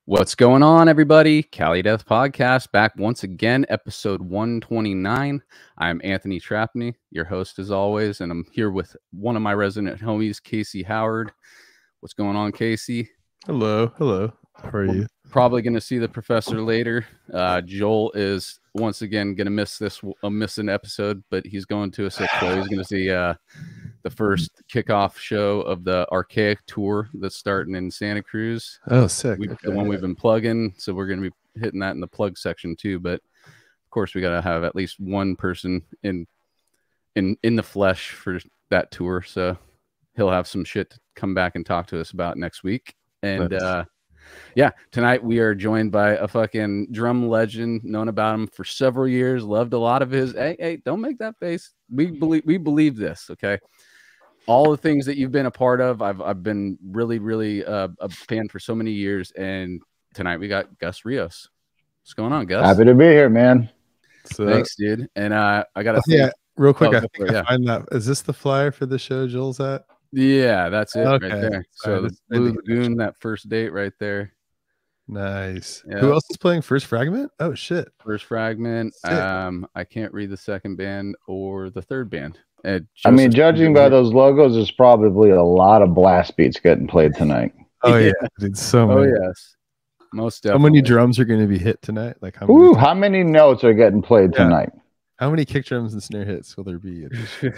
What's going on, everybody? Cali Death Podcast back once again, episode 129. I'm Anthony Trapney, your host as always, and I'm here with one of my resident homies, Casey Howard. What's going on, Casey? Hello. How are you? Probably going to see the professor later. Joel is once again going to miss an episode, but he's going to a sick show. He's going to see the first kickoff show of the Archaic tour that's starting in Santa Cruz. Oh, sick. The one we've been plugging, so we're going to be hitting that in the plug section too. But of course, we got to have at least one person in the flesh for that tour. So he'll have some shit to come back and talk to us about next week. And yeah, tonight we are joined by a fucking drum legend, known about him for several years, loved a lot of his. Hey, don't make that face. We believe this, okay? All the things that you've been a part of, I've been really a fan for so many years, and tonight we got Gus Rios. What's going on, Gus? Happy to be here, man. Thanks, dude. And I got real quick. I find that. Is this the flyer for the show Joel's at? Yeah, that's it right there. Sorry, So the Blue Lagoon, that first date right there. Nice. Yeah. Who else is playing First Fragment? Oh shit. First Fragment. Sick. I can't read the second band or the third band. I mean, judging by those logos, there's probably a lot of blast beats getting played tonight. Oh yeah, dude, so many. Oh yes, most definitely. How many drums are going to be hit tonight? Like how many notes are getting played tonight? How many kick drums and snare hits will there be? But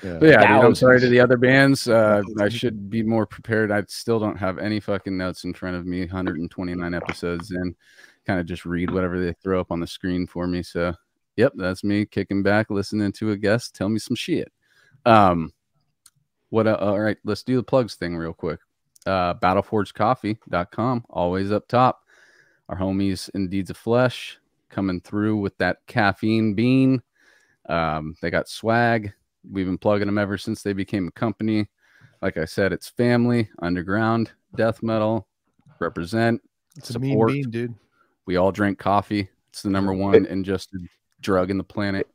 yeah, dude, I'm sorry to the other bands. I should be more prepared. I still don't have any fucking notes in front of me. 129 episodes in, kind of just read whatever they throw up on the screen for me. So, yep, that's me kicking back, listening to a guest tell me some shit. All right, let's do the plugs thing real quick. Battleforgecoffee.com, always up top. Our homies in Deeds of Flesh coming through with that caffeine bean. They got swag. We've been plugging them ever since they became a company. Like I said, it's family, underground, death metal, represent, it's support. A mean bean, dude. We all drink coffee. It's the number one ingested drug in the planet.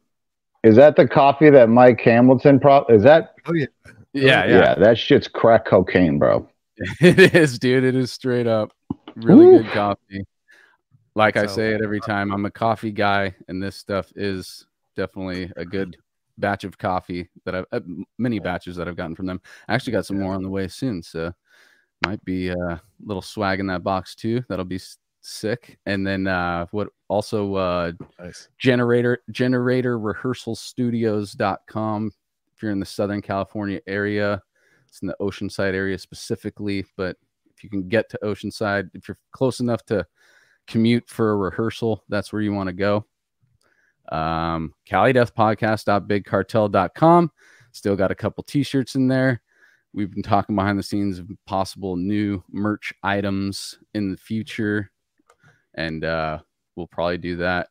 Is that the coffee that Mike Hamilton is that? Oh yeah. Yeah, that shit's crack cocaine, bro. It is, dude. It is straight up really good coffee. Like I say it every time, I'm a coffee guy, and this stuff is definitely a good batch of coffee that I've many batches that I've gotten from them. I actually got some more on the way soon, so might be a little swag in that box too. That'll be sick. And then nice. generator rehearsalstudios.com. If you're in the Southern California area, it's in the Oceanside area specifically, but if you can get to Oceanside, if you're close enough to commute for a rehearsal, that's where you want to go. CaliDeathPodcast.BigCartel.com. Still got a couple t-shirts in there. We've been talking behind the scenes of possible new merch items in the future, and we'll probably do that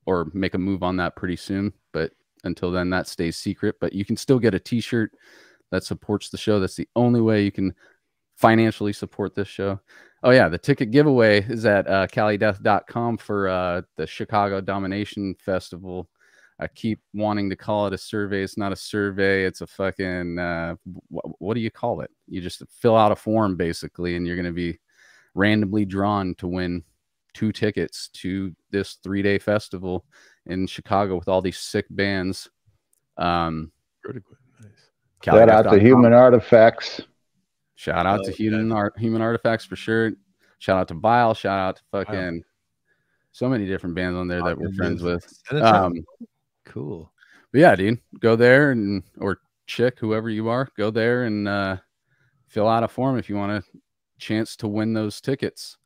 or make a move on that pretty soon, but until then that stays secret. But you can still get a t-shirt that supports the show. That's the only way you can financially support this show. Oh yeah, the ticket giveaway is at CaliDeath.com for the Chicago Domination Festival. I keep wanting to call it a survey. It's not a survey. It's a fucking what do you call it? You just fill out a form basically, and you're going to be randomly drawn to win 2 tickets to this 3-day festival in Chicago with all these sick bands. Shout out to Human Artifacts. Shout out to Human Artifacts for sure. Shout out to Vile. Shout out to fucking so many different bands on there that we're friends with. Cool. But yeah, dude, go there or chick, whoever you are, go there and fill out a form if you want a chance to win those tickets.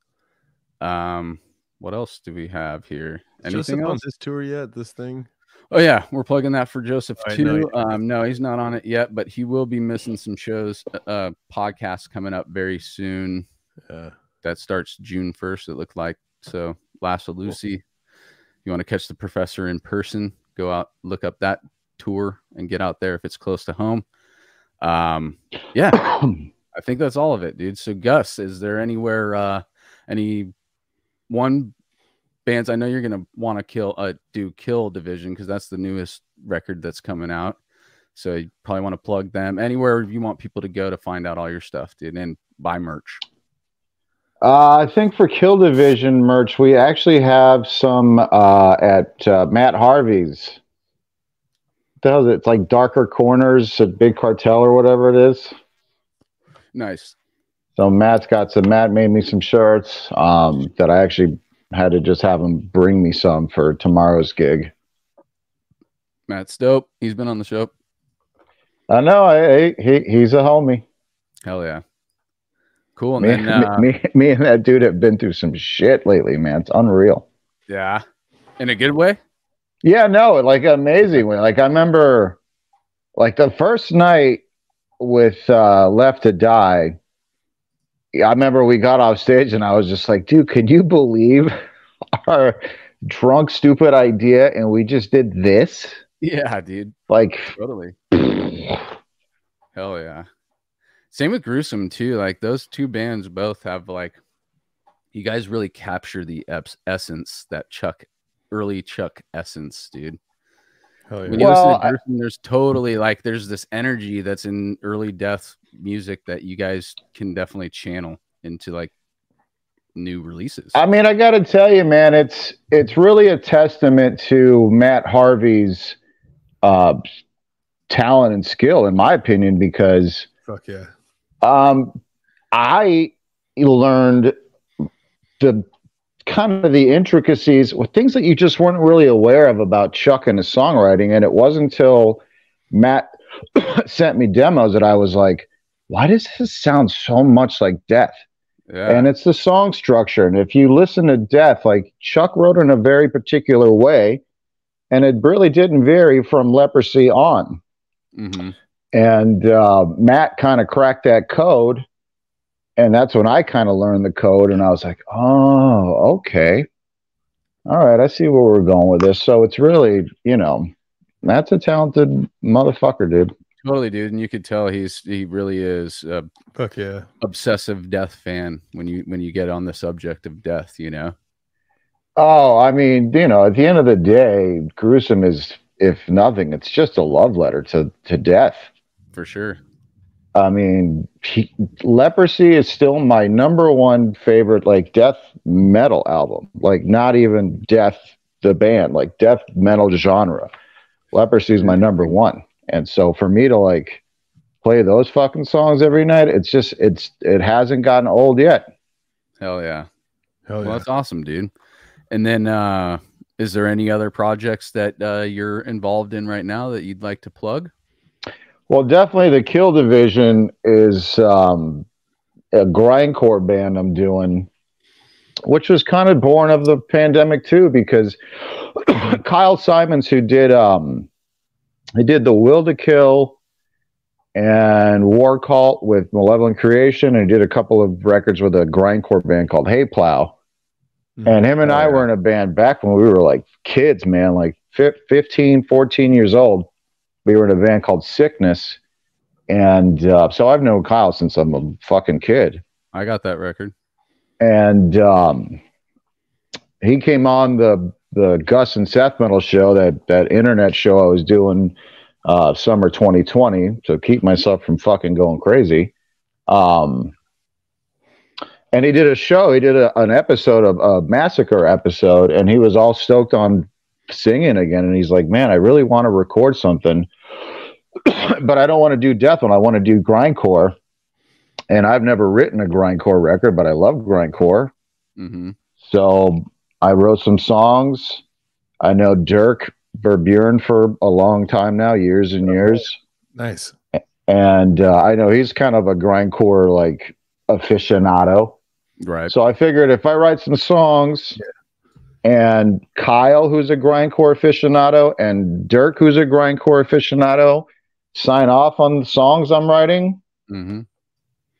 What else do we have here? Anything else? On this tour yet? This thing? Oh yeah, we're plugging that for Joseph too. No, he's not on it yet, but he will be missing some shows. Podcasts coming up very soon. That starts June 1st. It looked like so. Last of Lucy. You want to catch the professor in person? Go out, look up that tour, and get out there if it's close to home. Yeah, I think that's all of it, dude. So Gus, is there anywhere, any one bands? I know you're gonna want to do Kill Division because that's the newest record that's coming out. So you probably want to plug them. Anywhere you want people to go to find out all your stuff, dude, and buy merch. I think for Kill Division merch, we actually have some at Matt Harvey's. What the hell is it? It's like Darker Corners at Big Cartel or whatever it is. Nice. So Matt made me some shirts that I actually had to just have him bring me some for tomorrow's gig. Matt's dope. He's been on the show. I know. He's a homie. Hell yeah. Cool. And then me and that dude have been through some shit lately, man. It's unreal. Yeah. In a good way? Yeah, no, like amazing. Like I remember like the first night with Left to Die, I remember we got off stage and I was just like, dude, can you believe our drunk, stupid idea and we just did this? Yeah, dude. Like, totally. Hell yeah. Same with Gruesome, too. Like, those two bands both have, like, you guys really capture the essence, that early Chuck essence, dude. Hell yeah. When you listen to Gruesome, there's totally, like, there's this energy that's in early death music that you guys can definitely channel into, like, new releases. I mean, I got to tell you, man, it's really a testament to Matt Harvey's talent and skill, in my opinion, because fuck yeah. I learned the kind of the intricacies with things that you just weren't really aware of about Chuck and his songwriting. And it wasn't until Matt sent me demos that I was like, why does this sound so much like Death? Yeah. And it's the song structure. And if you listen to Death, like Chuck wrote in a very particular way, and it really didn't vary from Leprosy on. Mm-hmm. And Matt kind of cracked that code. And that's when I kind of learned the code. And I was like, oh, okay. All right. I see where we're going with this. So it's really, you know, Matt's a talented motherfucker, dude. Totally, dude. And you could tell he really is a fuck yeah obsessive Death fan when you get on the subject of Death, you know? Oh, I mean, you know, at the end of the day, Gruesome is, if nothing, it's just a love letter to Death. For sure. I mean, Leprosy is still my number one favorite, like, death metal album. Like, not even Death, the band, like, death metal genre. Leprosy is my number one. And so for me to, like, play those fucking songs every night, it's just, it hasn't gotten old yet. Hell yeah. Hell yeah. Well, that's awesome, dude. And then, is there any other projects that you're involved in right now that you'd like to plug? Well, definitely the Kill Division is a grindcore band I'm doing, which was kind of born of the pandemic too, because Kyle Simons, who did he did The Will to Kill and War Cult with Malevolent Creation, and he did a couple of records with a grindcore band called Hay Plow. And him and I were in a band back when we were like kids, man, like 15, 14 years old. We were in a band called Sickness. And so I've known Kyle since I'm a fucking kid. I got that record. And he came on the Gus and Seth Metal show, that internet show I was doing summer 2020 to keep myself from fucking going crazy. And he did a show. He did an episode of a Massacre episode, and he was all stoked on singing again. And he's like, man, I really want to record something, but I don't want to do death one. I want to do grindcore. And I've never written a grindcore record, but I love grindcore. Mm-hmm. So I wrote some songs. I know Dirk Verburen for a long time now, years and years. Nice. And I know he's kind of a grindcore, like, aficionado. Right. So I figured if I write some songs, and Kyle, who's a grindcore aficionado, and Dirk, who's a grindcore aficionado, sign off on the songs I'm writing,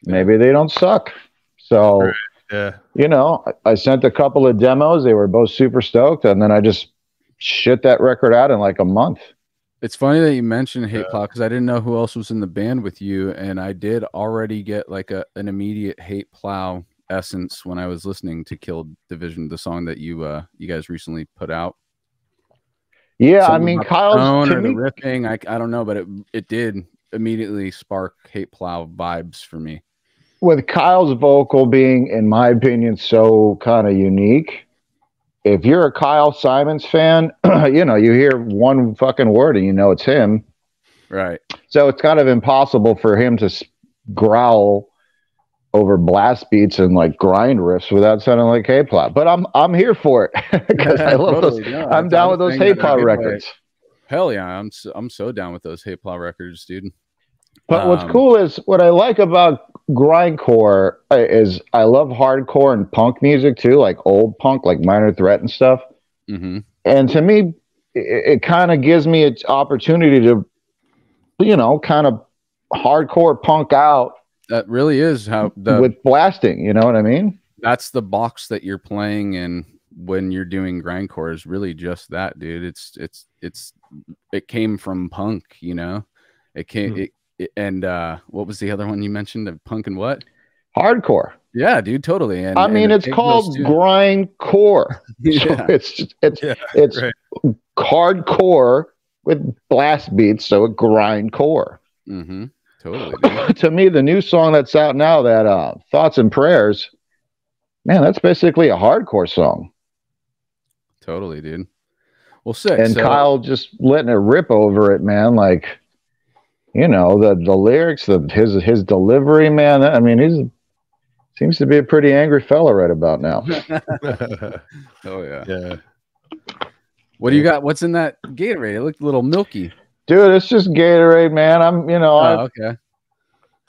maybe they don't suck. So, you know, I sent a couple of demos. They were both super stoked, and then I just shit that record out in like a month. It's funny that you mentioned Hate Plow, because I didn't know who else was in the band with you, and I did already get like an immediate Hate Plow essence when I was listening to Kill Division, the song that you guys recently put out. Yeah, I mean, Kyle's or the riffing, I don't know, but it did immediately spark Hate Plow vibes for me. with Kyle's vocal being, in my opinion, so kind of unique. If you're a Kyle Simons fan, you know, you hear one fucking word and you know it's him. Right. So it's kind of impossible for him to growl over blast beats and like grind riffs without sounding like K-pop. But I'm here for it because I love Totally, those. no, I'm down with those K-pop records. Hell yeah, I'm so down with those K-pop records, dude. But what's cool is what I like about grindcore is I love hardcore and punk music too, like old punk, like Minor Threat and stuff. Mm-hmm. And to me, it kind of gives me an opportunity to, you know, kind of hardcore punk out. That really is how with blasting, you know what I mean? That's the box that you're playing in when you're doing grindcore is really just that, dude. It came from punk, you know. It came and what was the other one you mentioned? Of punk and what? Hardcore. Yeah, dude, totally. And I mean, it's called grindcore. Yeah. So it's right. Hardcore with blast beats, so a grindcore. Mm-hmm. Totally. To me, the new song that's out now, that Thoughts and Prayers, man, that's basically a hardcore song. Totally, dude. Well, sick. And Kyle just letting it rip over it, man. Like, you know, the lyrics, his delivery, man. I mean, seems to be a pretty angry fella right about now. Oh yeah. Yeah. What do you got? What's in that Gatorade? It looked a little milky. Dude, it's just Gatorade, man. Okay.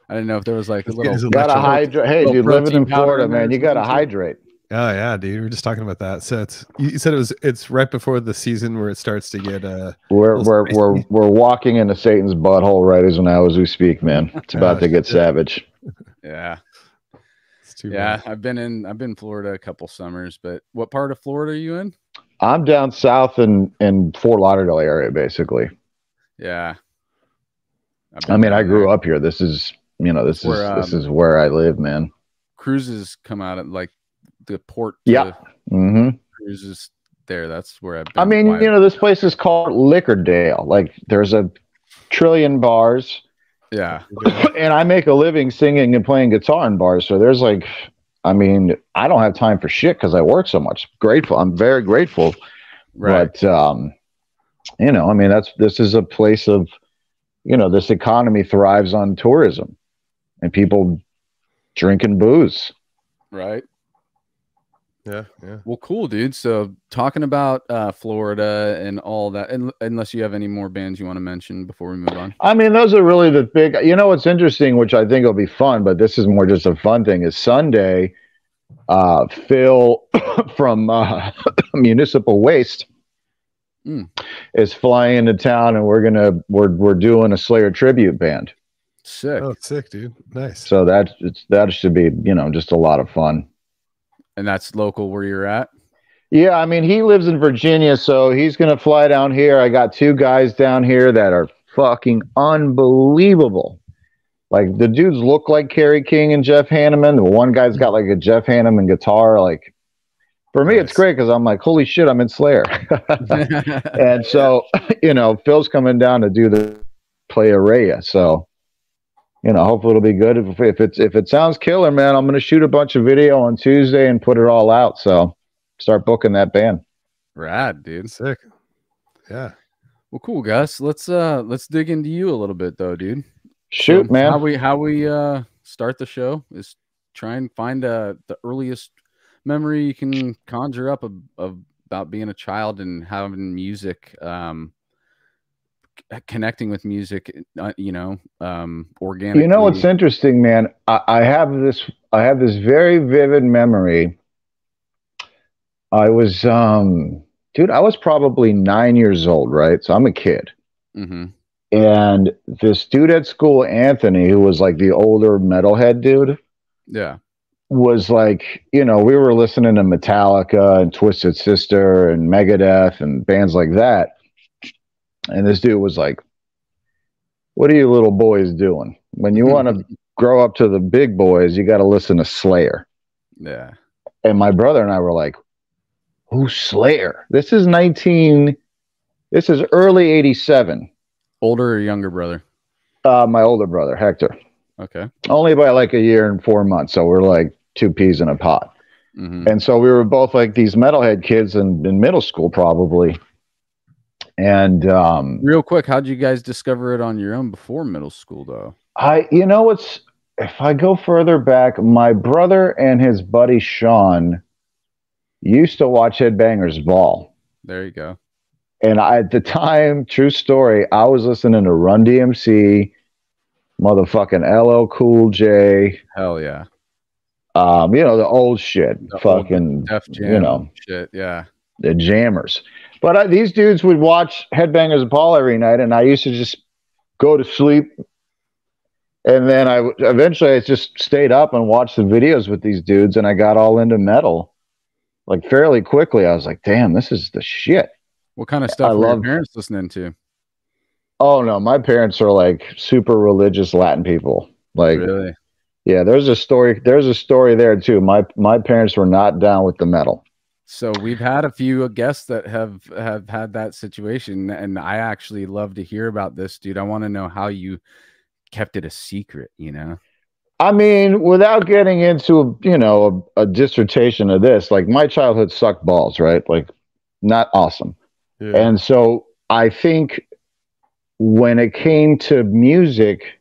I didn't know if there was like a little. Gotta hydrate. Hey, dude, living in Florida, man, you gotta hydrate. Oh yeah, dude. We were just talking about that. So you said it's right before the season where it starts to get we're walking into Satan's butthole right as we speak, man. It's about to get savage. Yeah. It's too bad. I've been in Florida a couple summers, but what part of Florida are you in? I'm down south in Fort Lauderdale area, basically. Yeah. I mean, I grew up here. This is, you know, this is where I live, man. Cruises come out at like the port. Yeah. Mm-hmm. Cruises there. That's where I've been. I mean, you know, this place is called Liquordale. Like, there's a trillion bars. Yeah. And I make a living singing and playing guitar in bars. So there's like, I mean, I don't have time for shit because I work so much. Grateful. I'm very grateful. Right. But, you know, I mean, this is a place of, you know, this economy thrives on tourism and people drinking booze. Right. Yeah. Yeah. Well, cool, dude. So talking about Florida and all that, unless you have any more bands you want to mention before we move on. I mean, those are really the big, you know, what's interesting, which I think will be fun, but this is more just a fun thing, is Sunday, Phil from Municipal Waste is flying into town, and we're doing a Slayer tribute band. Sick. Oh, sick, dude. Nice. So that should be, you know, just a lot of fun. And that's local where you're at? Yeah, I mean, he lives in Virginia, so he's going to fly down here. I got two guys down here that are fucking unbelievable. Like, the dudes look like Kerry King and Jeff Hanneman. The one guy's got like a Jeff Hanneman guitar. Like, for me, It's great because I'm like, holy shit, I'm in Slayer. And so, you know, Phil's coming down to play Araya. So, you know, hopefully it'll be good. If it sounds killer, man, I'm going to shoot a bunch of video on Tuesday and put it all out. So start booking that band. Rad, dude. Sick. Yeah. Well, cool, Gus. Let's dig into you a little bit though, dude. Shoot, man. How we start the show is try and find the earliest memory you can conjure up about being a child and having music, connecting with music, you know, organically. You know what's interesting, man? I have this very vivid memory. I was dude, I was probably 9 years old, right? So I'm a kid. Mm-hmm. And this dude at school, Anthony, who was like the older metalhead dude, yeah, was like, you know, we were listening to Metallica and Twisted Sister and Megadeth and bands like that. And this dude was like, what are you little boys doing? When you want to grow up to the big boys, you got to listen to Slayer. Yeah. And my brother and I were like, who's Slayer? This is early 87. Older or younger brother? My older brother, Hector. Okay. Only by like a year and 4 months. So we're like two peas in a pod. Mm-hmm. And so we were both like these metalhead kids in middle school, probably. And real quick, how'd you guys discover it on your own before middle school, though? If I go further back, my brother and his buddy Sean used to watch Headbangers Ball. There you go. And at the time, true story, I was listening to Run DMC, motherfucking LL Cool J. Hell yeah. The old shit. The fucking, Def Jam shit, yeah. The jammers. But these dudes would watch Headbangers Ball every night, and I used to just go to sleep. And then eventually I just stayed up and watched the videos with these dudes, and I got all into metal. Like fairly quickly, I was like, damn, this is the shit. What kind of stuff were your parents listening to? Oh, no, my parents are like super religious Latin people. Like, really? Yeah, there's a story there too. My parents were not down with the metal. So we've had a few guests that have had that situation, and I actually love to hear about this, dude. I want to know how you kept it a secret, I mean, without getting into, a dissertation of this, like my childhood sucked balls, right? Like not awesome. Yeah. And so I think when it came to music,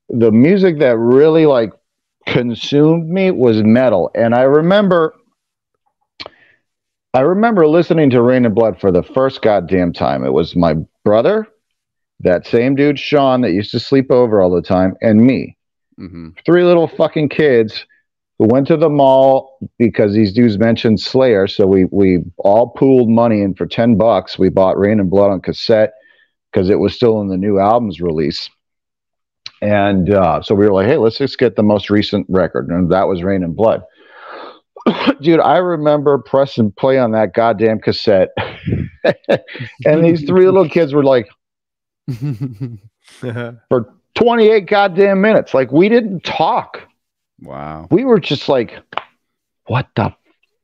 the music that really like consumed me was metal. And I remember listening to Rain and Blood for the first goddamn time. It was my brother, that same dude, Sean, that used to sleep over all the time, and me. Mm-hmm. Three little fucking kids who went to the mall because these dudes mentioned Slayer. So we all pooled money, and for $10, we bought Rain and Blood on cassette because it was still in the new album's release. And so we were like, hey, let's just get the most recent record. And that was Rain and Blood. Dude, I remember pressing play on that goddamn cassette. And these three little kids were like, for 28 goddamn minutes. Like, we didn't talk. Wow. We were just like, what the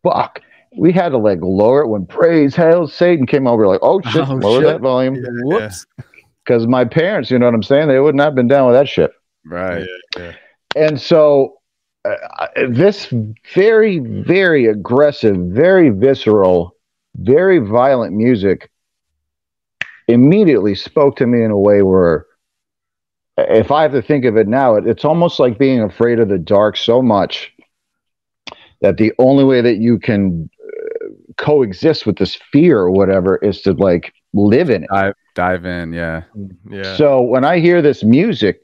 fuck? We had to like lower it when Praise Hail Satan came over. Like, oh shit, lower that volume. Yeah, whoops. Because my parents, you know what I'm saying? They would not have been down with that shit. Right. Yeah. And so this very, very aggressive, very visceral, very violent music immediately spoke to me in a way where, if I have to think of it now, it's almost like being afraid of the dark so much that the only way that you can coexist with this fear or whatever is to like live in it. Dive in, yeah. So when I hear this music,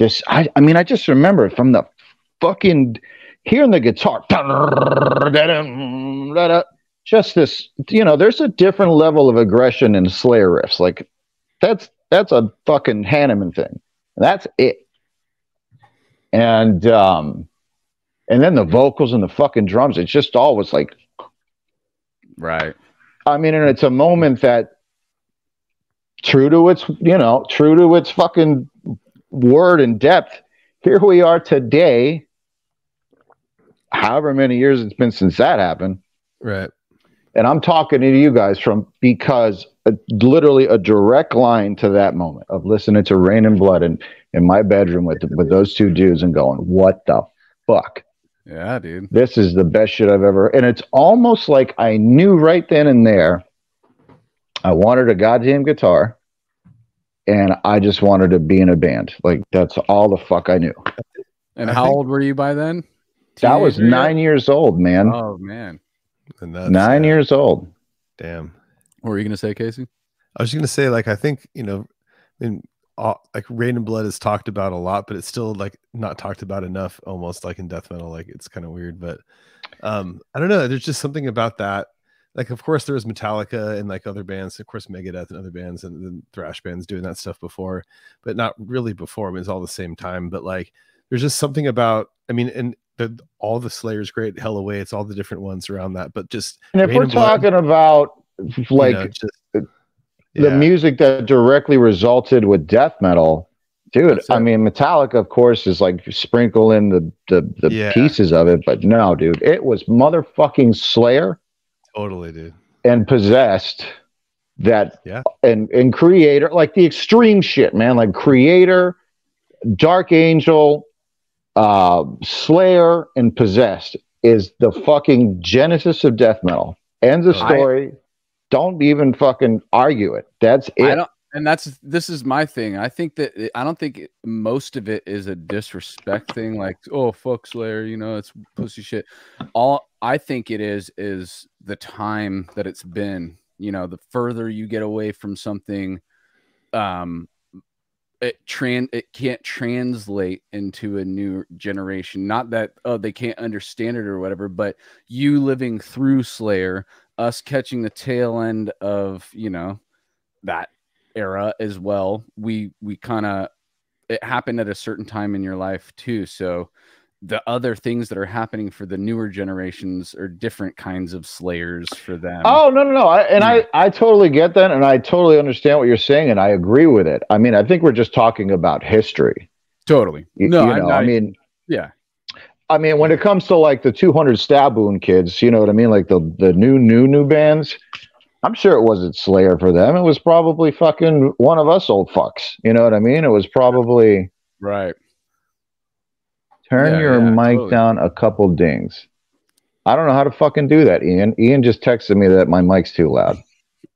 I just remember it from the fucking hearing the guitar, just this, there's a different level of aggression in Slayer riffs. Like that's a fucking Hanneman thing. That's it. And then the vocals and the fucking drums, it's just always like, right. I mean, and it's a moment that true to its fucking word and depth. Here we are today, however many years it's been since that happened. Right. And I'm talking to you guys because literally a direct line to that moment of listening to Rain and Blood in my bedroom with those two dudes and going, what the fuck? Yeah, dude. This is the best shit I've ever. And it's almost like I knew right then and there I wanted a goddamn guitar and I just wanted to be in a band. Like that's all the fuck I knew. And how old were you by then? That was 9 years old, man. Oh man. And that's, 9 years old. Damn. What were you gonna say, Casey? I was just gonna say, like, I think, like Rain and Blood is talked about a lot, but it's still like not talked about enough, almost like in death metal. Like it's kind of weird, but I don't know. There's just something about that. Like, of course, there was Metallica and like other bands, of course, Megadeth and other bands and then thrash bands doing that stuff before, but not really before. I mean, it's all the same time, but like there's just something about, all the Slayer's great, Hell Away, it's all the different ones around that, but just, and if we're talking about like the music that directly resulted with death metal, dude, I mean, Metallica, of course, is like sprinkle in the pieces of it, but no, dude, it was motherfucking Slayer. Totally, dude. And Possessed that, and Creator, like the extreme shit, man, like Creator, Dark Angel, Slayer, and Possessed is the fucking genesis of death metal. Ends of story. Don't even fucking argue it. That's it. And this is my thing. I think that I don't think most of it is a disrespect thing, like, oh, fuck Slayer, you know, it's pussy shit. All I think it is the time that it's been. You know, the further you get away from something, it can't translate into a new generation. Not that they can't understand it or whatever, but you living through Slayer, us catching the tail end of, you know, that era as well. We kind of, it happened at a certain time in your life too. So the other things that are happening for the newer generations are different kinds of Slayers for them. Oh, no. I totally get that. And I totally understand what you're saying. And I agree with it. I mean, I think we're just talking about history. Totally. I mean, when it comes to like the 200 stab wound kids, you know what I mean? Like the new bands, I'm sure it wasn't Slayer for them. It was probably fucking one of us old fucks. You know what I mean? It was probably right. Turn your mic down a couple dings. I don't know how to fucking do that, Ian. Ian just texted me that my mic's too loud.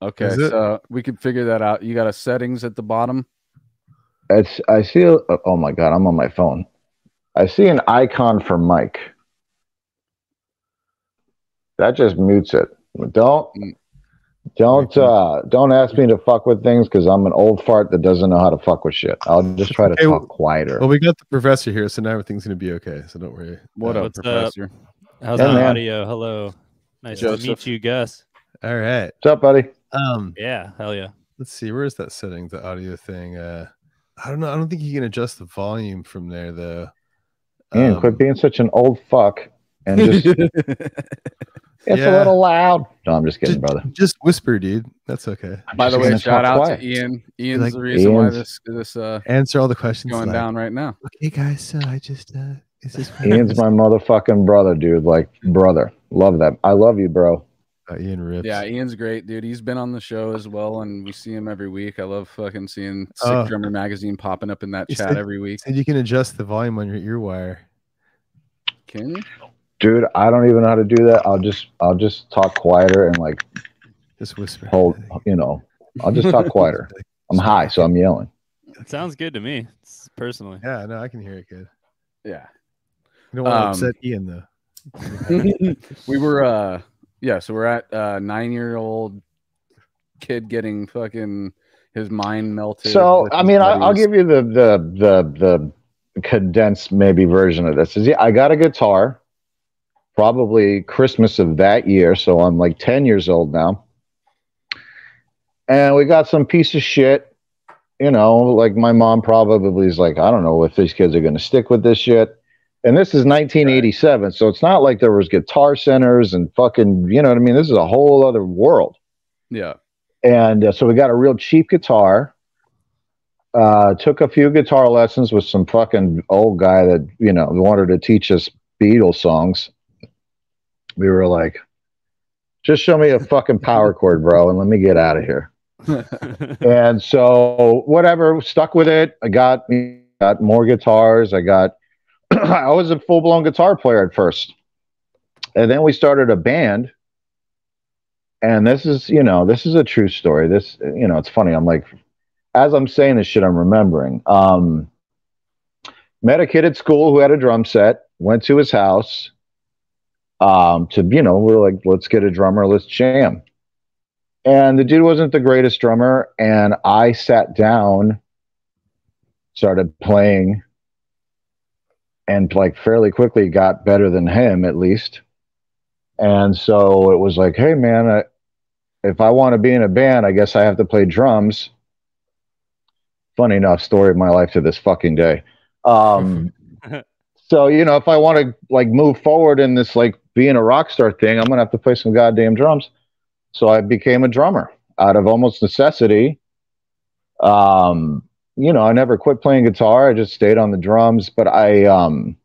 Okay, so we could figure that out. You got a settings at the bottom? I see oh my god, I'm on my phone. I see an icon for mic. That just mutes it. Don't ask me to fuck with things because I'm an old fart that doesn't know how to fuck with shit. I'll just try to talk quieter. Well, we got the professor here, so now everything's gonna be okay. So don't worry. What up, Professor? How's the audio? Hello. Nice to meet you, Gus. All right. What's up, buddy? Yeah, hell yeah. Let's see. Where is that setting? The audio thing. I don't know. I don't think you can adjust the volume from there, though. Ian, quit being such an old fuck and just. It's a little loud. No, I'm just kidding, brother. Just whisper, dude. That's okay. By the way, shout out to Ian. Ian's the reason why this answer all the questions going down right now. Okay, guys. So I just Ian's my motherfucking brother, dude. Like brother. Love that. I love you, bro. Ian rips. Yeah, Ian's great, dude. He's been on the show as well, and we see him every week. I love fucking seeing Sick Drummer Magazine popping up in that chat every week. And you can adjust the volume on your ear wire. Can you? Dude, I don't even know how to do that. I'll just talk quieter and like just whisper. I'll just talk quieter. I'm high, so I'm yelling. It sounds good to me, personally. Yeah, no, I can hear it good. Yeah. You don't want to upset Ian though. We were so we're at 9-year-old kid getting fucking his mind melted. So I mean, I'll give you the condensed maybe version of this. I got a guitar. Probably Christmas of that year, so I'm like 10 years old now. And we got some piece of shit, you know, like my mom probably is like, I don't know if these kids are going to stick with this shit. And this is 1987, so it's not like there was guitar centers and fucking, you know what I mean? This is a whole other world. Yeah. And so we got a real cheap guitar. Took a few guitar lessons with some fucking old guy that, you know, wanted to teach us Beatles songs. We were like, just show me a fucking power chord, bro, and let me get out of here. And so whatever, stuck with it. I got more guitars. I was a full-blown guitar player at first. And then we started a band. And this is a true story. This, you know, it's funny. I'm like, as I'm saying this shit, I'm remembering. Met a kid at school who had a drum set, went to his house. We're like, let's get a drummer, let's jam. And the dude wasn't the greatest drummer, and I sat down, started playing, and like fairly quickly got better than him at least. And so it was like, hey man, if I want to be in a band, I guess I have to play drums. Funny enough, story of my life to this fucking day. So, you know, if I want to like move forward in this like being a rock star thing, I'm gonna have to play some goddamn drums. So I became a drummer out of almost necessity. You know, I never quit playing guitar. I just stayed on the drums. But in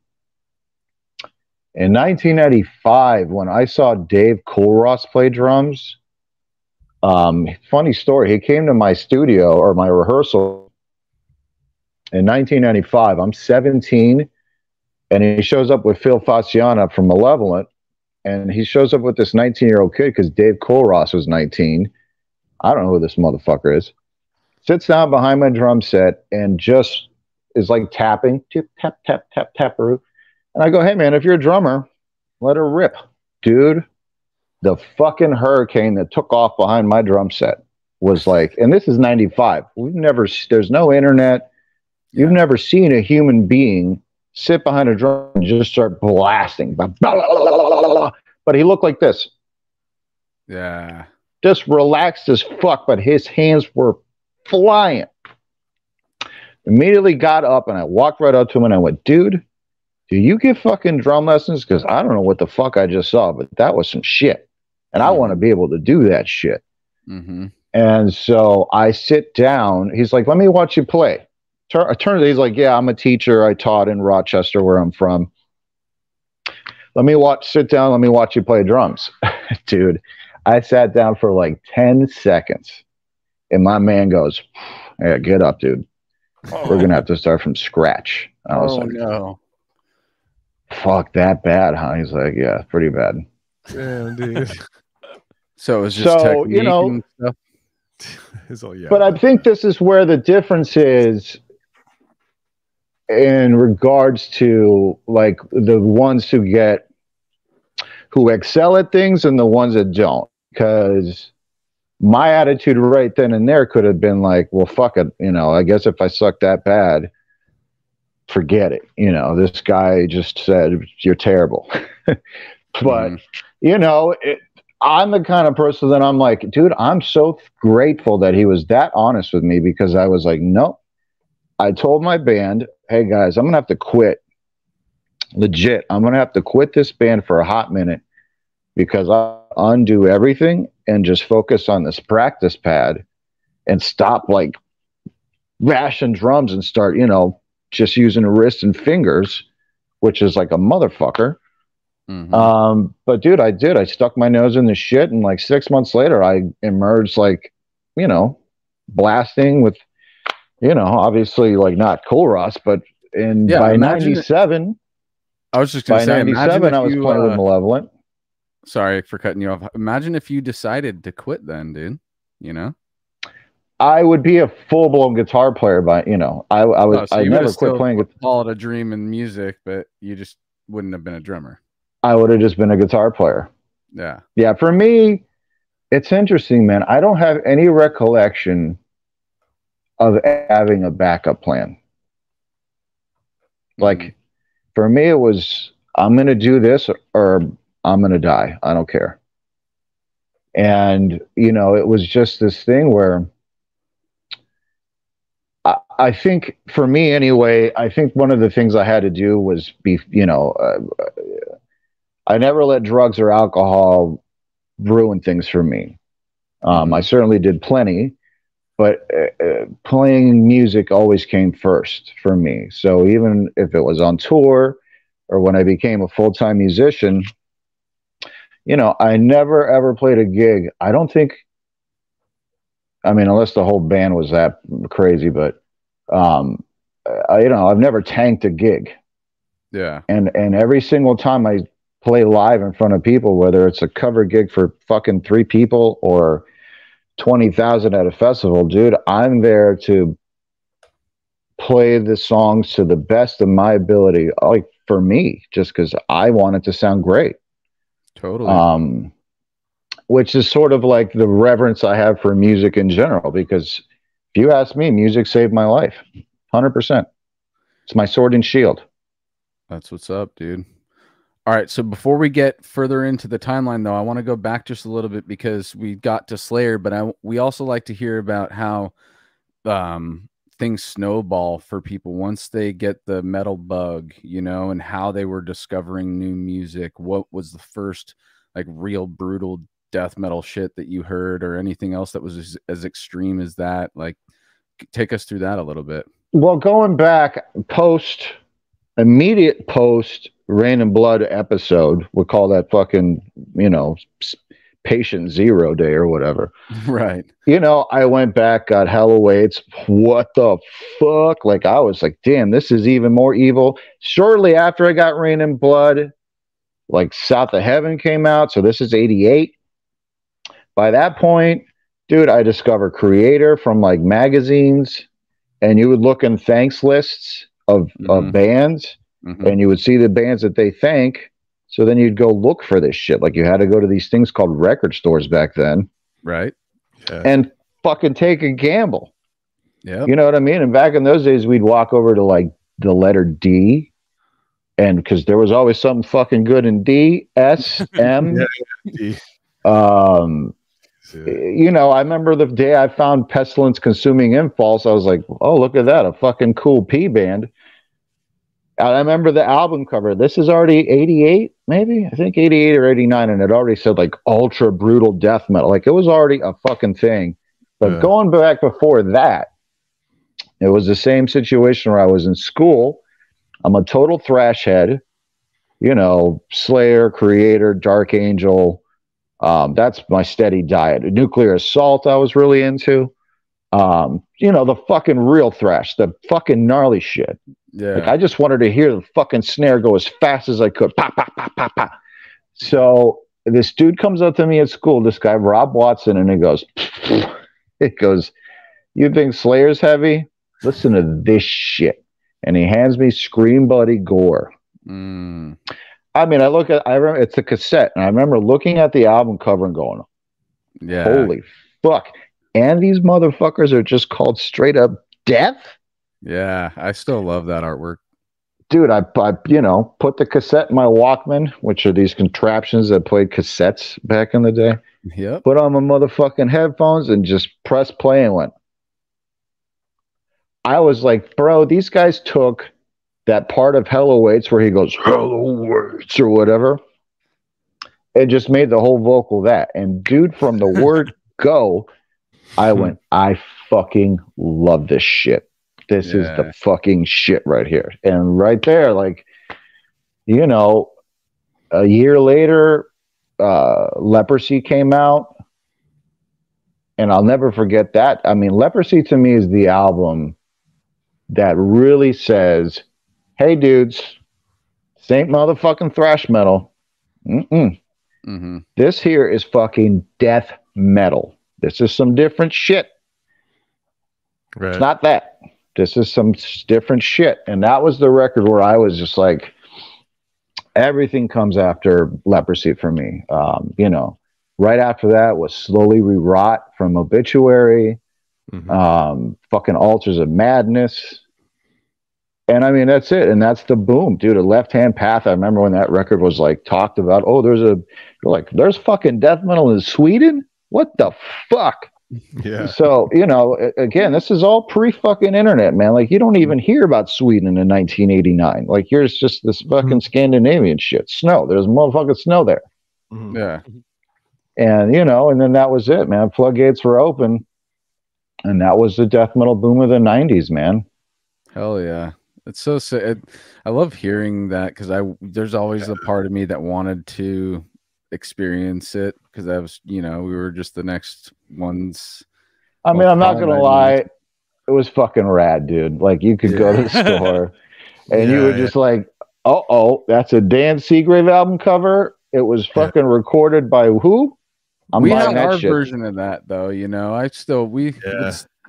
1995, when I saw Dave Coolross play drums, funny story, he came to my studio or my rehearsal in 1995. I'm 17, and he shows up with Phil Fasciana from Malevolent, and he shows up with this 19-year-old kid because Dave Kohlross was 19. I don't know who this motherfucker is. Sits down behind my drum set and just is like tapping, tap, tap, tap, tap-a-roo. And I go, hey, man, if you're a drummer, let her rip. Dude, the fucking hurricane that took off behind my drum set was like, and this is 95. There's no internet. You've never seen a human being sit behind a drum and just start blasting. But he looked like this. Yeah. Just relaxed as fuck, but his hands were flying. Immediately got up and I walked right up to him and I went, dude, do you give fucking drum lessons? Because I don't know what the fuck I just saw, but that was some shit. And I want to be able to do that shit. Mm-hmm. And so I sit down. He's like, let me watch you play. He's like, yeah, I'm a teacher. I taught in Rochester, where I'm from. Sit down. Let me watch you play drums. Dude, I sat down for like 10 seconds. And my man goes, yeah, get up, dude. We're going to have to start from scratch. I was like, no. Fuck, that bad, huh? He's like, yeah, pretty bad. Damn, dude. So it was just technique and stuff. But I think this is where the difference is in regards to like the ones who excel at things and the ones that don't. Because my attitude right then and there could have been like, well, fuck it. I guess if I suck that bad, forget it. This guy just said, you're terrible. But, I'm the kind of person that I'm like, dude, I'm so grateful that he was that honest with me, because I was like, no. I told my band, hey, guys, I'm going to have to quit. Legit, I'm going to have to quit this band for a hot minute because I undo everything and just focus on this practice pad and stop like bashing drums and start, just using a wrist and fingers, which is like a motherfucker. Mm-hmm. But dude, I stuck my nose in the shit, and like 6 months later I emerged like, blasting with, obviously like not Kohlross, but by 97, I was just gonna say, 97 I was playing with Malevolent. Sorry for cutting you off. Imagine if you decided to quit then, dude. I would be a full-blown guitar player by, I never quit playing. Call it a dream in music, but you just wouldn't have been a drummer. I would have just been a guitar player. Yeah. Yeah. For me, it's interesting, man. I don't have any recollection of having a backup plan. Like, for me, it was, I'm going to do this or I'm going to die. I don't care. And, it was just this thing where I think for me anyway, I think one of the things I had to do was be, I never let drugs or alcohol ruin things for me. I certainly did plenty, but playing music always came first for me. So even if it was on tour or when I became a full-time musician, I never ever played a gig. I don't think, unless the whole band was that crazy, but I've never tanked a gig. Yeah. And every single time I play live in front of people, whether it's a cover gig for fucking 3 people or 20,000 at a festival, dude, I'm there to play the songs to the best of my ability, like for me, just because I want it to sound great. Totally. Which is sort of like the reverence I have for music in general, because if you ask me, music saved my life. 100%. It's my sword and shield. That's what's up, dude. All right, so before we get further into the timeline, though, I want to go back just a little bit because we got to Slayer, but we also like to hear about how things snowball for people once they get the metal bug, and how they were discovering new music. What was the first like real brutal death metal shit that you heard, or anything else that was as extreme as that? Like, take us through that a little bit. Well, going back immediate post Rain and Blood episode, we'll call that fucking, patient zero day or whatever. Right. You know, I went back, got hella weights. What the fuck? Like, I was like, damn, this is even more evil. Shortly after I got Rain and Blood, like South of Heaven came out. So this is 88. By that point, dude, I discovered Creator from like magazines, and you would look in thanks lists of bands, and you would see the bands that they thank. So then you'd go look for this shit. Like, you had to go to these things called record stores back then. Right. Yeah. And fucking take a gamble. Yeah. You know what I mean? And back in those days, we'd walk over to like the letter D, and because there was always something fucking good in D, S, M. D. You know, I remember the day I found Pestilence Consuming Impulse. I was like, oh, look at that, a fucking cool P band. I remember the album cover. This is already 88, maybe? I think 88 or 89, and it already said like ultra brutal death metal. Like, it was already a fucking thing. But going back before that, it was the same situation where I was in school. I'm a total thrash head, you know, Slayer, Creator, Dark Angel. That's my steady diet. Nuclear Assault I was really into. You know, the fucking real thrash, the fucking gnarly shit. Yeah. Like, I just wanted to hear the fucking snare go as fast as I could. Pop, pop, pop, pop, pop. So this dude comes up to me at school, this guy, Rob Watson, and it goes, you think Slayer's heavy? Listen to this shit. And he hands me Scream Bloody Gore. I mean, I remember it's a cassette, and I remember looking at the album cover and going, yeah, holy fuck. And these motherfuckers are just called straight up death? Yeah, I still love that artwork. Dude, I you know, put the cassette in my Walkman, which are these contraptions that played cassettes back in the day. Yep. Put on my motherfucking headphones and just press play and went. I was like, bro, these guys took that part of Hello Waits where he goes, Hello Waits, or whatever, and just made the whole vocal that. And dude, from the word go, I went, I fucking love this shit. This is the fucking shit right here. And right there, like, you know, a year later, Leprosy came out. And I'll never forget that. I mean, Leprosy to me is the album that really says, hey, dudes, this ain't motherfucking thrash metal. This here is fucking death metal. This is some different shit. Right. It's not that. This is some different shit. And that was the record where I was just like, everything comes after Leprosy for me. You know, right after that was Slowly Rerot from Obituary, fucking Altars of Madness. And I mean, that's it. And that's the boom, dude. A Left Hand Path. I remember when that record was like talked about. Oh, there's fucking death metal in Sweden? What the fuck? Yeah. So, you know, again, this is all pre-fucking internet, man. Like, you don't even hear about Sweden in 1989. Like, here's just this fucking Scandinavian shit. Snow. There's motherfucking snow there. Yeah. And, you know, and then that was it, man. Floodgates were open. And that was the death metal boom of the 90s, man. Hell yeah. It's so sad. I love hearing that because there's always a part of me that wanted to experience it because I was, you know, we were just the next ones. I mean, I'm not gonna lie, it was fucking rad, dude. Like, you could go to the store and you were just like, oh, that's a Dan Seagrave album cover. It was fucking recorded by who? We have our version of that though, you know.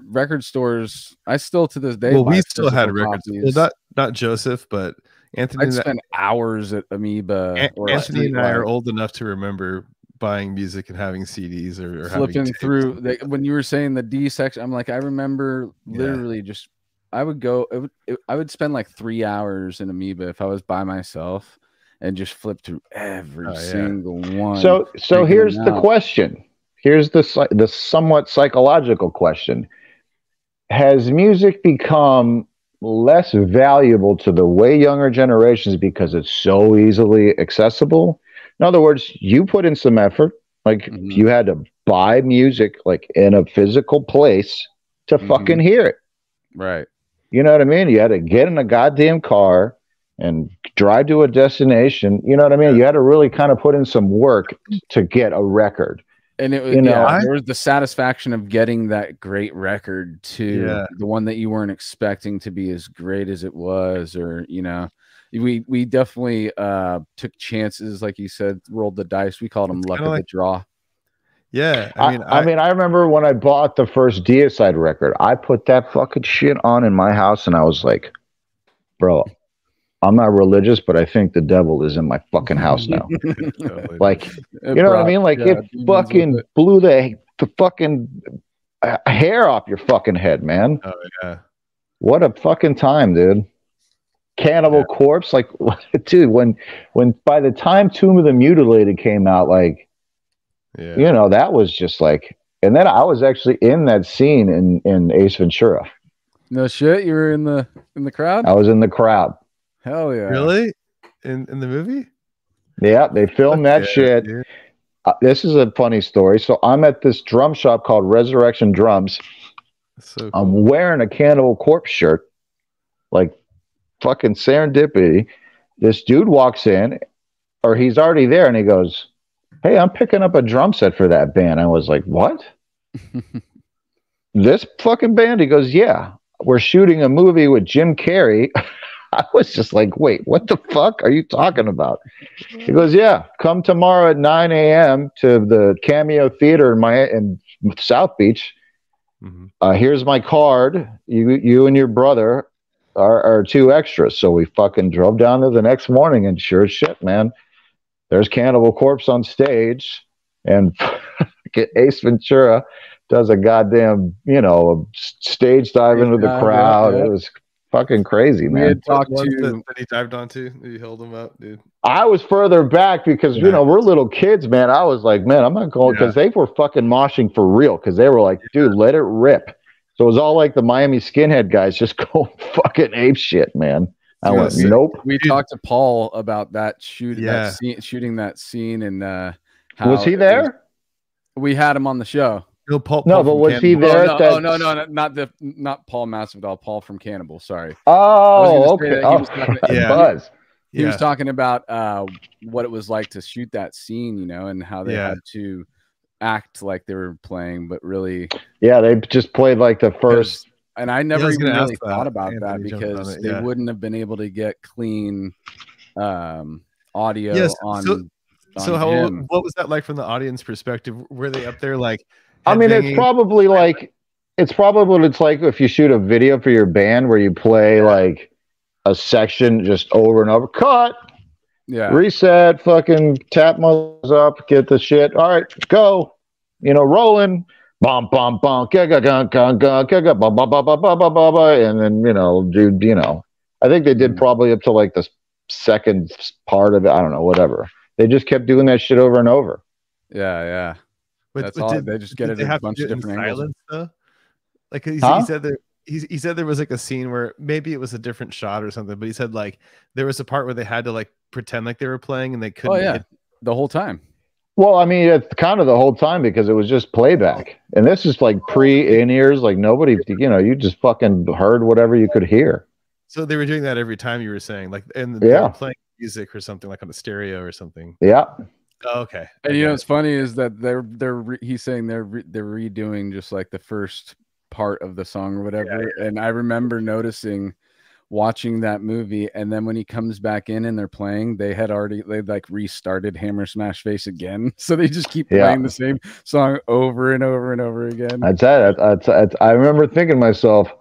Record stores, I still to this day. Well, we still had records. Well, not Joseph, but Anthony. I'd spend hours at Amoeba. Anthony and I are old enough to remember buying music and having CDs or flipping through. When you were saying the D section, I'm like, I remember literally just. I would spend like 3 hours in Amoeba if I was by myself and just flip through every single one. So here's the question. Here's the somewhat psychological question. Has music become less valuable to the way younger generations because it's so easily accessible? In other words, you put in some effort, like you had to buy music like in a physical place to fucking hear it. Right. You know what I mean? You had to get in a goddamn car and drive to a destination. You know what I mean? You had to really kind of put in some work to get a record. And it was, there was the satisfaction of getting that great record too. The one that you weren't expecting to be as great as it was, or we definitely took chances, like you said, rolled the dice. We called them luck of the draw. Yeah, I mean, I remember when I bought the first Deicide record, I put that fucking shit on in my house, and I was like, bro, I'm not religious, but I think the devil is in my fucking house now. Like, you know what I mean? Like, it fucking blew the fucking hair off your fucking head, man. Oh, yeah. What a fucking time, dude. Cannibal Corpse, like, dude, when by the time Tomb of the Mutilated came out, like, that was just like, and then I was actually in that scene in Ace Ventura. No shit, you were in the crowd? I was in the crowd. Hell yeah. Really? In the movie? Yeah, they filmed that shit. This is a funny story. So I'm at this drum shop called Resurrection Drums. So cool. I'm wearing a Cannibal Corpse shirt. Like, fucking serendipity. This dude walks in, or he's already there, and he goes, hey, I'm picking up a drum set for that band. I was like, what? This fucking band? He goes, yeah, we're shooting a movie with Jim Carrey. I was just like, wait, what the fuck are you talking about? He goes, yeah, come tomorrow at 9 a.m. to the Cameo Theater in South Beach. Here's my card. You and your brother are two extras. So we fucking drove down there the next morning, and sure as shit, man, there's Cannibal Corpse on stage, and Ace Ventura does a goddamn, stage dive into the crowd. It was fucking crazy, man. We had talked to that he dived onto. You held him up, dude. I was further back because we're little kids, man. I was like, man, I'm not going, because they were fucking moshing for real, because they were like, dude, let it rip. So it was all like the Miami skinhead guys just going fucking ape shit, man. I went, nope. We talked to Paul about that shooting that scene, and how was he there? We had him on the show. But was he there? No, not Paul Masvidal. Paul from Cannibal. Sorry. Oh, okay. Buzz. He was talking about what it was like to shoot that scene, and how they had to act like they were playing, but really, they just played like the first. And I never even really thought about that, because they wouldn't have been able to get clean audio on. So what was that like from the audience perspective? Were they up there like? I mean, it's probably like what it's like if you shoot a video for your band where you play like a section just over and over. Cut. Yeah. Reset. Fucking tap modes up. Get the shit. All right, go. Rolling. Bum bum bum. Gaga gun gun gun. Gaga bum bum bum bum bum bum bum. And then dude. I think they did probably up to like the second part of it. I don't know. Whatever. They just kept doing that shit over and over. Yeah. That's all. They just get it a bunch of different angles. Like he said that he said there was like a scene where maybe it was a different shot or something, but he said like there was a part where they had to like pretend like they were playing and they couldn't. Oh yeah, the whole time. Well, I mean, it's kind of the whole time, because it was just playback, and this is like pre-in-ears. Like nobody, you just fucking heard whatever you could hear. So they were doing that every time, you were saying, like, and they were playing music or something, like on a stereo or something. Yeah. Oh, okay. And what's funny is that he's saying they're redoing just like the first part of the song or whatever. Yeah. And I remember noticing watching that movie, and then when he comes back in and they're playing, they like restarted Hammer Smash Face again. So they just keep playing the same song over and over and over again. I remember thinking to myself,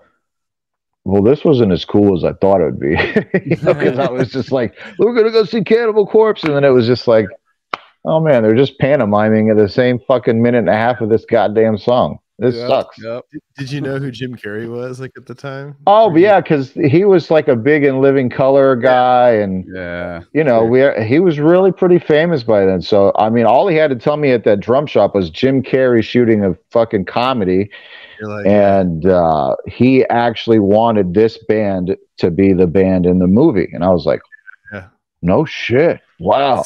well, this wasn't as cool as I thought it would be. Because I was just like, we're gonna go see Cannibal Corpse, and then it was just like, oh man, they're just pantomiming at the same fucking minute and a half of this goddamn song. This sucks. Yep. Did you know who Jim Carrey was like at the time? Oh yeah, because he was like a big In Living Color guy, and he was really pretty famous by then. So I mean, all he had to tell me at that drum shop was Jim Carrey shooting a fucking comedy, and he actually wanted this band to be the band in the movie, and I was like, no shit, wow.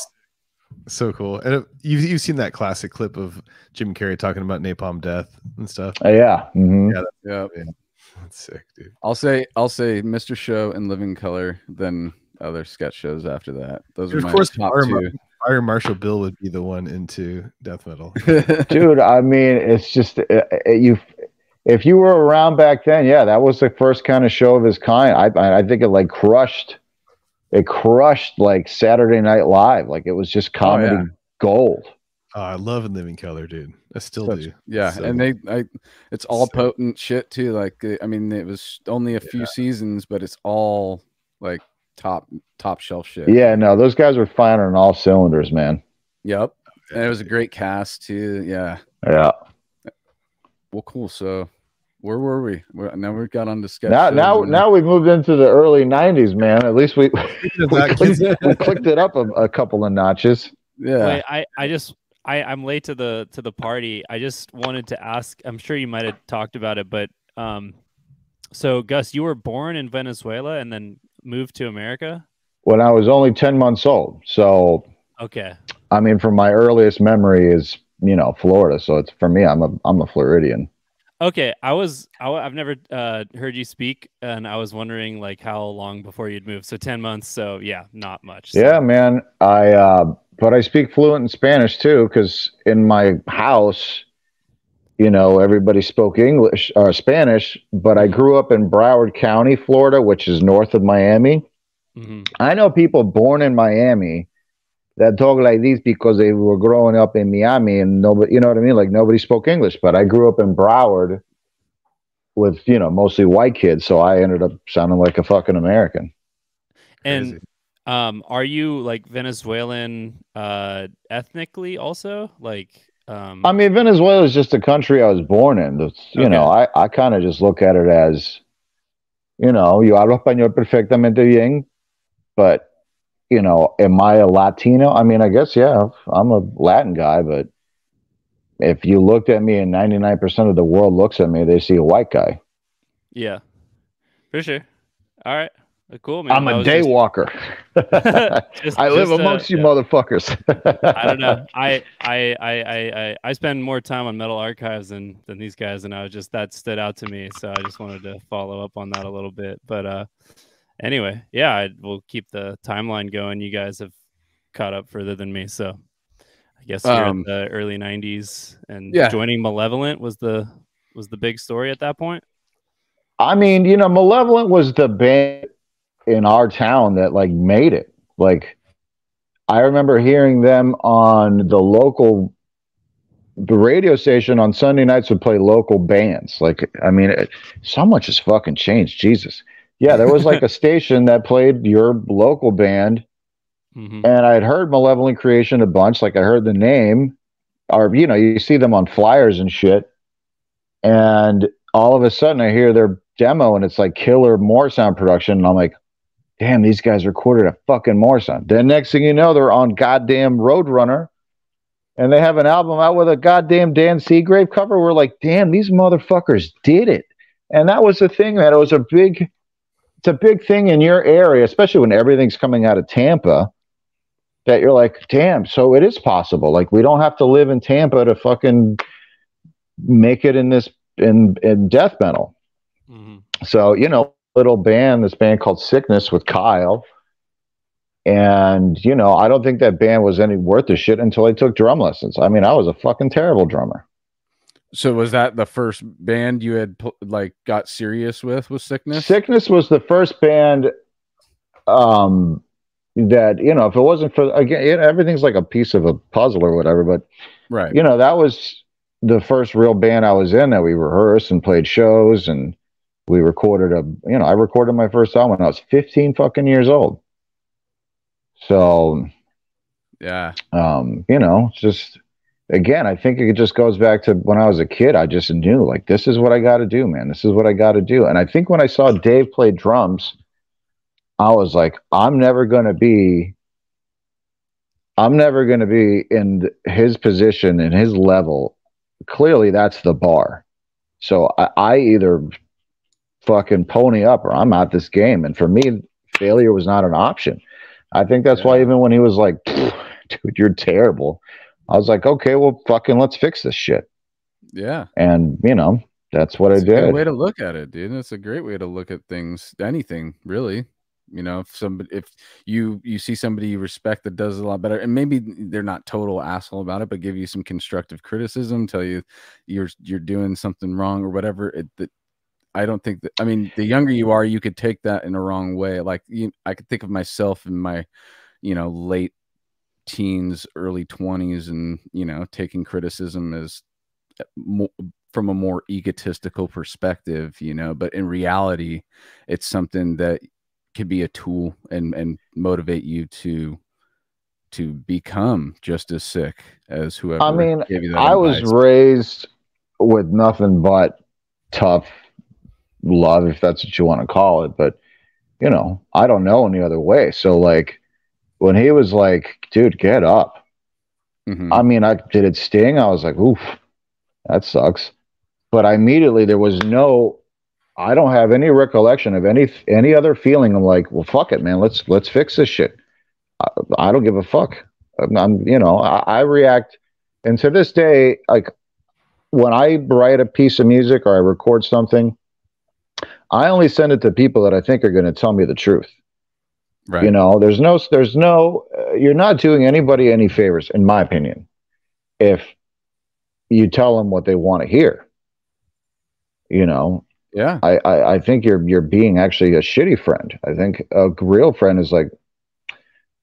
So cool. And you've seen that classic clip of Jim Carrey talking about napalm death and stuff. Yeah. Mm-hmm. That's sick, dude. I'll say Mr. Show and Living Color, then other sketch shows after that. Those are my top two. Fire Marshal Bill would be the one into death metal. Dude, I mean, it's just if you were around back then, yeah, that was the first kind of show of his kind. I think it like crushed like Saturday Night Live. Like it was just comedy gold. Oh, I love In Living Color, dude. I still do. Yeah, so and it's all potent shit too. Like, I mean, it was only a few seasons, but it's all like top shelf shit. Yeah, no, those guys were firing on all cylinders, man. Yep, and it was a great cast too. Yeah. Well, cool. So, where were we? Now we've got on to sketch. Now we've moved into the early '90s, man. At least we clicked it up a couple of notches. Yeah. Wait, I'm late to the party. I just wanted to ask. I'm sure you might have talked about it, but so Gus, you were born in Venezuela and then moved to America when I was only 10 months old. So okay, I mean, from my earliest memory is Florida. So it's for me, I'm a Floridian. Okay, I've never heard you speak, and I was wondering like how long before you'd moved. So 10 months. So yeah, not much. So. Yeah, man. But I speak fluent in Spanish too, because in my house, everybody spoke English or Spanish. But I grew up in Broward County, Florida, which is north of Miami. Mm-hmm. I know people born in Miami that talk like this because they were growing up in Miami and nobody, you know what I mean? Like nobody spoke English, but I grew up in Broward with, mostly white kids. So I ended up sounding like a fucking American. And are you like Venezuelan ethnically also? Like, I mean, Venezuela is just a country I was born in. I kind of just look at it as, yo hablo español perfectamente bien, but am I a Latino? I mean, I guess, yeah, I'm a Latin guy, but if you looked at me and 99% of the world looks at me, they see a white guy. Yeah, for sure. All right. Cool, man. I'm a day walker. I live amongst you motherfuckers. I don't know. I spend more time on Metal Archives than these guys, and that stood out to me. So I just wanted to follow up on that a little bit. But anyway, yeah, we'll keep the timeline going. You guys have caught up further than me, so I guess you're in the early '90s, and joining Malevolent was the big story at that point. I mean, Malevolent was the band in our town that like made it. Like I remember hearing them on the radio station on Sunday nights would play local bands. Like, I mean, so much has fucking changed. Jesus. Yeah, there was like a station that played your local band, and I'd heard Malevolent Creation a bunch. Like I heard the name, or you see them on flyers and shit, and all of a sudden I hear their demo, and it's like killer Moorsound production, and I'm like, damn, these guys recorded a fucking Moorsound. Then next thing you know, they're on goddamn Roadrunner, and they have an album out with a goddamn Dan Seagrave cover. We're like, damn, these motherfuckers did it, and that was the thing, man. It's a big thing in your area, especially when everything's coming out of Tampa, that you're like, damn, so it is possible. Like, we don't have to live in Tampa to fucking make it in death metal. So, this band called Sickness with Kyle. And, I don't think that band was any worth a shit until I took drum lessons. I mean, I was a fucking terrible drummer. So was that the first band you had got serious with Sickness? Sickness was the first band that, if it wasn't for, again, everything's like a piece of a puzzle or whatever, but right. That was the first real band I was in that we rehearsed and played shows, and we recorded I recorded my first album when I was 15 fucking years old. So yeah, it's just, again, I think it just goes back to when I was a kid. I just knew, like, this is what I got to do, man. This is what I got to do. And I think when I saw Dave play drums, I was like, I'm never going to be in his position and his level. Clearly, that's the bar. So I either fucking pony up or I'm out this game. And for me, failure was not an option. I think that's why even when he was like, dude, you're terrible, I was like, okay, well, fucking let's fix this shit. Yeah. And, that's what I did. A good way to look at it, dude. That's a great way to look at things. Anything, really. You know, if you see somebody you respect that does a lot better, and maybe they're not total asshole about it, but give you some constructive criticism, tell you you're doing something wrong or whatever. I don't think that. I mean, the younger you are, you could take that in a wrong way. Like I could think of myself in my, late teens, early 20s, and taking criticism as from a more egotistical perspective, but in reality, it's something that could be a tool and motivate you to become just as sick as whoever. I mean, gave you that I advice. was raised with nothing but tough love, if that's what you want to call it. But, I don't know any other way. So, like, when he was like, dude, get up. Mm-hmm. I mean, did it sting? I was like, oof, that sucks. But immediately I don't have any recollection of any other feeling. I'm like, well, fuck it, man. Let's fix this shit. I don't give a fuck. I react. And to this day, like when I write a piece of music or I record something, I only send it to people that I think are going to tell me the truth. Right. There's no, you're not doing anybody any favors, in my opinion, if you tell them what they want to hear. Yeah. I think you're being actually a shitty friend. I think a real friend is like,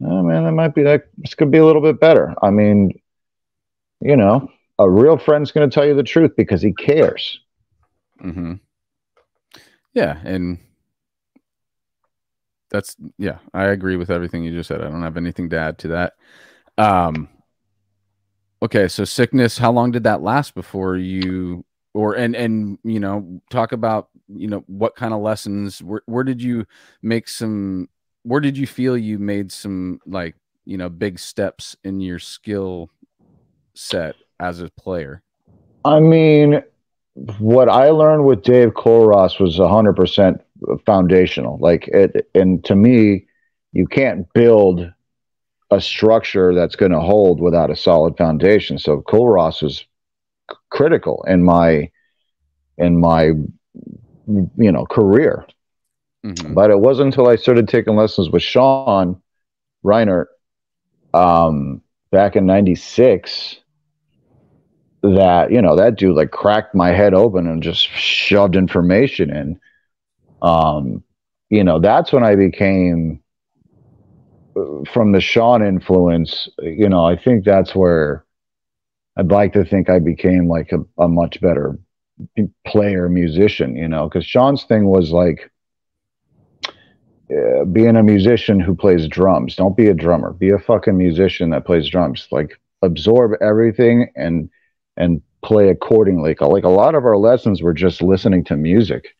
oh man, this could be a little bit better. I mean, a real friend's going to tell you the truth because he cares. Mm-hmm. Yeah. And I agree with everything you just said. I don't have anything to add to that. Okay. So sickness, how long did that last before you, talk about, what kind of lessons, where did you feel you made some like, big steps in your skill set as a player? I mean, what I learned with Dave Kohlross was 100% foundational. And to me, you can't build a structure that's going to hold without a solid foundation. So Kohlross was critical in my career. Mm-hmm. But it wasn't until I started taking lessons with Sean Reinert back in '96 that that dude like cracked my head open and just shoved information in. That's when I became, from the Sean influence, I think that's where I'd like to think I became like a much better player, musician, because Sean's thing was like being a musician who plays drums. Don't be a drummer. Be a fucking musician that plays drums. Like absorb everything and play accordingly. Like a lot of our lessons were just listening to music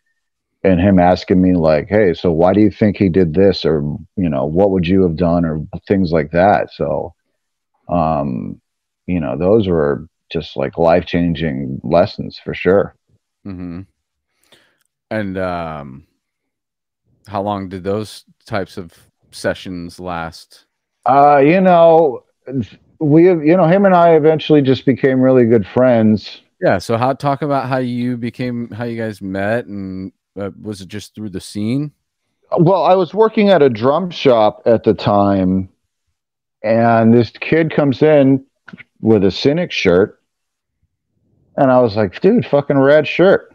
and him asking me like, hey, so why do you think he did this? Or, what would you have done? Or things like that. So, those were just like life-changing lessons for sure. Mm-hmm. And how long did those types of sessions last? We have, him and I eventually just became really good friends. Yeah. So talk about how you guys met, and was it just through the scene? Well, I was working at a drum shop at the time, and this kid comes in with a Cynic shirt, and I was like, dude, fucking rad shirt.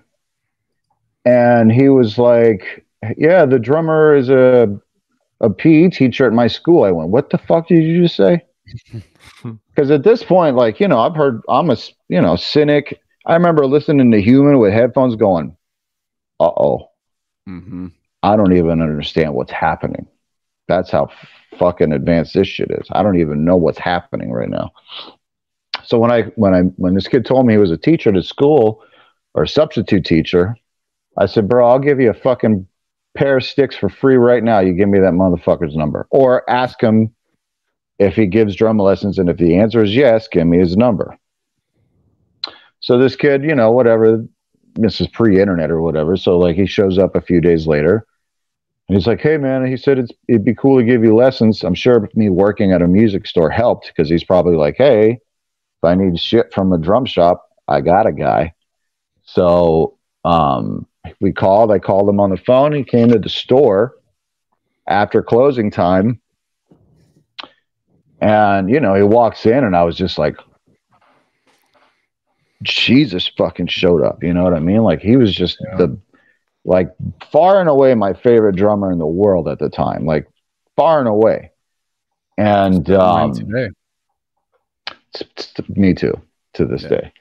And he was like, yeah, the drummer is a PE teacher at my school. I went, what the fuck did you just say? Because at this point, like, I've heard, I'm a, Cynic. I remember listening to Human with headphones going, uh-oh. Mm-hmm. I don't even understand what's happening. That's how fucking advanced this shit is. I don't even know what's happening right now. So when this kid told me he was a teacher at his school, or a substitute teacher, I said, bro, I'll give you a fucking pair of sticks for free right now. You give me that motherfucker's number, or ask him if he gives drum lessons. And if the answer is yes, give me his number. So this kid, whatever, this is pre-internet or whatever. So like he shows up a few days later and he's like, hey man, he said it'd be cool to give you lessons. I'm sure me working at a music store helped, because he's probably like, hey, if I need shit from a drum shop, I got a guy. So I called him on the phone. He came to the store after closing time. And, you know, he walks in and I was just like, Jesus fucking showed up. You know what I mean? Like he was just like far and away my favorite drummer in the world at the time, like far and away. And me too, to this day.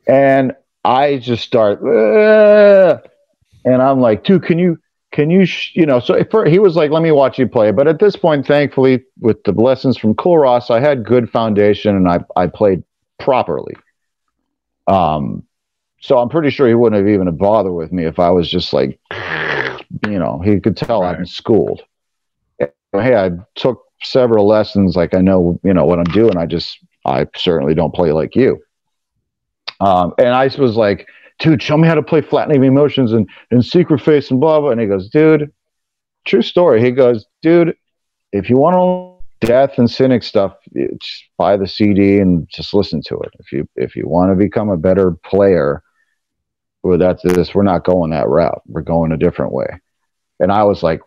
And I just start, and I'm like, dude, can you, you know, so he was like, let me watch you play. But at this point, thankfully, with the lessons from Cool Ross, I had good foundation and I played properly. So I'm pretty sure he wouldn't have even bothered with me if I was just like, you know, he could tell I've been schooled. Hey, I took several lessons. Like I know, you know what I'm doing. I certainly don't play like you. And I was like, dude, show me how to play flattening emotions and secret face and blah, blah. And he goes, dude, true story. He goes, dude, if you want to death and cynic stuff, just buy the CD and just listen to it. If you want to become a better player, well, that's this. We're not going that route. We're going a different way. And I was like,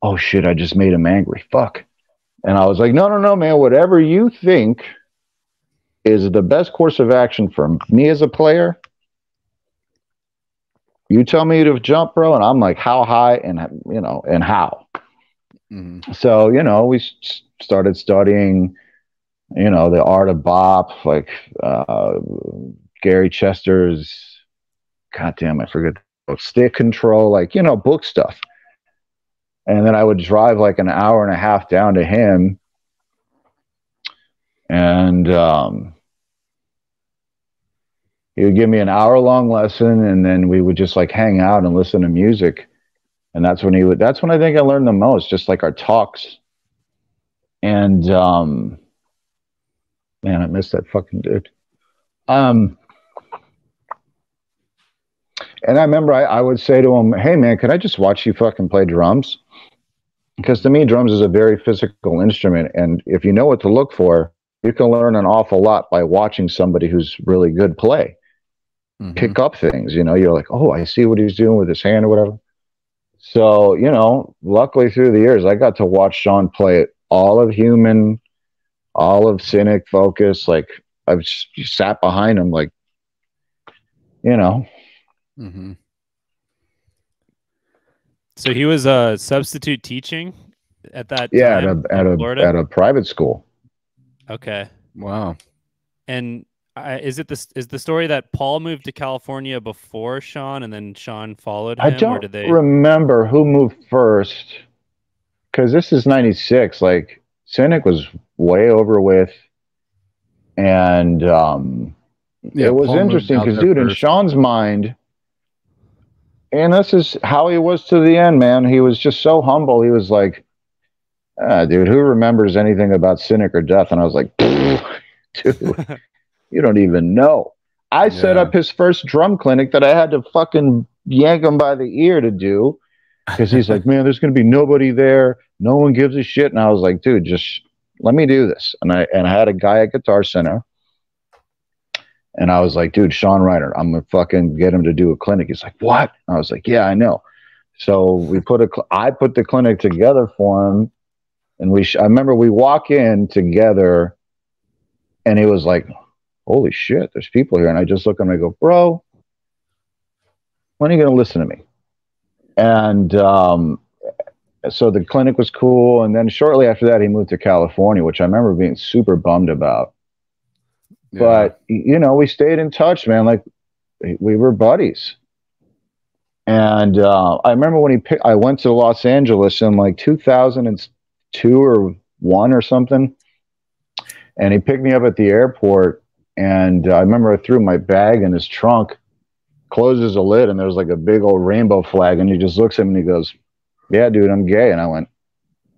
oh shit, I just made him angry. Fuck. And I was like, no, man, whatever you think is the best course of action for me as a player, you tell me to jump, bro. And I'm like, how high and, you know, and how. Mm-hmm. So, you know, we started studying, you know, the art of bop, like Gary Chester's, goddamn, I forget, stick control, like, you know, book stuff. And then I would drive like an hour and a half down to him. And he would give me an hour-long lesson, and then we would just like hang out and listen to music. And that's when I think I learned the most, just like our talks. And man, I miss that fucking dude. And I remember I would say to him, hey man, could I just watch you fucking play drums? Because to me, drums is a very physical instrument. And if you know what to look for, you can learn an awful lot by watching somebody who's really good play. Mm-hmm. Pick up things, you know, you're like, oh, I see what he's doing with his hand or whatever. So, you know, luckily through the years, I got to watch Sean play all of Human, all of Cynic, Focus. Like I've just sat behind him, like, you know. Mm-hmm. So he was substitute teaching at that time? At a private school. Okay. Wow. And is the story that Paul moved to California before Sean and then Sean followed him? I don't remember who moved first, because this is 96. Like Cynic was way over with. And it was Paul interesting because, dude, in Sean's mind, and this is how he was to the end, man. He was just so humble. He was like, dude, who remembers anything about Cynic or Death? And I was like, dude, you don't even know. I set up his first drum clinic that I had to fucking yank him by the ear to do, because he's like, man, there's going to be nobody there. No one gives a shit. And I was like, dude, just let me do this. And I had a guy at Guitar Center. And I was like, dude, Sean Reiner, I'm going to fucking get him to do a clinic. He's like, what? I was like, yeah, I know. So I put the clinic together for him. And I remember we walk in together and he was like, holy shit, there's people here. And I just look at him and I go, bro, when are you going to listen to me? And so the clinic was cool. And then shortly after that, he moved to California, which I remember being super bummed about. Yeah. But, you know, we stayed in touch, man. Like we were buddies. And I remember when I went to Los Angeles in like 2002 or 1 or something. And he picked me up at the airport. And I remember I threw my bag in his trunk, closes the lid, and there's like a big old rainbow flag. And he just looks at me and he goes, yeah, dude, I'm gay. And I went,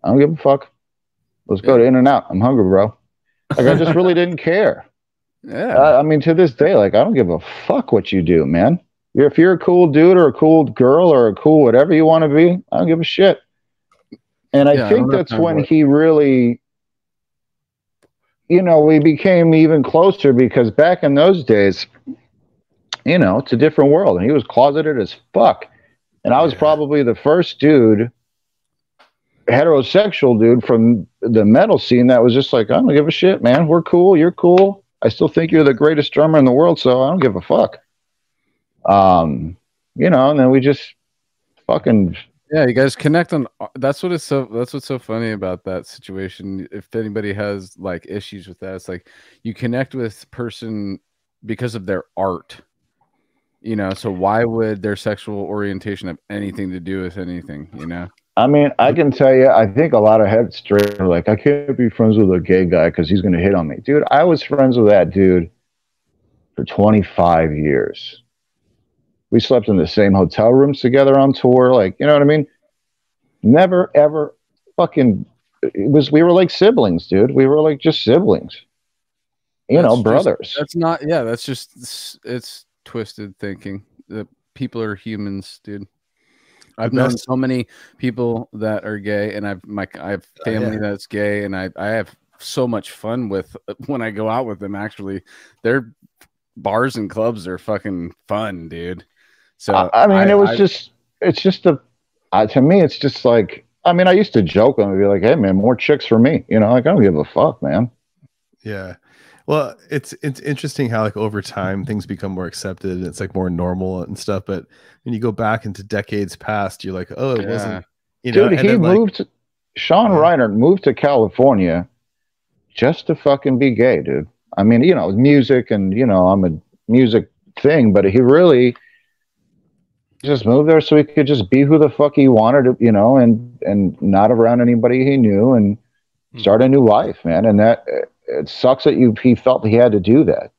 I don't give a fuck. Let's go to In-N-Out. I'm hungry, bro. Like, I just really didn't care. Yeah. I mean, to this day, like, I don't give a fuck what you do, man. If you're a cool dude or a cool girl or a cool whatever you want to be, I don't give a shit. And I think that's when he really, you know, we became even closer, because back in those days, you know, it's a different world. And he was closeted as fuck. And I was probably the first dude, heterosexual dude from the metal scene that was just like, I don't give a shit, man. We're cool. You're cool. I still think you're the greatest drummer in the world, so I don't give a fuck. You know, and then we just fucking you guys connect on. That's what's so funny about that situation. If anybody has like issues with that, it's like you connect with person because of their art. You know, so why would their sexual orientation have anything to do with anything? You know. I mean, I can tell you, I think a lot of heads straight are like, I can't be friends with a gay guy because he's going to hit on me. Dude, I was friends with that dude for 25 years. We slept in the same hotel rooms together on tour. Like, you know what I mean? Never, ever fucking, we were like siblings, dude. We were like just siblings. You know, brothers. That's just, it's twisted thinking. The people are humans, dude. I've known so many people that are gay, and I have family that's gay, and I have so much fun with when I go out with them. Actually, their bars and clubs are fucking fun, dude. So I mean, it's just to me, it's just like, I mean, I used to joke and be like, hey man, more chicks for me, you know, like I don't give a fuck, man. Yeah. Well, it's interesting how like over time things become more accepted and it's like more normal and stuff. But when you go back into decades past, you're like, oh, it wasn't. You know, dude, he moved. Sean Reiner moved to California just to fucking be gay, dude. I mean, you know, music and you know, I'm a music thing, but he really just moved there so he could just be who the fuck he wanted to, you know, and not around anybody he knew and start a new life, man. And that. It sucks that he felt he had to do that.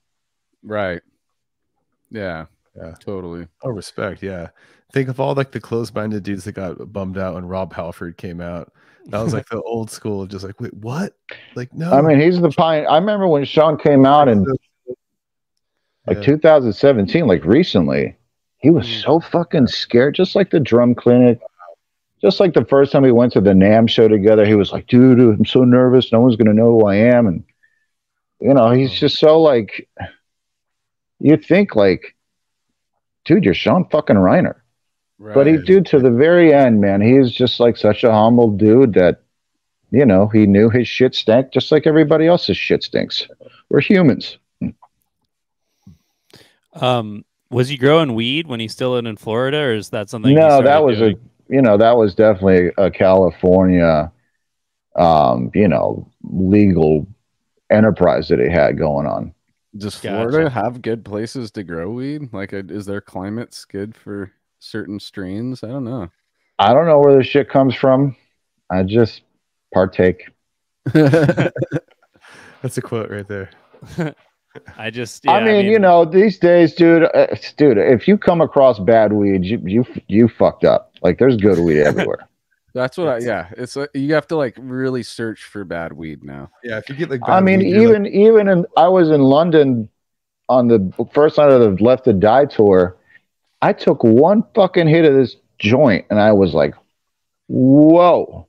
Right. Yeah, totally. Oh, respect. Yeah. Think of all like the close-minded dudes that got bummed out when Rob Halford came out. That was like the old school, just like, wait, what? Like, no. I mean, he's the pioneer. I remember when Sean came out in like 2017, like recently, he was so fucking scared, just like the drum clinic. Just like the first time we went to the NAMM show together, he was like, dude, I'm so nervous. No one's going to know who I am. And, you know, he's just so like, you think like, dude, you're Sean fucking Reiner. Right. But dude, to the very end, man, he's just like such a humble dude that, you know, he knew his shit stank just like everybody else's shit stinks. We're humans. Was he growing weed when he's still in Florida, or is that something? No, that was doing? That was definitely a California, you know, legal enterprise that he had going on. Does Florida have good places to grow weed? Like, is their climates good for certain strains? I don't know. I don't know where the shit comes from. I just partake. That's a quote right there. I mean, you know, these days, dude, if you come across bad weed, you fucked up. Like, there's good weed everywhere. That's what it's like, you have to like really search for bad weed now. Yeah, if you get like I mean, weed, I was in London on the first night of the Left to Die tour. I took one fucking hit of this joint and I was like, whoa.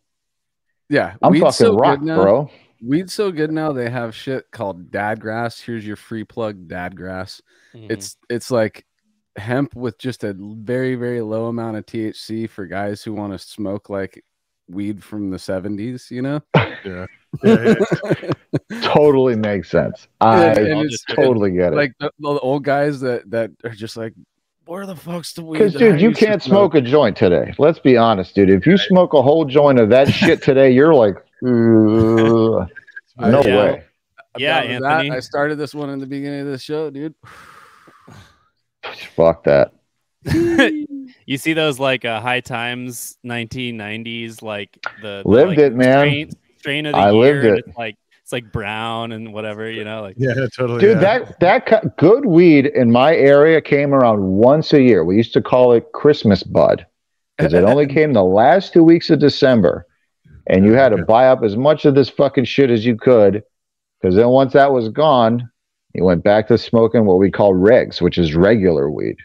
Yeah, I'm fucking so rocked, bro. Weed's so good now. They have shit called dadgrass. Here's your free plug, dadgrass. It's like hemp with just a very, very low amount of THC for guys who want to smoke like weed from the 70s, you know? Yeah. Totally makes sense. I totally get it. Like the old guys that are just like, where the fuck's the weed? Because, dude, you can't smoke a joint today. Let's be honest, dude. If you smoke a whole joint of that shit today, you're like, no way. Yeah, Anthony. I started this one in the beginning of the show, dude. Fuck that. You see those like High Times 1990s, like the lived like, it, man. Strain of the year. Lived it. It's like brown and whatever, you know. Like totally. Dude, that good weed in my area came around once a year. We used to call it Christmas bud because it only came the last 2 weeks of December, and you had to buy up as much of this fucking shit as you could, because then once that was gone, you went back to smoking what we call regs, which is regular weed.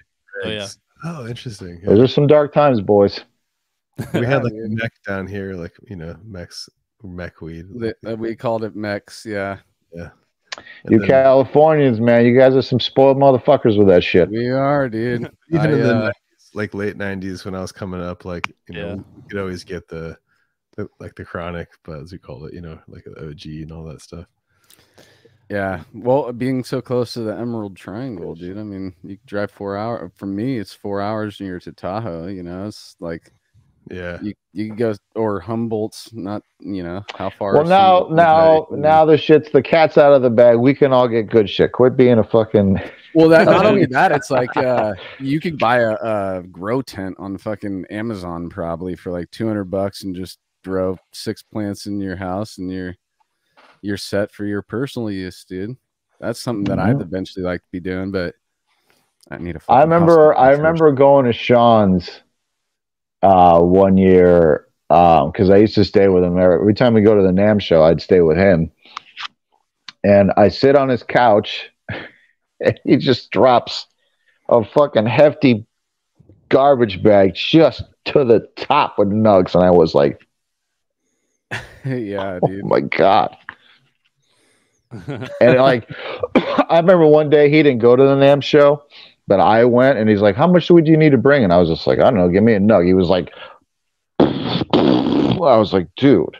Oh yeah. Oh, interesting. Those are some dark times, boys. We had like mech down here, like mech weed. We called it mechs, yeah. You Californians, man, you guys are some spoiled motherfuckers with that shit. We are, dude. Even in the 90s, like late 90s when I was coming up, like, you know, you could always get the like the chronic, but as we call it, you know, like the OG and all that stuff. Yeah, well, being so close to the Emerald Triangle, dude. I mean, you can drive 4 hours. For me, it's 4 hours and you're to Tahoe. You know, it's like, yeah, you can go, or Humboldt's not. You know how far. Well, now the shit's the cat's out of the bag. We can all get good shit. Quit being a fucking. Well, that not only that, it's like you could buy a grow tent on fucking Amazon probably for like $200 and just grow 6 plants in your house and you're set for your personal use, dude. That's something that I'd eventually like to be doing, but I need a fucking I remember going to Sean's one year because I used to stay with him. Every time we go to the NAMM show, I'd stay with him. And I sit on his couch and he just drops a fucking hefty garbage bag just to the top with nugs. And I was like, yeah, dude. Oh my God. And like, I remember one day he didn't go to the NAMM show, but I went and he's like, how much do you need to bring? And I was just like, I don't know, give me a nug. He was like, I was like, dude,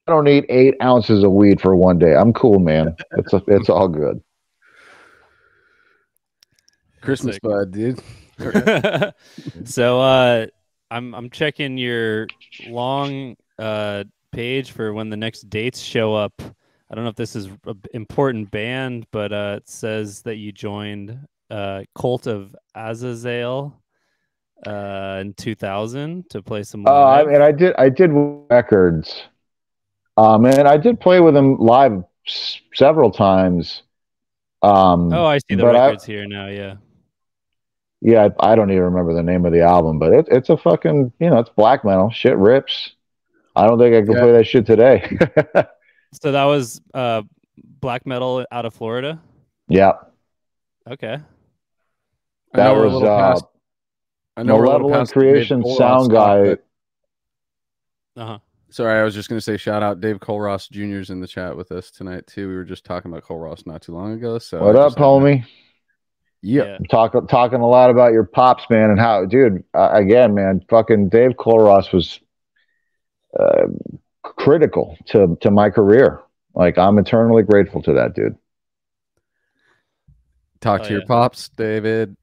I don't need 8 ounces of weed for one day. I'm cool, man. It's all good. Christmas bud, dude. So I'm checking your long page for when the next dates show up. I don't know if this is an important band, but it says that you joined Cult of Azazel in 2000 to play some live. I mean, I did records. And I did play with them live several times. I see the records here now. Yeah, I don't even remember the name of the album, but it's a fucking, you know, it's black metal. Shit rips. I don't think I can play that shit today. So that was black metal out of Florida? Yeah. Okay. That was Malevolent Creation sound guy. Sorry, I was just going to say shout out Dave Colross Jr.'s in the chat with us tonight too. We were just talking about Colross not too long ago. So what up, homie? Yeah. Talking a lot about your pops, man, and how, dude, again, man, fucking Dave Colross was critical to my career. Like, I'm eternally grateful to that dude. Talk to your pops, David.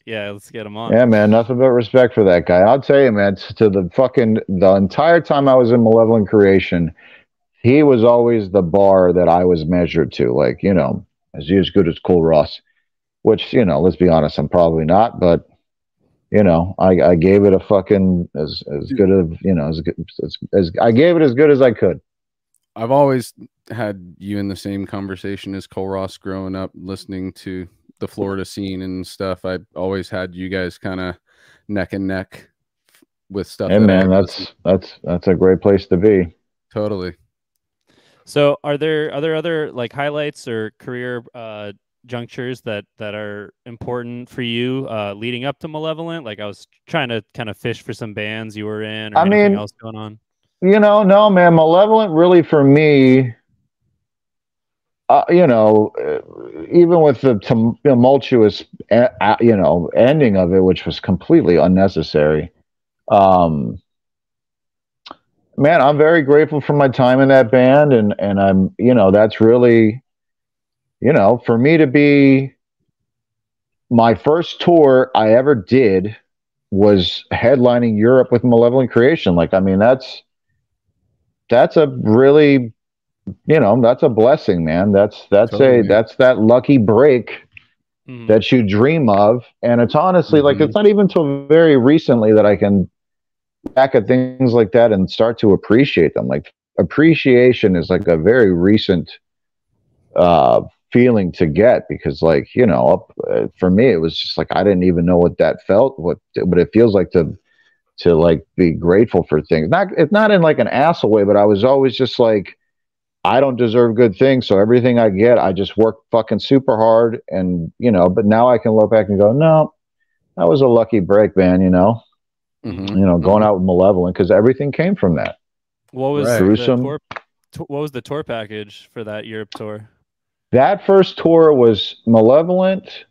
Yeah, let's get him on. Yeah, man, nothing but respect for that guy. I'll tell you, man, to the entire time I was in Malevolent Creation, he was always the bar that I was measured to. Like, you know, is he as good as Cool Ross? Which, you know, let's be honest, I'm probably not, but you know, I gave it a fucking as good of, you know, as I gave it as good as I could. I've always had you in the same conversation as Cole Ross growing up, listening to the Florida scene and stuff. I always had you guys kind of neck and neck with stuff. Hey, man, that's a great place to be. Totally. So are there other like highlights or career junctures that are important for you leading up to Malevolent? Like, I was trying to kind of fish for some bands you were in or anything else going on. You know, no, man, Malevolent really for me, you know, even with the tumultuous, you know, ending of it, which was completely unnecessary. Man, I'm very grateful for my time in that band, and I'm, you know, that's really, you know, for me to be, my first tour I ever did was headlining Europe with Malevolent Creation. Like, I mean, that's a really, you know, that's a blessing, man. That's that lucky break that you dream of. And it's honestly like, it's not even till very recently that I can back at things like that and start to appreciate them. Like, appreciation is like a very recent feeling to get, because, like, you know, for me, it was just like, I didn't even know what that felt, what it feels like to like be grateful for things. It's not in like an asshole way, but I was always just like, I don't deserve good things, so everything I get, I just work fucking super hard, and, you know, but now I can look back and go, no, that was a lucky break, man, you know. You know, going out with Malevolent, because everything came from that. What was Gruesome. What was the tour package for that Europe tour? That first tour was Malevolent,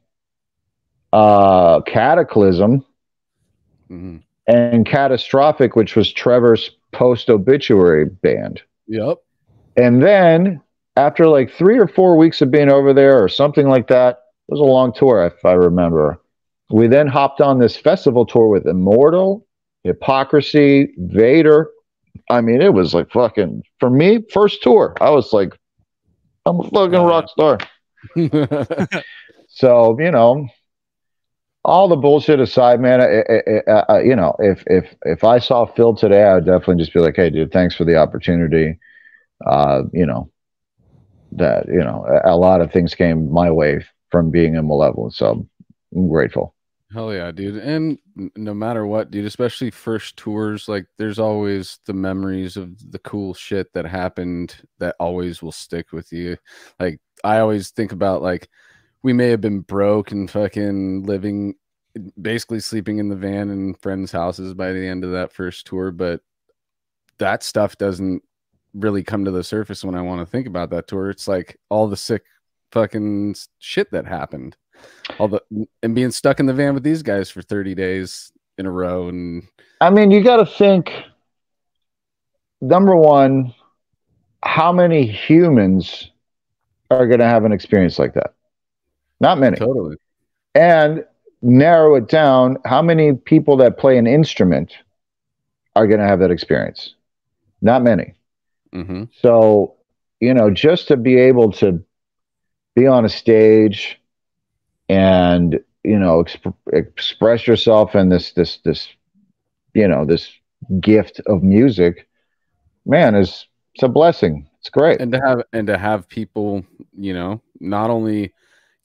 Cataclysm, Mhm. and Catastrophic, which was Trevor's post-obituary band. Yep. And then after like 3 or 4 weeks of being over there or something like that, it was a long tour, if I remember. We then hopped on this festival tour with Immortal, Hypocrisy, Vader. I mean, it was like fucking, for me, first tour. I was like, I'm a fucking rock star. So, you know, all the bullshit aside, man, you know, if I saw Phil today, I would definitely just be like, hey, dude, thanks for the opportunity. You know, that, you know, a lot of things came my way from being in Malevolent. So I'm grateful. Hell yeah, dude. And no matter what, dude, especially first tours, like there's always the memories of the cool shit that happened that always will stick with you. Like I always think about, like, we may have been broke and fucking living, basically sleeping in the van in friends' houses by the end of that first tour, but that stuff doesn't really come to the surface when I want to think about that tour. It's like all the sick fucking shit that happened, and being stuck in the van with these guys for 30 days in a row. And I mean, you got to think, number one, how many humans are going to have an experience like that? Not many. Totally. And narrow it down, how many people that play an instrument are going to have that experience? Not many. Mm-hmm. So, you know, just to be able to be on a stage and, you know, express yourself in this, you know, this gift of music, man, it's a blessing. It's great. And to have people, you know, not only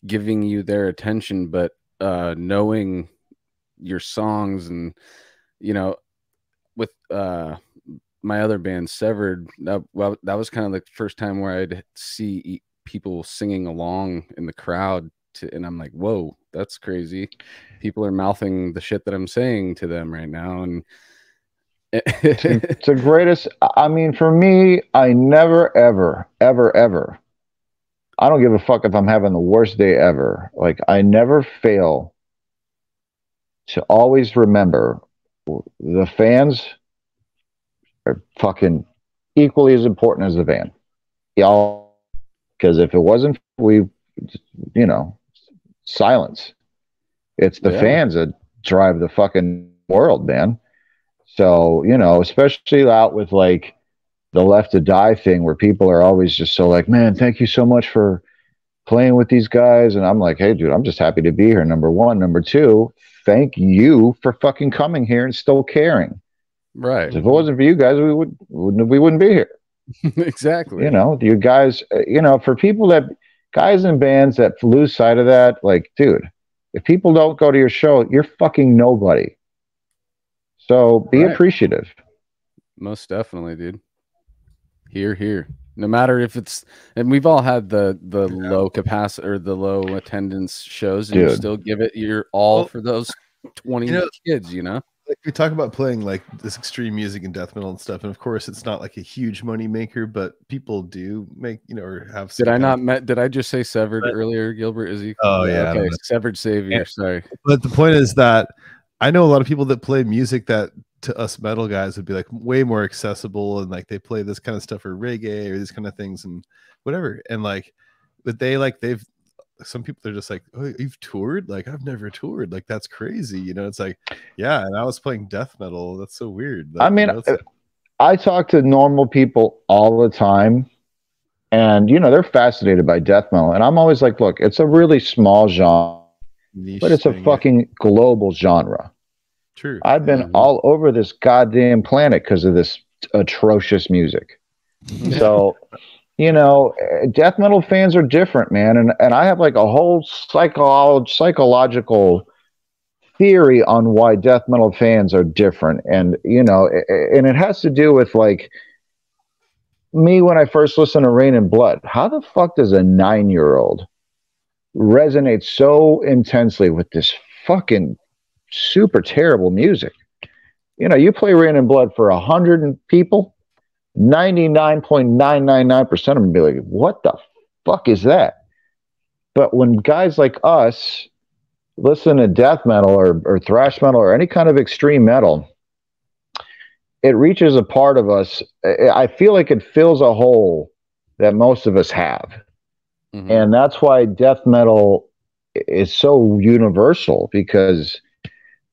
giving you their attention, but knowing your songs. And, you know, with my other band, Severed, that was kind of the first time where I'd see people singing along in the crowd and I'm like, whoa, that's crazy. People are mouthing the shit that I'm saying to them right now. And it's the greatest. I mean, for me, I never, ever, ever, ever, I don't give a fuck if I'm having the worst day ever. Like, I never fail to always remember the fans are fucking equally as important as the band. Y'all, because if it wasn't, you know, silence. It's the fans that drive the fucking world, man. So, you know, especially out with like the Left to Die thing, where people are always just so like, man, thank you so much for playing with these guys. And I'm like, hey, dude, I'm just happy to be here. Number one. Number two, thank you for fucking coming here and still caring. Right. If it wasn't for you guys, we wouldn't be here. Exactly. You know, you guys, you know, for people that, guys in bands that lose sight of that, like, dude, if people don't go to your show, you're fucking nobody. So be appreciative. Most definitely, dude. Here. No matter if it's, and we've all had the low capacity or the low attendance shows, and you still give it your all for those 20 kids, you know? Like we talk about playing like this extreme music and death metal and stuff, and of course it's not like a huge money maker, but people do make, you know, or have. Did I just say Severed earlier, Gilbert? Is he? Oh yeah. Okay, Severed Savior. Yeah. Sorry. But the point is that I know a lot of people that play music that to us metal guys would be like way more accessible, and like they play this kind of stuff or reggae or these kind of things and whatever, and like, but they've some people are just like, oh, you've toured? Like, I've never toured. Like, that's crazy. You know, it's like, yeah, and I was playing death metal. That's so weird. Like, I mean, you know, I talk to normal people all the time, and, you know, they're fascinated by death metal. And I'm always like, look, it's a really small genre, but it's a fucking global genre. True. I've been all over this goddamn planet because of this atrocious music. So, you know, death metal fans are different, man. And I have like a whole psychological theory on why death metal fans are different. And, you know, and it has to do with like me when I first listened to Rain and Blood. How the fuck does a 9-year-old resonate so intensely with this fucking super terrible music? You know, you play Rain and Blood for 100 people, 99.999% of them be like, what the fuck is that? But when guys like us listen to death metal or thrash metal or any kind of extreme metal, it reaches a part of us. I feel like it fills a hole that most of us have. Mhm. And that's why death metal is so universal, because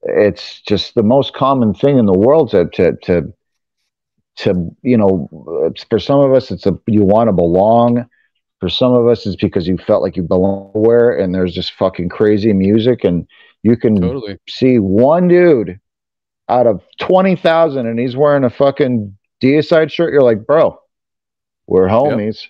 it's just the most common thing in the world to for some of us, you want to belong. For some of us, it's because you felt like you belong where, and there's just fucking crazy music, and you can Totally. see one dude out of 20,000 and he's wearing a fucking Deicide shirt. You're like, bro, we're homies.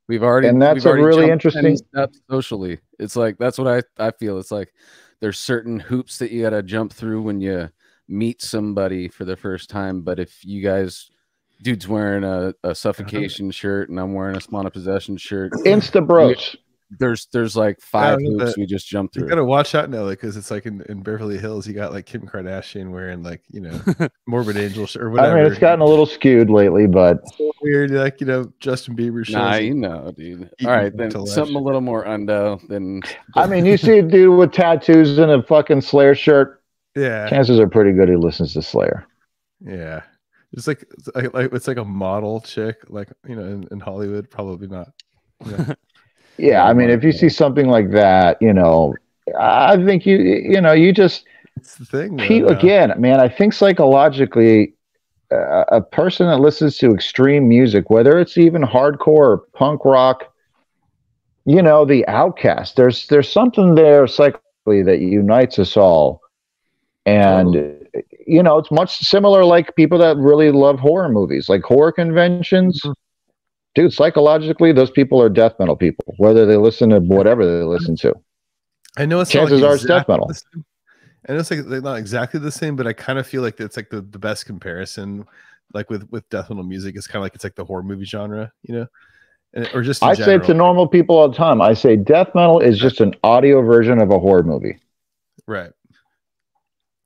And that's we've already a really jumped 10 interesting steps socially. It's like, that's what I feel. It's like there's certain hoops that you got to jump through when you meet somebody for the first time. But if you guys, dude's wearing a suffocation shirt and I'm wearing a Spawn of Possession shirt, Insta bros. There's like 5 hoops we just jumped You through. gotta watch out now, because it's like in Beverly Hills, you got like Kim Kardashian wearing like, Morbid Angel or whatever. I mean, it's gotten a little skewed lately, but it's so weird. Like, Justin Bieber shows. Nah, up, dude. All right, then something a little more undo than. I mean, you see a dude with tattoos and a fucking Slayer shirt. Yeah, chances are pretty good he listens to Slayer. Yeah, it's like it's like a model chick, like in Hollywood, probably not. Yeah, I mean, if you see something like that, I think you just. It's the thing. Again, man, I think psychologically, a person that listens to extreme music, whether it's even hardcore or punk rock, the outcast, there's something there psychologically that unites us all. And, it's much similar like people that really love horror movies, like horror conventions. Mm-hmm. Dude, psychologically, those people are death metal people, whether they listen to whatever they listen to. I know it's chances are it's death metal. And it's like they're not exactly the same, but I kind of feel like it's like the best comparison, like with death metal music. It's kind of like it's like the horror movie genre, or just. I say to normal people all the time, I say death metal is just an audio version of a horror movie. Right.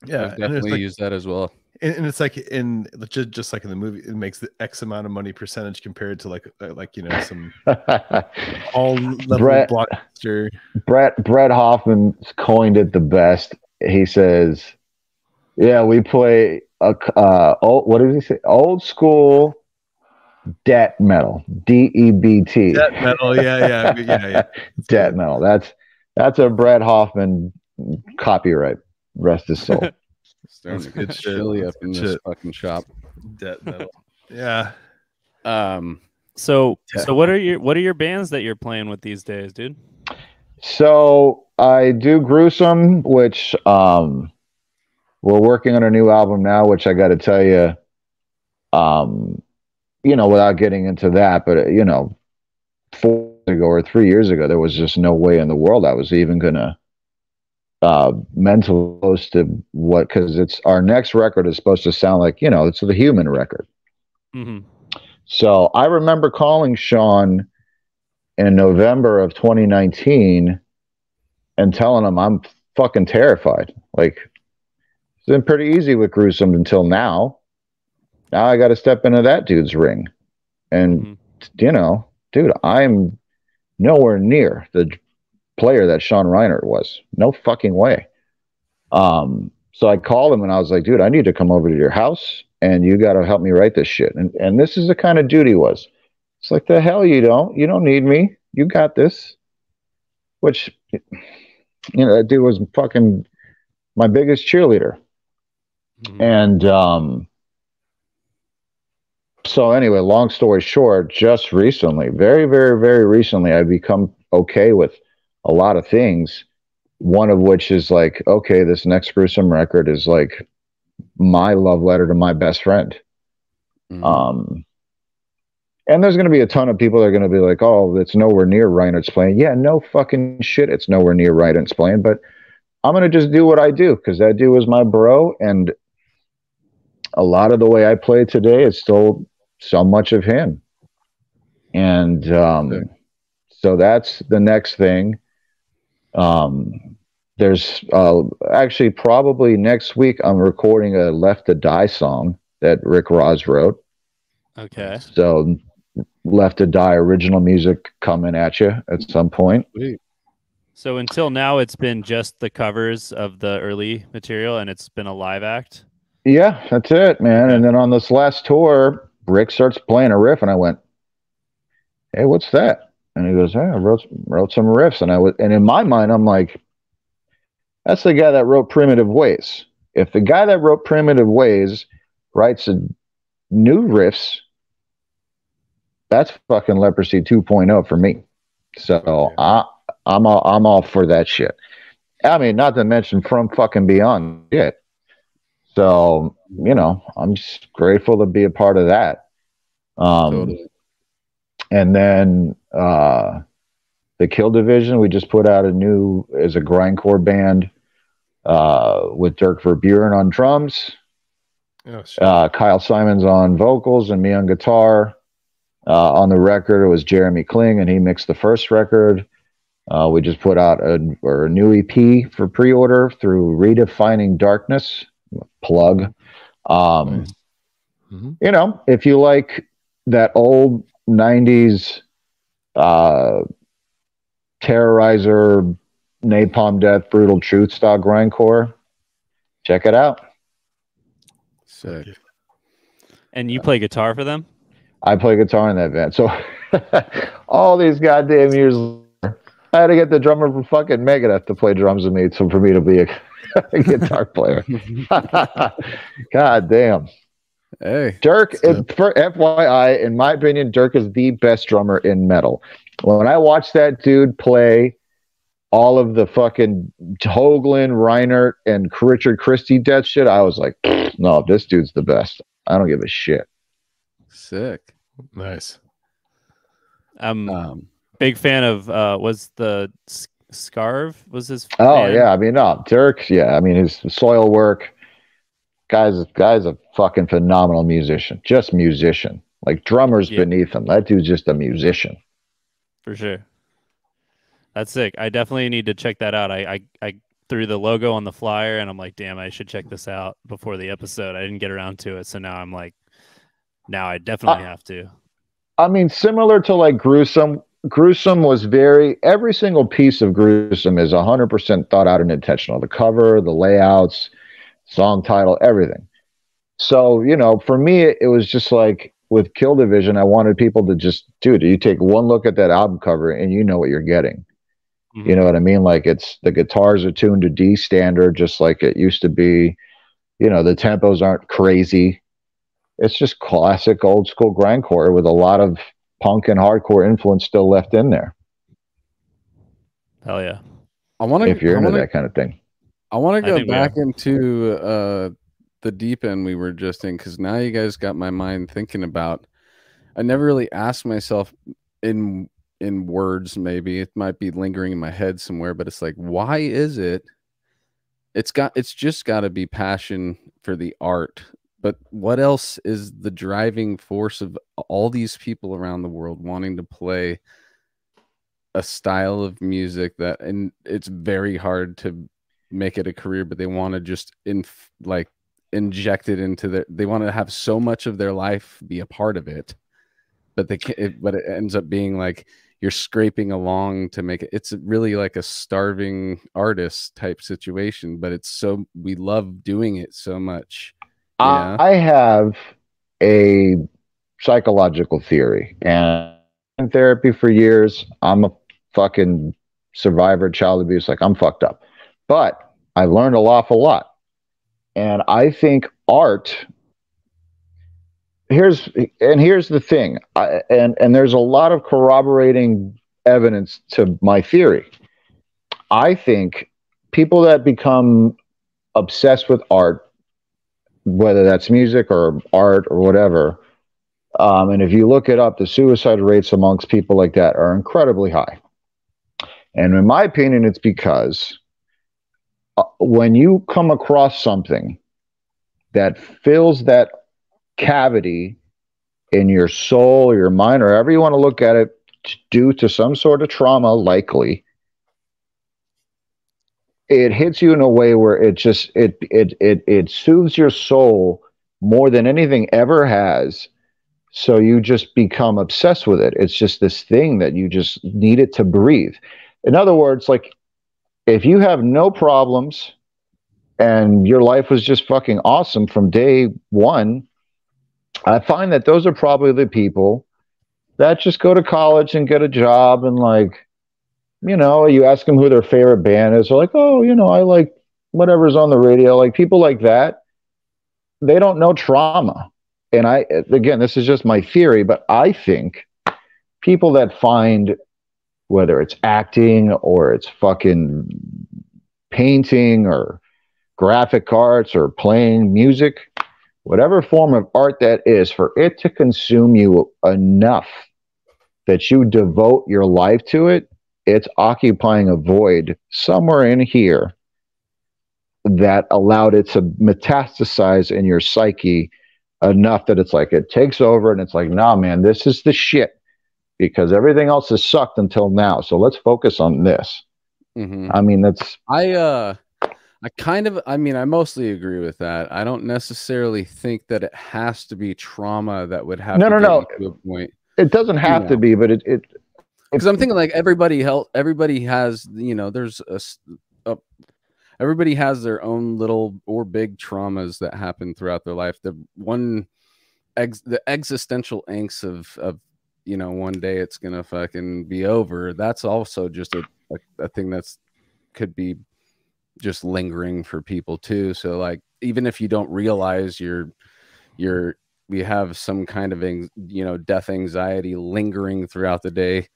Yeah, I've definitely used that as well. And it's like just like in the movie, it makes the X amount of money percentage compared to like some all level blockbuster. Brett Hoffman coined it the best. He says, "Yeah, we play what did he say? Old school death metal, DEBT. Death metal, yeah. Death metal. That's a Brett Hoffman copyright. Rest his soul." Starting to get chilly up in this fucking shop. Death metal. Yeah. So what are your bands that you're playing with these days, dude? So I do Gruesome, which we're working on a new album now, which I got to tell you, without getting into that, but 4 years ago or 3 years ago, there was just no way in the world I was even gonna mental close to because it's our next record is supposed to sound like it's the Human record. Mm-hmm. So I remember calling Sean in November of 2019 and telling him I'm fucking terrified. Like, it's been pretty easy with Gruesome until now. Now I got to step into that dude's ring, and dude, I'm nowhere near the player that Sean Reinert was. No fucking way. So I called him and I was like, dude, I need to come over to your house and you got to help me write this shit. And this is the kind of dude he was. It's like, the hell you don't need me. You got this. Which, that dude was fucking my biggest cheerleader. Mm-hmm. And, so anyway, long story short, just recently, very, very, very recently, I've become okay with a lot of things, one of which is like, okay, this next Gruesome record is like my love letter to my best friend. Mm-hmm. And there's going to be a ton of people that are going to be like, oh, it's nowhere near Reinert's playing. Yeah, no fucking shit, it's nowhere near Reinert's playing, but I'm going to just do what I do because that dude was my bro, and a lot of the way I play today is still so much of him. And so that's the next thing. There's actually probably next week I'm recording a Left to Die song that Rick Ross wrote. Okay. So Left to Die original music coming at you at some point. Sweet. So until now, it's been just the covers of the early material, and it's been a live act. Yeah, that's it, man. Okay. And then on this last tour, Rick starts playing a riff, and I went, "Hey, what's that?" And he goes, "Hey, I wrote some riffs." And in my mind, I'm like, "That's the guy that wrote Primitive Ways. If the guy that wrote Primitive Ways writes a new riffs, that's fucking Leprosy 2.0 for me." So I'm all for that shit. I mean, not to mention From Fucking Beyond shit. So, you know, I'm just grateful to be a part of that. Totally. And then the Kill Division, we just put out a grindcore band with Dirk Verburen on drums, Kyle Simons on vocals, and me on guitar. On the record, it was Jeremy Kling, and he mixed the first record. We just put out a new EP for pre-order through Redefining Darkness. Plug. You know, if you like that old 90s Terrorizer, Napalm Death, Brutal Truth style grindcore, check it out. Sick. And you play guitar for them? I play guitar in that band. So all these goddamn years later, I had to get the drummer for fucking Megadeth to play drums with me, so for me to be a guitar player. God damn. Hey, Dirk, for FYI, in my opinion, Dirk is the best drummer in metal. When I watched that dude play all of the fucking Hoagland, Reinert, and Richard Christie death shit, I was like, no, this dude's the best. I don't give a shit. Sick. Nice. I'm big fan of was the Scarve was his band? Yeah, I mean, no, Dirk, yeah, I mean, his soil work, guy's a fucking phenomenal musician. Just musician. Like drummers beneath him. That dude's just a musician. For sure. That's sick. I definitely need to check that out. I threw the logo on the flyer and I'm like, damn, I should check this out before the episode. I didn't get around to it, so now I'm like, now I definitely have to. I mean, similar to like Gruesome was every single piece of Gruesome is 100% thought out and intentional. The cover, the layouts, song title, everything. So, you know, for me, it was just like with Kill Division, I wanted people to just, dude, you take one look at that album cover and you know what you're getting. You know what I mean? Like the guitars are tuned to D standard, just like it used to be. You know, the tempos aren't crazy. It's just classic old school grindcore with a lot of punk and hardcore influence still left in there. Hell yeah. If you're into that kind of thing. I want to go back into the deep end we were just in, because now you guys got my mind thinking about, I never really asked myself in words, maybe it might be lingering in my head somewhere, but it's like, why is it? It's just got to be passion for the art. But what else is the driving force of all these people around the world wanting to play a style of music that, and it's very hard to make it a career, but they want to just inject it into they want to have so much of their life be a part of it, but they can't, but it ends up being like you're scraping along to make it. It's really like a starving artist type situation, but we love doing it so much. Yeah. I have a psychological theory, and in therapy for years. I'm a fucking survivor of child abuse. Like, I'm fucked up, but I learned an awful lot. And I think art, here's the thing, and there's a lot of corroborating evidence to my theory. I think people that become obsessed with art, whether that's music or art or whatever, and if you look it up, the suicide rates amongst people like that are incredibly high. And in my opinion, it's because when you come across something that fills that cavity in your soul or your mind, or however you want to look at it, due to some sort of trauma, likely, it hits you in a way where it just it soothes your soul more than anything ever has. So you just become obsessed with it. It's just this thing that you just need it to breathe. In other words, like, if you have no problems and your life was just fucking awesome from day one, I find that those are probably the people that just go to college and get a job and like, you know, you ask them who their favorite band is. They're like, oh, you know, I like whatever's on the radio. Like people like that, they don't know trauma. And again, this is just my theory, but I think people that find, whether it's acting or it's fucking painting or graphic arts or playing music, whatever form of art that is, for it to consume you enough that you devote your life to it, it's occupying a void somewhere in here that allowed it to metastasize in your psyche enough that it's like it takes over and it's like, nah, man, this is the shit because everything else has sucked until now. So let's focus on this. Mm-hmm. I mean, that's I mostly agree with that. I don't necessarily think that it has to be trauma that would have to get you to a point. It doesn't have to be, but it because I'm thinking like everybody has, you know, there's everybody has their own little or big traumas that happen throughout their life. The existential angst of, you know, one day it's gonna fucking be over. That's also just a thing that's could be just lingering for people too. So like, even if you don't realize we have some kind of, you know, death anxiety lingering throughout the day,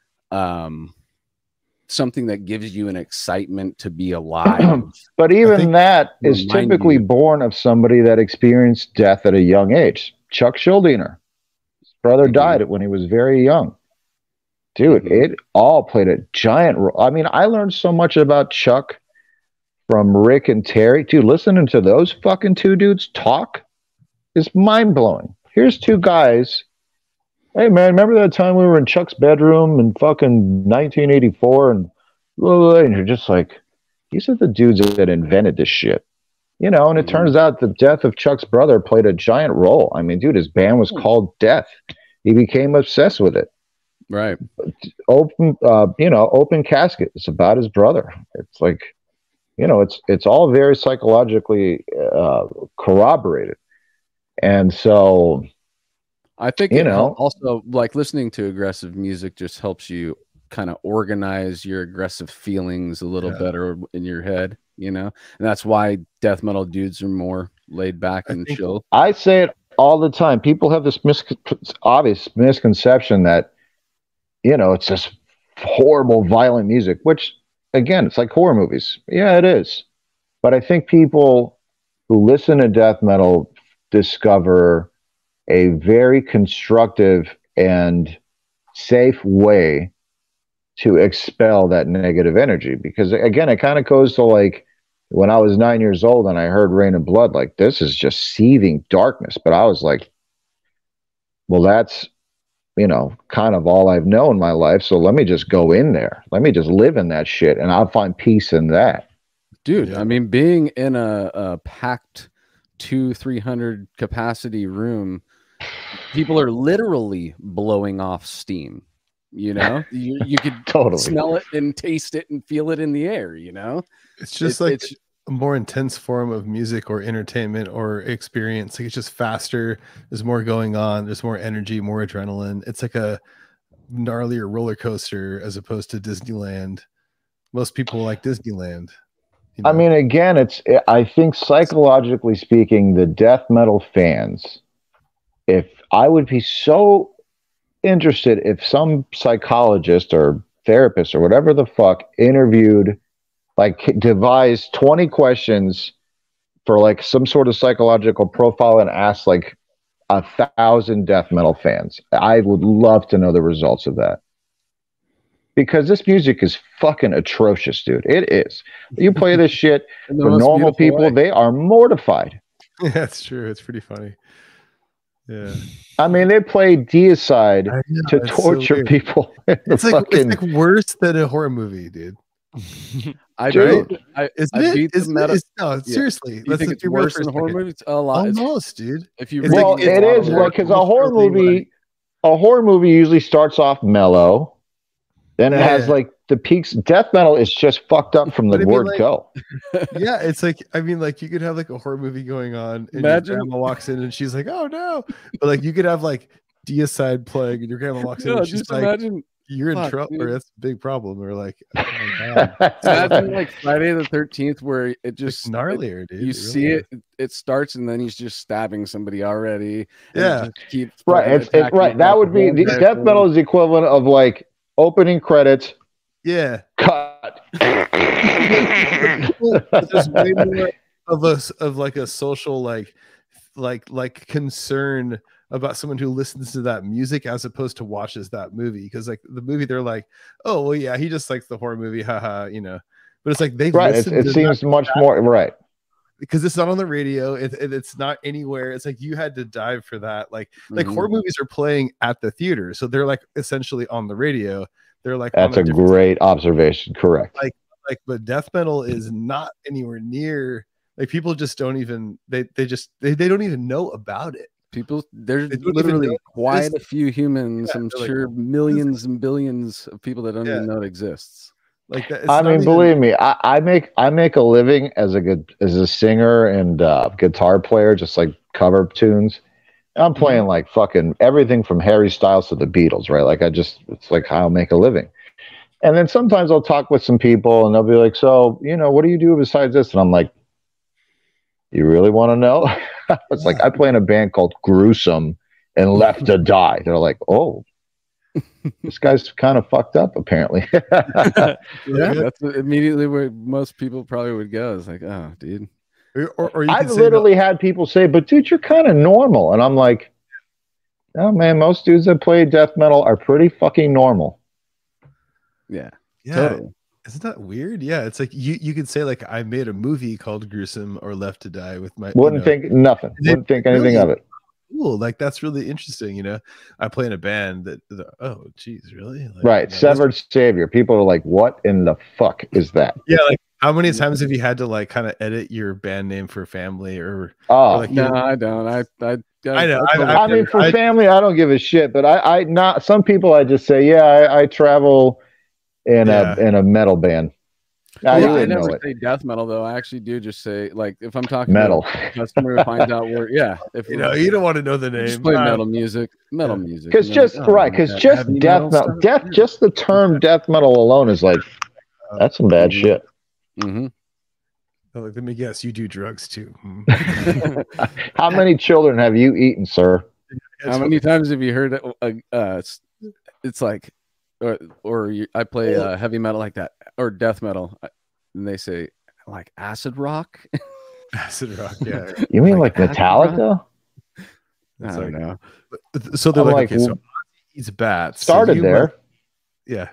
something that gives you an excitement to be alive. But even that is typically born of somebody that experienced death at a young age. Chuck Schuldiner, his brother died when he was very young. Dude, it all played a giant role. I mean, I learned so much about Chuck from Rick and Terry. Dude, listening to those fucking two dudes talk is mind-blowing. Here's two guys. Hey, man, remember that time we were in Chuck's bedroom in fucking 1984? And you're just like, these are the dudes that invented this shit. You know, and it turns out the death of Chuck's brother played a giant role. I mean, dude, his band was called Death. He became obsessed with it. Right. Open Casket. It's about his brother. It's like, you know, it's all very psychologically corroborated. And so I think, you know, also like listening to aggressive music just helps you kind of organize your aggressive feelings a little better in your head, you know, and that's why death metal dudes are more laid back and chill. I say it all the time. People have this obvious misconception that, you know, it's just horrible, violent music, which again, it's like horror movies. Yeah, it is. But I think people who listen to death metal discover a very constructive and safe way to expel that negative energy. Because again, it kind of goes to like when I was 9 years old and I heard Rain of Blood, like this is just seething darkness. But I was like, well, that's, you know, kind of all I've known in my life. So let me just go in there. Let me just live in that shit and I'll find peace in that. Dude, I mean, being in a packed 200-300 capacity room, people are literally blowing off steam. You know, you could totally smell it and taste it and feel it in the air. You know, it's just it's a more intense form of music or entertainment or experience. Like it's just faster. There's more going on. There's more energy, more adrenaline. It's like a gnarlier roller coaster as opposed to Disneyland. Most people like Disneyland. You know? I mean, again, I think psychologically speaking, the death metal fans, if I would be so interested if some psychologist or therapist or whatever the fuck interviewed, like devised 20 questions for like some sort of psychological profile and asked like 1,000 death metal fans. I would love to know the results of that. Because this music is fucking atrocious, dude. It is. You play this shit for normal people, they are mortified. Yeah, that's true. It's pretty funny. Yeah. I mean, they play Deicide to torture so people. It's like worse than a horror movie, dude. Seriously. Let's think it's worse than a horror movie? It's a lot. Almost, dude. It is because a horror movie usually starts off mellow, then it has like the peaks. Death metal is just fucked up from the word go. Yeah, it's like, I mean, like you could have like a horror movie going on, and Imagine- your grandma walks in and she's like, "Oh no!" But like you could have like Deicide playing, and your grandma walks in and she's just like, imagine. "You're in Fuck, trouble, or dude. that's a big problem." Or like, "Oh my god." Imagine like Friday the 13th, where it It's just gnarlier, dude. you It see really it starts, and then he's just stabbing somebody already. And Yeah. it just keeps Right. fucking It's attacking right. you That throughout would the be whole the entire death film. metal is the equivalent of like opening credits, Yeah. cut. But there's way more of like a social like concern about someone who listens to that music as opposed to watches that movie, because like the movie they're like, oh well, yeah, he just likes the horror movie, haha, you know. But it's like they Right. listen It to seems that much more right. because it's not on the radio. It's not anywhere. It's like you had to dive for that. Like Mhm. horror movies are playing at the theater, so they're like essentially on the radio. They're like That's on a different- great observation. Correct. like, but death metal is not anywhere near. Like people just don't even they don't even know about it. People, there's They don't even literally know it quite a exists. few humans. Yeah, I'm they're like, sure millions and billions of people that don't Yeah. even know it exists. Like that. It's I not mean, even- believe me, I make a living as a singer and guitar player, just like cover tunes. I'm playing like fucking everything from Harry Styles to the Beatles, right? Like it's like how I make a living. And then sometimes I'll talk with some people and they'll be like, so, you know, what do you do besides this? And I'm like, you really want to know? It's like I play in a band called Gruesome and Left to Die. They're like, oh, this guy's kind of fucked up, apparently. Yeah, that's immediately where most people probably would go. It's like, oh, dude. or you I've can say literally had people say, but dude, you're kind of normal. And I'm like, oh man, most dudes that play death metal are pretty fucking normal. Yeah, yeah, totally. isn't that weird? Yeah, it's like you could say like I made a movie called Gruesome or Left to Die with my Wouldn't think nothing. Wouldn't think anything of it. Cool, like that's really interesting. You know, I play in a band that oh geez, really? Like, Right. no, Severed Savior. People are like, what in the fuck is that? yeah, like how many times have you had to like kind of edit your band name for family or Oh, like, No, I don't. I know, I mean, for family, I don't give a shit. But I not some people. I just say, yeah, I travel in a metal band. I wouldn't never know it. say death metal though. I actually do just say, like, if I'm talking Metal. to a customer who finds out where, yeah, if you know, you don't want to know the name. just play metal music, music. Because and they're just like, oh, right, like because that just heavy death metal, stuff? just the term death metal alone is like that's some bad shit. Mhm. Oh, like, let me guess, you do drugs too. How many children have you eaten, sir? How many times have you heard it's like, I play heavy metal like that or death metal, and they say like acid rock. Acid rock, yeah. You mean like Like acid Metallica? I It's don't like- know. So they're I'm like, like, okay, so he's bats. So Started you there. must- yeah.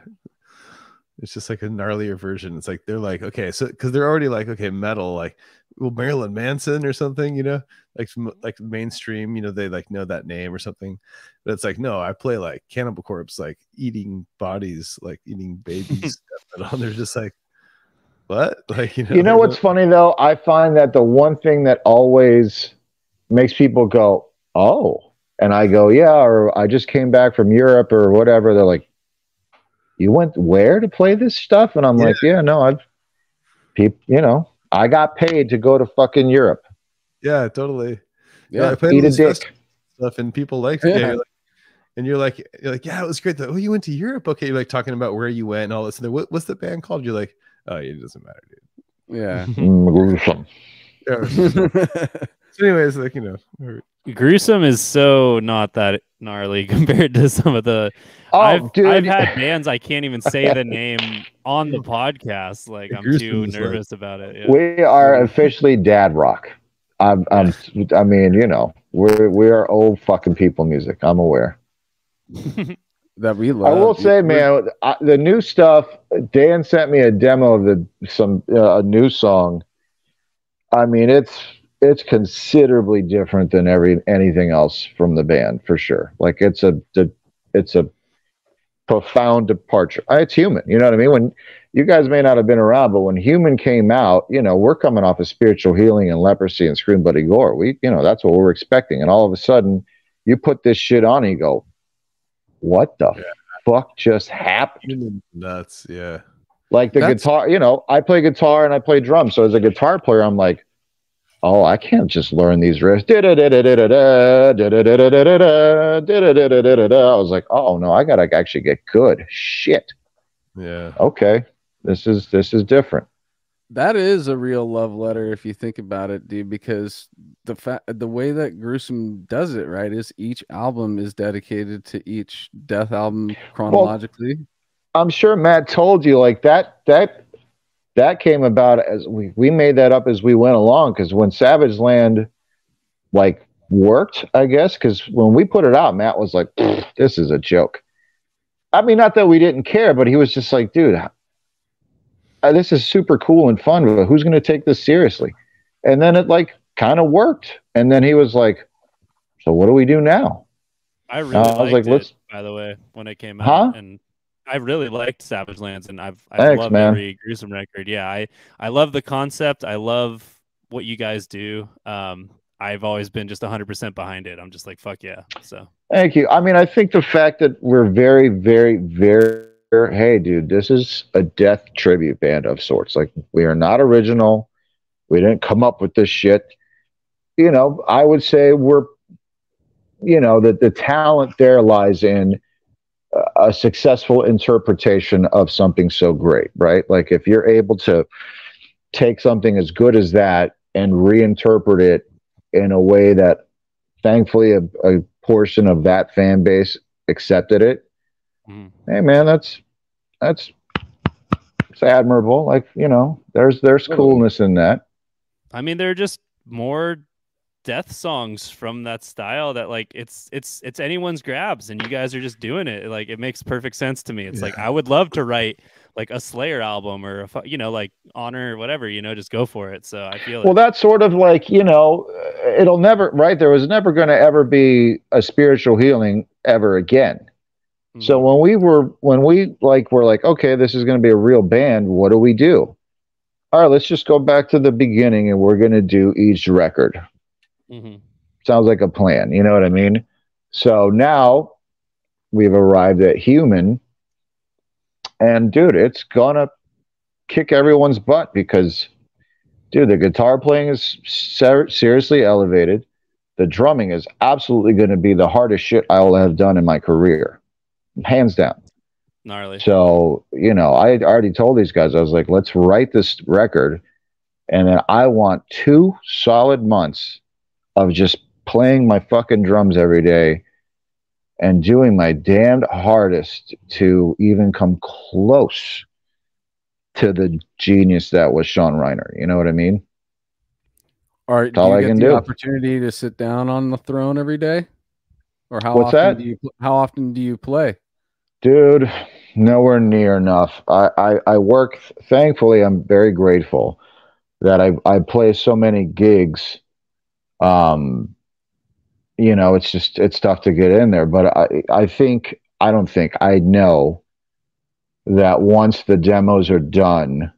It's just like a gnarlier version. It's like they're like, okay, so because they're already like, okay, metal, like well, Marilyn Manson or something, you know, like mainstream, you know, they like know that name or something. But it's like, no, I play like Cannibal Corpse, like eating bodies, like eating babies. And they're just like, what? Like, You know what's funny though? I find that the one thing that always makes people go, oh, and I go, yeah, or I just came back from Europe or whatever. They're like, you went where to play this stuff? And I'm like, yeah, no, I got paid to go to fucking Europe. Yeah, totally. Yeah, I played Eat all a this dick. stuff and people liked it. Yeah. And you're like, yeah, it was great. Oh, you went to Europe? Okay, you're like talking about where you went and all this. And then what's the band called? You're like, oh, it doesn't matter, dude. Yeah. Gruesome. Yeah. So anyways, like, you know, Gruesome is so not that gnarly compared to some of the. Oh, dude. I've had bands I can't even say the name on the podcast. Like I'm too Gruesome is nervous about it. Yeah. We are officially dad rock. I mean, you know, we are old fucking people music. I'm aware. That we love. I will say, man, the new stuff. Dan sent me a demo of a new song. I mean, it's considerably different than anything else from the band for sure. Like it's a profound departure. It's Human. You know what I mean? When you guys may not have been around, but when Human came out, you know, we're coming off of Spiritual Healing and Leprosy and Scream Bloody Gore. That's what we're expecting. And all of a sudden you put this shit on and you go, what the fuck just happened? nuts. Yeah. Like the guitar, you know, I play guitar and I play drums. So as a guitar player, I'm like, oh, I can't just learn these riffs. I was like, oh no, I gotta actually get good. Shit. Yeah. Okay. This is different. That is a real love letter if you think about it, dude, because the way that Gruesome does it, right, is each album is dedicated to each Death album chronologically. Well, I'm sure Matt told you like that came about as we made that up as we went along, because when Savage Land like worked, I guess, because when we put it out, Matt was like, this is a joke. I mean, not that we didn't care, but he was just like, dude, this is super cool and fun, but who's going to take this seriously? And then it like kind of worked. And then he was like, so what do we do now? I really liked it, by the way, when it came out. And I really liked Savage Lands, and I've loved every Gruesome record. Yeah, I love the concept. I love what you guys do. I've always been just 100% behind it. I'm just like, fuck yeah. So thank you. I mean, I think the fact that we're very, very, very, hey, dude, this is a death tribute band of sorts. Like, we are not original. We didn't come up with this shit. You know, I would say we're, you know, that the talent there lies in a successful interpretation of something so great, right? Like, if you're able to take something as good as that and reinterpret it in a way that thankfully a portion of that fan base accepted it, hey man, that's it's admirable. Like, you know, there's coolness in that. I mean, there are just more death songs from that style that like it's anyone's grabs, and you guys are just doing it. Like, it makes perfect sense to me. It's like, I would love to write like a Slayer album or you know, like Honor or whatever, you know, just go for it. So I feel well, that's sort of like, you know, it'll never, right? There was never going to ever be a spiritual healing ever again. So when we were like, okay, this is going to be a real band, what do we do? All right, let's just go back to the beginning and we're going to do each record. Sounds like a plan. You know what I mean? So now we've arrived at Human, and dude, it's going to kick everyone's butt because, dude, the guitar playing is seriously elevated. The drumming is absolutely going to be the hardest shit I will have done in my career. Hands down. Gnarly. So, you know, I already told these guys, I was like, let's write this record, and then I want 2 solid months of just playing my fucking drums every day and doing my damned hardest to even come close to the genius that was Sean Reiner. You know what I mean? All right, do you get the opportunity to sit down on the throne every day? Or how often do you play? Dude, nowhere near enough. I work, thankfully, I'm very grateful that I play so many gigs. You know, it's tough to get in there, but I know that once the demos are done,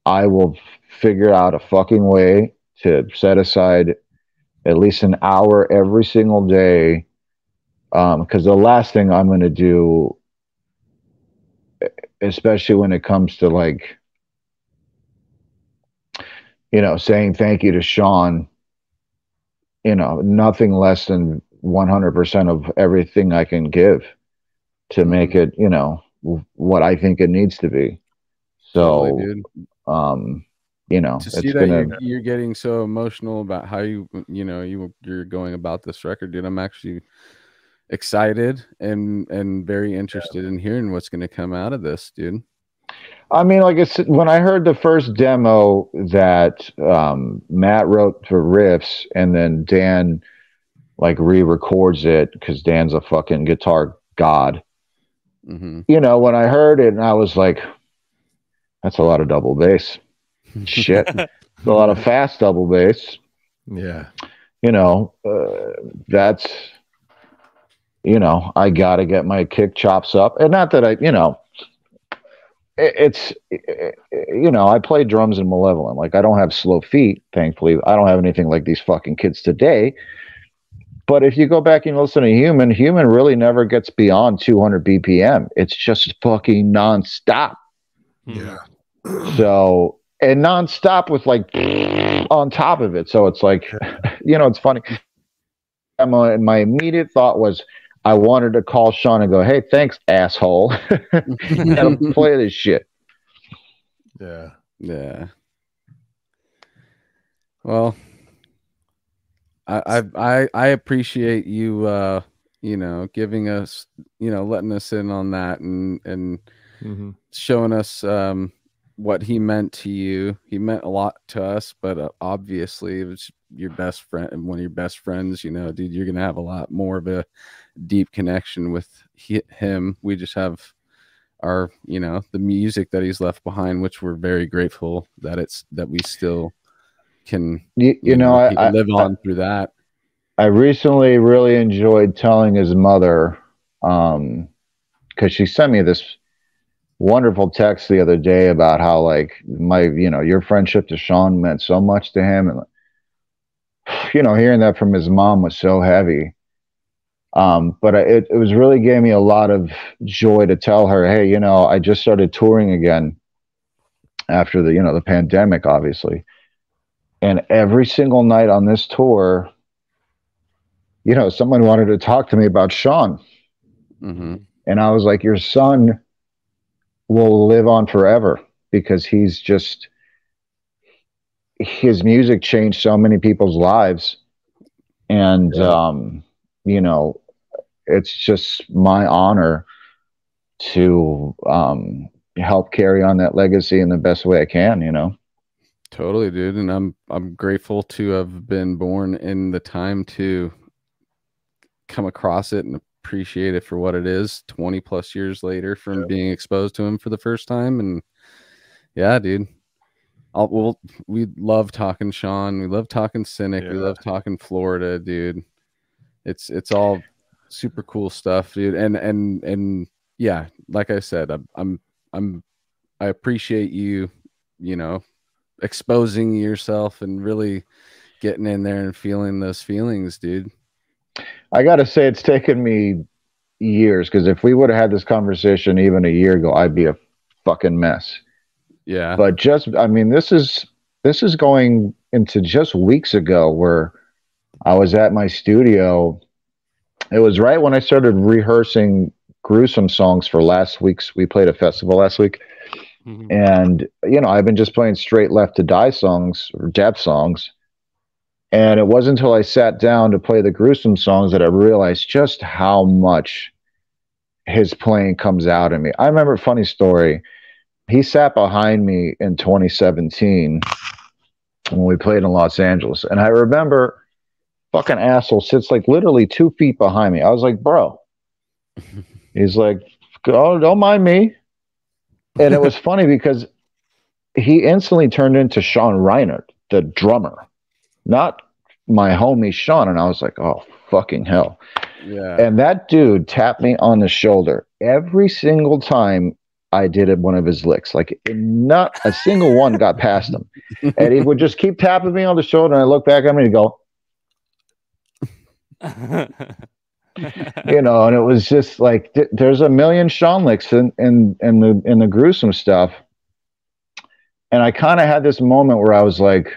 I will figure out a fucking way to set aside at least an hour every single day. Because the last thing I'm going to do, especially when it comes to like, you know, saying thank you to Sean, you know, nothing less than 100% of everything I can give to make it, you know, what I think it needs to be. So, totally, you know, to see that you're getting so emotional about how you're going about this record, dude, I'm actually excited and very interested in hearing what's going to come out of this, dude. I mean, like I said, when I heard the first demo that Matt wrote for riffs and then Dan like re-records it because Dan's a fucking guitar god. You know, when I heard it, and I was like, that's a lot of double bass. Shit. A lot of fast double bass. Yeah. You know, that's, you know, I got to get my kick chops up. And not that I, you know, you know, I play drums in Malevolent. Like, I don't have slow feet, thankfully. I don't have anything like these fucking kids today. But if you go back and listen to Human really never gets beyond 200 BPM. It's just fucking nonstop. Yeah. So, and nonstop with like on top of it. So it's like, you know, it's funny. My immediate thought was, I wanted to call Sean and go, "Hey, thanks, asshole. Gotta play this shit." Yeah. Yeah. Well, I appreciate you you know, giving us, you know, letting us in on that and showing us what he meant to you. He meant a lot to us, but obviously it was your best friend and one of your best friends, you know, dude, you're gonna have a lot more of a deep connection with him. We just have our, you know, the music that he's left behind, which we're very grateful that we still can you know, live on through that. I recently really enjoyed telling his mother, because she sent me this wonderful text the other day about how, like, you know, your friendship to Sean meant so much to him. And, you know, hearing that from his mom was so heavy. But it was really gave me a lot of joy to tell her, hey, you know, I just started touring again after the, you know, the pandemic, obviously. And every single night on this tour, you know, someone wanted to talk to me about Sean. And I was like, your son will live on forever because he's just, his music changed so many people's lives. And, you know, it's just my honor to help carry on that legacy in the best way I can, you know. Totally, dude. And I'm grateful to have been born in the time to come across it and appreciate it for what it is 20 plus years later from being exposed to him for the first time. And yeah, dude, we love talking Sean. We love talking Cynic. We love talking Florida, dude. It's all super cool stuff, dude. And yeah, like I said, I appreciate you, you know, exposing yourself and really getting in there and feeling those feelings, dude. I gotta say, it's taken me years, because if we would have had this conversation even a year ago, I'd be a fucking mess. Yeah. But just, I mean, this is going into just weeks ago where I was at my studio. It was right when I started rehearsing Gruesome songs for last week's, we played a festival last week. And, you know, I've been just playing straight Left to Die songs or death songs. And it wasn't until I sat down to play the Gruesome songs that I realized just how much his playing comes out of me. I remember a funny story. He sat behind me in 2017 when we played in Los Angeles. And I remember fucking asshole sits like literally 2 feet behind me. I was like, bro. He's like, oh, don't mind me. And it was funny because he instantly turned into Sean Reinert, the drummer, not my homie Sean. And I was like, oh, fucking hell. Yeah. And that dude tapped me on the shoulder every single time I did it, one of his licks. Like, not a single one got past him. And he would just keep tapping me on the shoulder. And I look back at me and go, you know, and it was just like, there's a million Sean licks in the Gruesome stuff. And I kind of had this moment where I was like,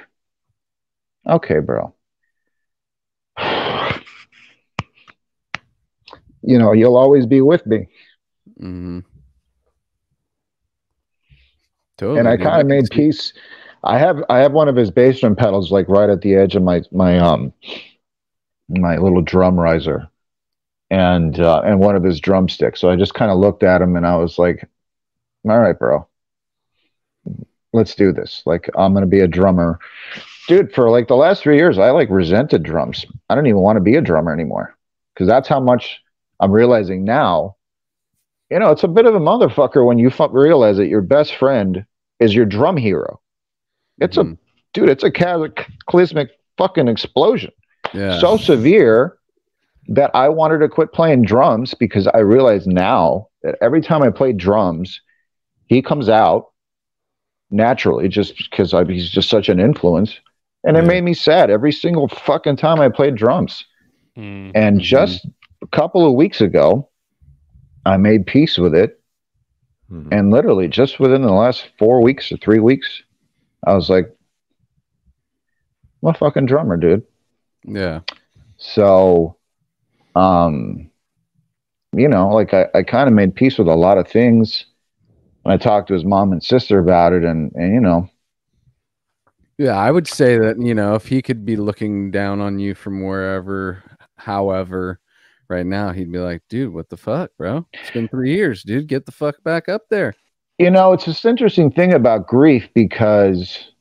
okay, bro, you know, you'll always be with me. Totally, and I kind of made peace. I have one of his bass drum pedals like right at the edge of my little drum riser, and one of his drumsticks. So I just kind of looked at him and I was like, all right, bro, let's do this. Like, I'm going to be a drummer. Dude, for like the last 3 years, I like resented drums. I don't even want to be a drummer anymore, because that's how much I'm realizing now. You know, it's a bit of a motherfucker when you realize that your best friend is your drum hero. It's it's a cataclysmic fucking explosion. Yeah. So severe that I wanted to quit playing drums, because I realize now that every time I play drums, he comes out naturally, just because he's just such an influence. And it made me sad every single fucking time I played drums. And just a couple of weeks ago, I made peace with it. And literally just within the last 4 weeks or 3 weeks, I was like, I'm a fucking drummer, dude. Yeah. So, you know, like I kind of made peace with a lot of things. When I talked to his mom and sister about it, and you know. Yeah, I would say that, you know, if he could be looking down on you from wherever, however, right now, he'd be like, dude, what the fuck, bro? It's been 3 years, dude. Get the fuck back up there. You know, it's this interesting thing about grief, because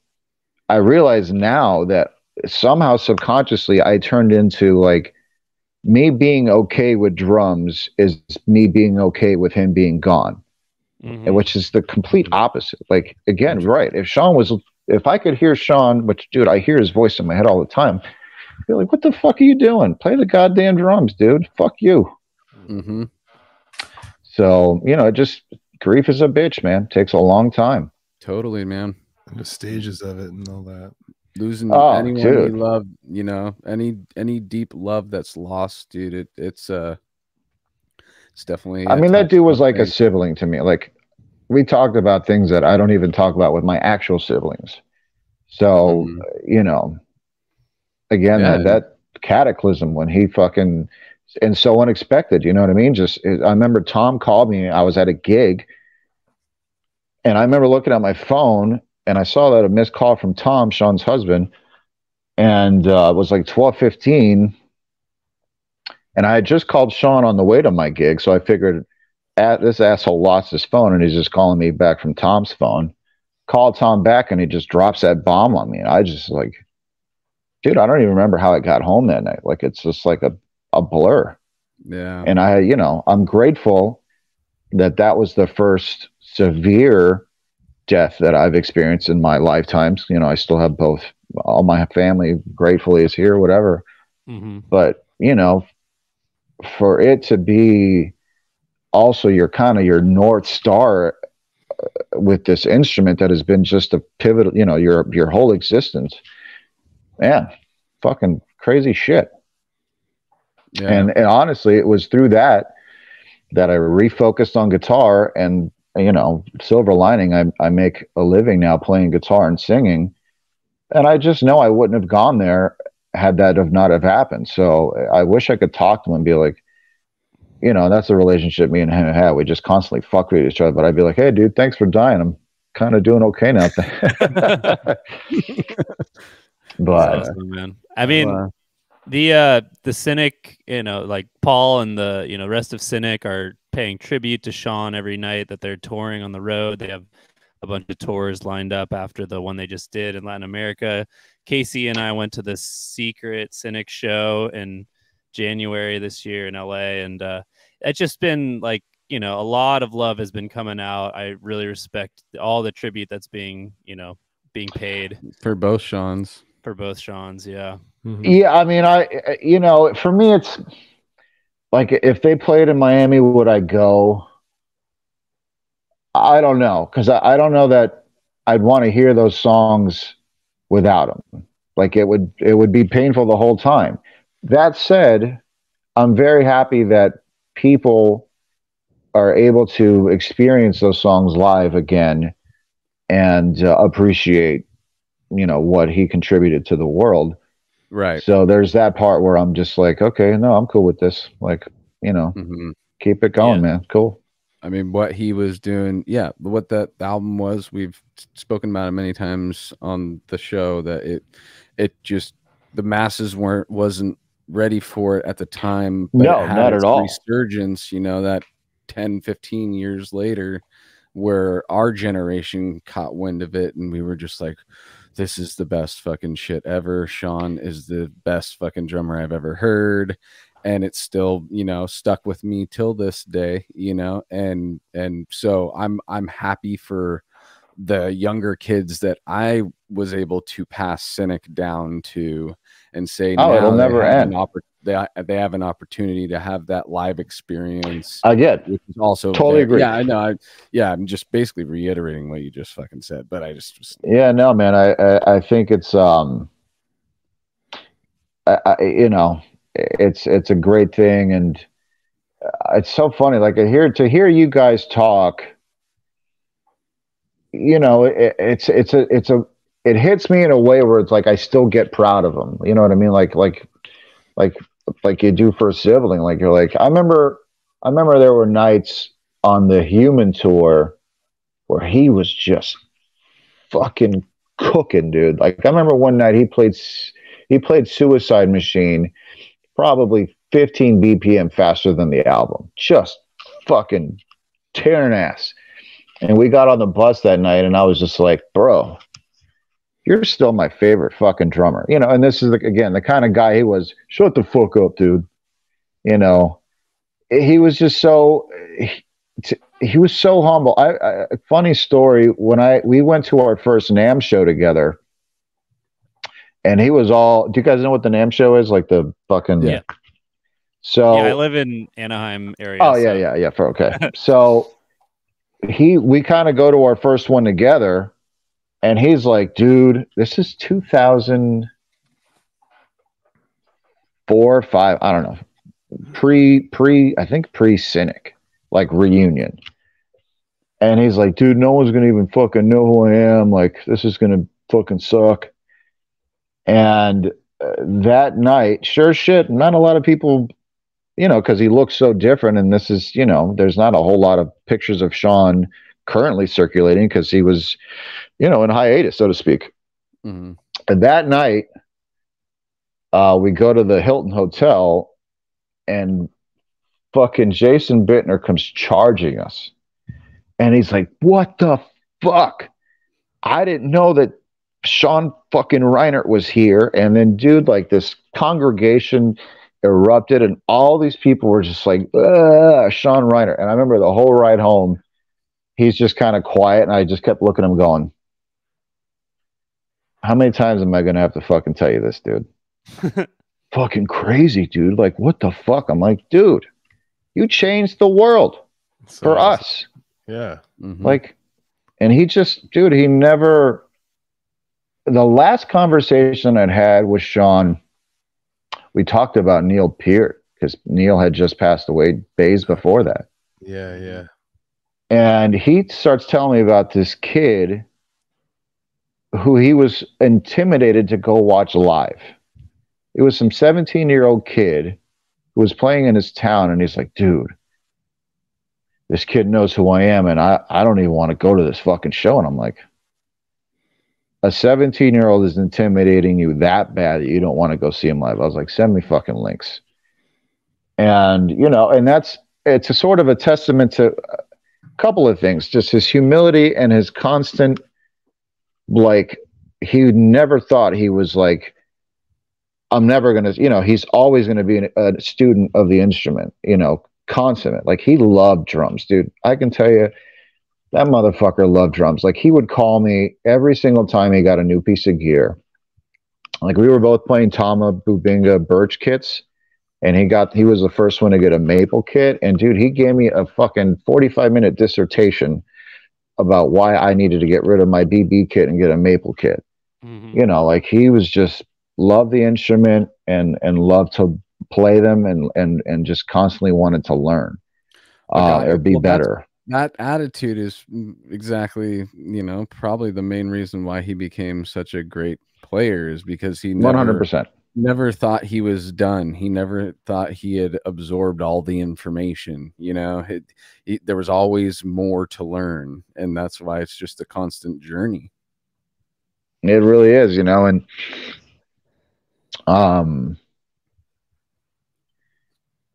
I realize now that somehow subconsciously I turned into like, me being okay with drums is me being okay with him being gone, which is the complete opposite. Like, again, right. If I could hear Sean, which, dude, I hear his voice in my head all the time, I'd be like, what the fuck are you doing? Play the goddamn drums, dude. Fuck you. Mm-hmm. So, you know, grief is a bitch, man. Takes a long time. Totally, man. And the stages of it and all that. Losing anyone dude. you love, you know, any deep love that's lost, dude. It's definitely. I mean, that dude was like a sibling to me. Like, we talked about things that I don't even talk about with my actual siblings. So, you know, again, that cataclysm when he fucking, and so unexpected, you know what I mean? I remember Tom called me. I was at a gig, and I remember looking at my phone, and I saw that a missed call from Tom, Sean's husband, and it was like 12:15, and I had just called Sean on the way to my gig, so I figured, this asshole lost his phone, and he's just calling me back from Tom's phone. Called Tom back, and he just drops that bomb on me, and I just like, dude, I don't even remember how I got home that night. Like, it's just like a blur. Yeah. And I'm grateful that was the first severe death that I've experienced in my lifetimes. You know, I still have all my family gratefully is here, whatever. But, you know, for it to be also your North Star with this instrument that has been just a pivotal, you know, your whole existence, man, fucking crazy shit. Yeah. And honestly, it was through that I refocused on guitar, and, you know, silver lining, I make a living now playing guitar and singing. And I just know I wouldn't have gone there had that not have happened. So I wish I could talk to him and be like, you know, that's the relationship me and him had. We just constantly fuck with each other. But I'd be like, hey, dude, thanks for dying. I'm kind of doing okay now. But awesome, man. I mean, the Cynic, you know, like Paul and the, you know, rest of Cynic are paying tribute to Sean every night that they're touring on the road. They have a bunch of tours lined up after the one they just did in Latin America. Casey and I went to the secret Cynic show in January this year in LA, and it's just been like, you know, a lot of love has been coming out. I really respect all the tribute that's being paid for both Seans. Yeah. Yeah, I mean, you know, for me, it's like, if they played in Miami, would I go? I don't know, because I don't know that I'd want to hear those songs without them. Like, it would be painful the whole time. That said, I'm very happy that people are able to experience those songs live again and appreciate, you know, what he contributed to the world. Right. So there's that part where I'm just like, okay, no, I'm cool with this. Like, you know, keep it going, man. Cool. I mean, what he was doing, what that album was, we've spoken about it many times on the show, that it just, the masses wasn't ready for it at the time. But no, it had not its at all. resurgence, you know, that 10, 15 years later, where our generation caught wind of it, and we were just like, this is the best fucking shit ever. Sean is the best fucking drummer I've ever heard. And it's still, you know, stuck with me till this day, you know, and so I'm happy for the younger kids that I was able to pass Cynic down to, and say, oh, it'll never end. They have an opportunity to have that live experience. I get, which is also totally agree. Yeah, I know. I'm just basically reiterating what you just fucking said, but I just yeah, no, man. I think it's you know, it's a great thing, and it's so funny. Like, to hear you guys talk you know, it hits me in a way where it's like I still get proud of him. You know what I mean? Like like you do for a sibling. Like you're like, I remember there were nights on the Human tour where he was just fucking cooking, dude. Like I remember one night he played Suicide Machine probably 15 BPM faster than the album. Just fucking tearing ass. And we got on the bus that night and I was just like, bro, you're still my favorite fucking drummer. You know, and this is again the kind of guy he was. Shut the fuck up, dude. You know, he was just so he was so humble. Funny story, when we went to our first NAMM show together, and he was all. Do you guys know what the NAMM show is? Like the fucking Yeah. So yeah, I live in Anaheim area. Oh yeah. Okay. So we kind of go to our first one together, and he's like, "Dude, this is 2004 or 5. I don't know. I think pre-Cynic, like reunion." And he's like, "Dude, no one's gonna even fucking know who I am. Like, this is gonna fucking suck." And that night, sure shit, not a lot of people, you know, because he looks so different. And this is, you know, there's not a whole lot of pictures of Sean currently circulating because he was, you know, in hiatus, so to speak. Mm-hmm. And that night, we go to the Hilton Hotel, and fucking Jason Bittner comes charging us. And he's like, "What the fuck? I didn't know that Sean fucking Reinert was here." And then, dude, like this congregation erupted, and all these people were just like, Sean Reinert. And I remember the whole ride home, he's just kind of quiet, and I just kept looking at him going, how many times am I going to have to fucking tell you this, dude? Fucking crazy, dude. Like, what the fuck? I'm like, dude, you changed the world for us. Yeah. Mm-hmm. Like, and he just, dude, he never, the last conversation I'd had with Sean, we talked about Neil Peart because Neil had just passed away days before that. Yeah. And he starts telling me about this kid who he was intimidated to go watch live. It was some 17-year-old kid who was playing in his town, and he's like, dude, this kid knows who I am, and I don't even want to go to this fucking show. And I'm like, a 17-year-old is intimidating you that bad that you don't want to go see him live. I was like, send me fucking links. And, you know, and it's a sort of a testament to a couple of things, just his humility and his constant, like, he never thought he was like, I'm never going to, you know, he's always going to be a student of the instrument, you know, consummate. Like, he loved drums, dude. I can tell you, that motherfucker loved drums. Like, he would call me every single time he got a new piece of gear. Like, we were both playing Tama Bubinga Birch kits, and he was the first one to get a maple kit. And dude, he gave me a fucking 45-minute dissertation about why I needed to get rid of my BB kit and get a maple kit. Mm-hmm. You know, like, he was just loved the instrument and loved to play them and just constantly wanted to learn or be better. That attitude is exactly, you know, probably the main reason why he became such a great player, is because he 100% never thought he was done. He never thought he had absorbed all the information. You know, there was always more to learn, and that's why it's just a constant journey. It really is, you know, and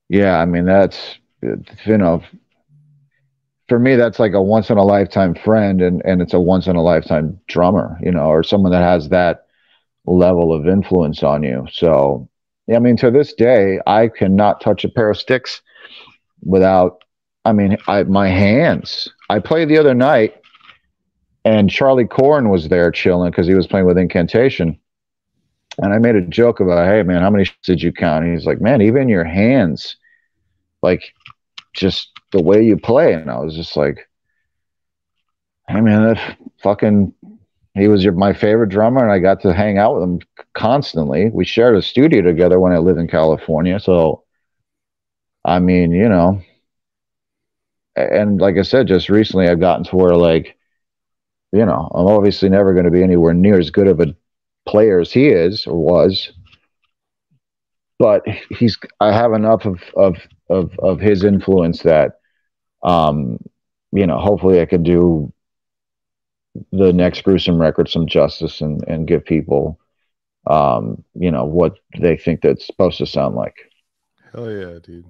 yeah, I mean, that's, you know, for me, that's like a once in a lifetime friend, and it's a once in a lifetime drummer, you know, or someone that has that level of influence on you. So, yeah, I mean, to this day, I cannot touch a pair of sticks without, I mean, my hands. I played the other night, and Charlie Corn was there chilling because he was playing with Incantation. And I made a joke about, hey, man, how many did you count? And he's like, man, even your hands, like, just the way you play. And I was just like, hey, man, that fucking, he was my favorite drummer, and I got to hang out with him constantly. We shared a studio together when I lived in California. So, I mean, you know, and like I said, just recently I've gotten to where, like, I'm obviously never going to be anywhere near as good of a player as he is or was, but I have enough of his influence that, hopefully I could do the next Gruesome record some justice and give people, what they think that's supposed to sound like. Hell yeah, dude.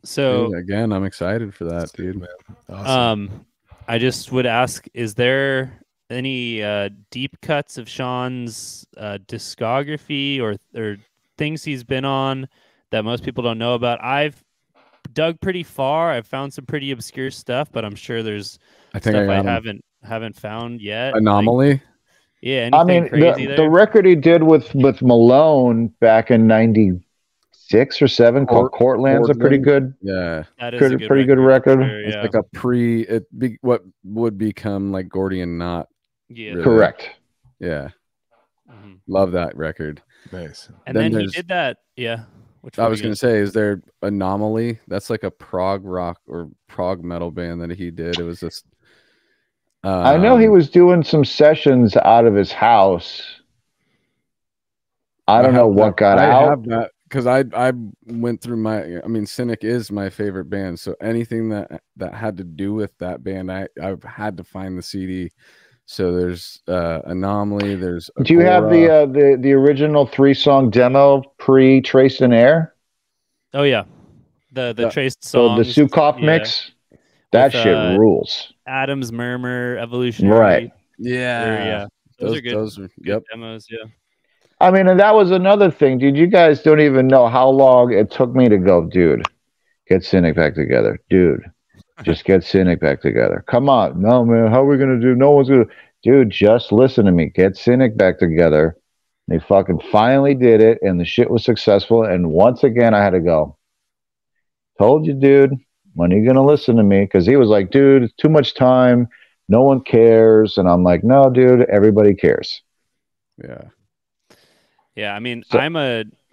So dude, again, I'm excited for that, dude. Man. Awesome. I just would ask, is there any deep cuts of Sean's discography or things he's been on that most people don't know about? I've dug pretty far. I've found some pretty obscure stuff, but I'm sure there's stuff I haven't found yet. Anomaly. Like, yeah, anything crazy the record he did with Malone back in '96 or '97 called Cortland's a pretty good, yeah, that is a pretty good record. Sure, yeah. It's like what would become like Gordian Knot. Yeah, really. Correct. Yeah, love that record. Nice. And then he did that. Yeah. I was going to say, is there Anomaly? That's like a prog rock or prog metal band that he did. It was just. I know he was doing some sessions out of his house. I don't know what got out. I have that because I went through Cynic is my favorite band. So anything that had to do with that band, I've had to find the CD. So there's Anomaly. There's Do you have the original 3-song demo pre-Traced in Air? Oh yeah, the traced song. So the Sukov mix. That shit rules. Adam's Murmur, Evolutionary. Right. Yeah. Those are good. Those are good demos. Yeah. I mean, and that was another thing, dude. You guys don't even know how long it took me to go, dude. Get Cynic back together, dude. Just get Cynic back together. Come on. No, man. How are we going to do? No one's going to. Dude, just listen to me. Get Cynic back together. They fucking finally did it, and the shit was successful. And once again, I had to go. Told you, dude. When are you going to listen to me? Because he was like, dude, it's too much time. No one cares. And I'm like, no, dude, everybody cares. Yeah. Yeah. I mean, So,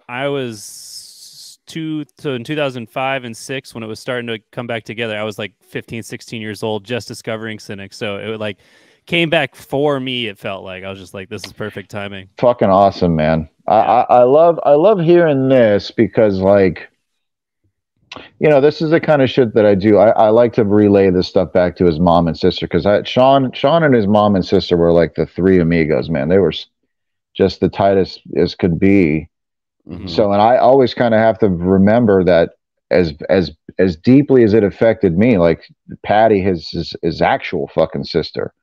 I was in 2005 and 6 when it was starting to come back together. I was like 15, 16 years old, just discovering Cynic. So it like came back for me. It felt like I was just like, this is perfect timing. Fucking awesome, man. Yeah. I love hearing this because like, this is the kind of shit that I do. I like to relay this stuff back to his mom and sister because Sean and his mom and sister were like the three amigos, man. They were just the tightest as could be. Mm-hmm. So, and I always kind of have to remember that as deeply as it affected me, like Patty, his actual fucking sister.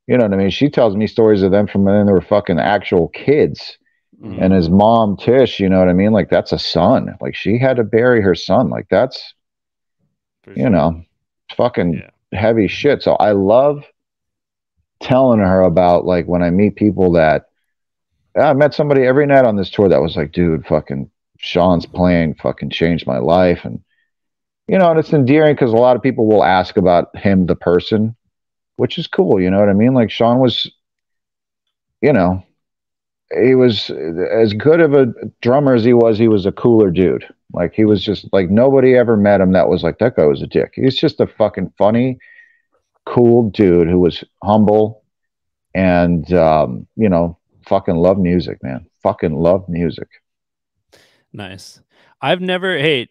You know what I mean? She tells me stories of them from when they were fucking actual kids. Mm-hmm. And his mom, Tish, you know what I mean? Like, that's a son. Like, she had to bury her son. Like, that's, fucking heavy shit. So I love telling her about, like, when I meet people that, I met somebody every night on this tour that was like, dude, fucking Sean's playing fucking changed my life. And, and it's endearing because a lot of people will ask about him, the person, which is cool. You know what I mean? Like, Sean was, he was as good of a drummer as he was a cooler dude. Like, he was just like, nobody ever met him that was like, that guy was a dick. He's just a fucking funny, cool dude who was humble and, fucking love music, man. Fucking love music. Nice. Anthony,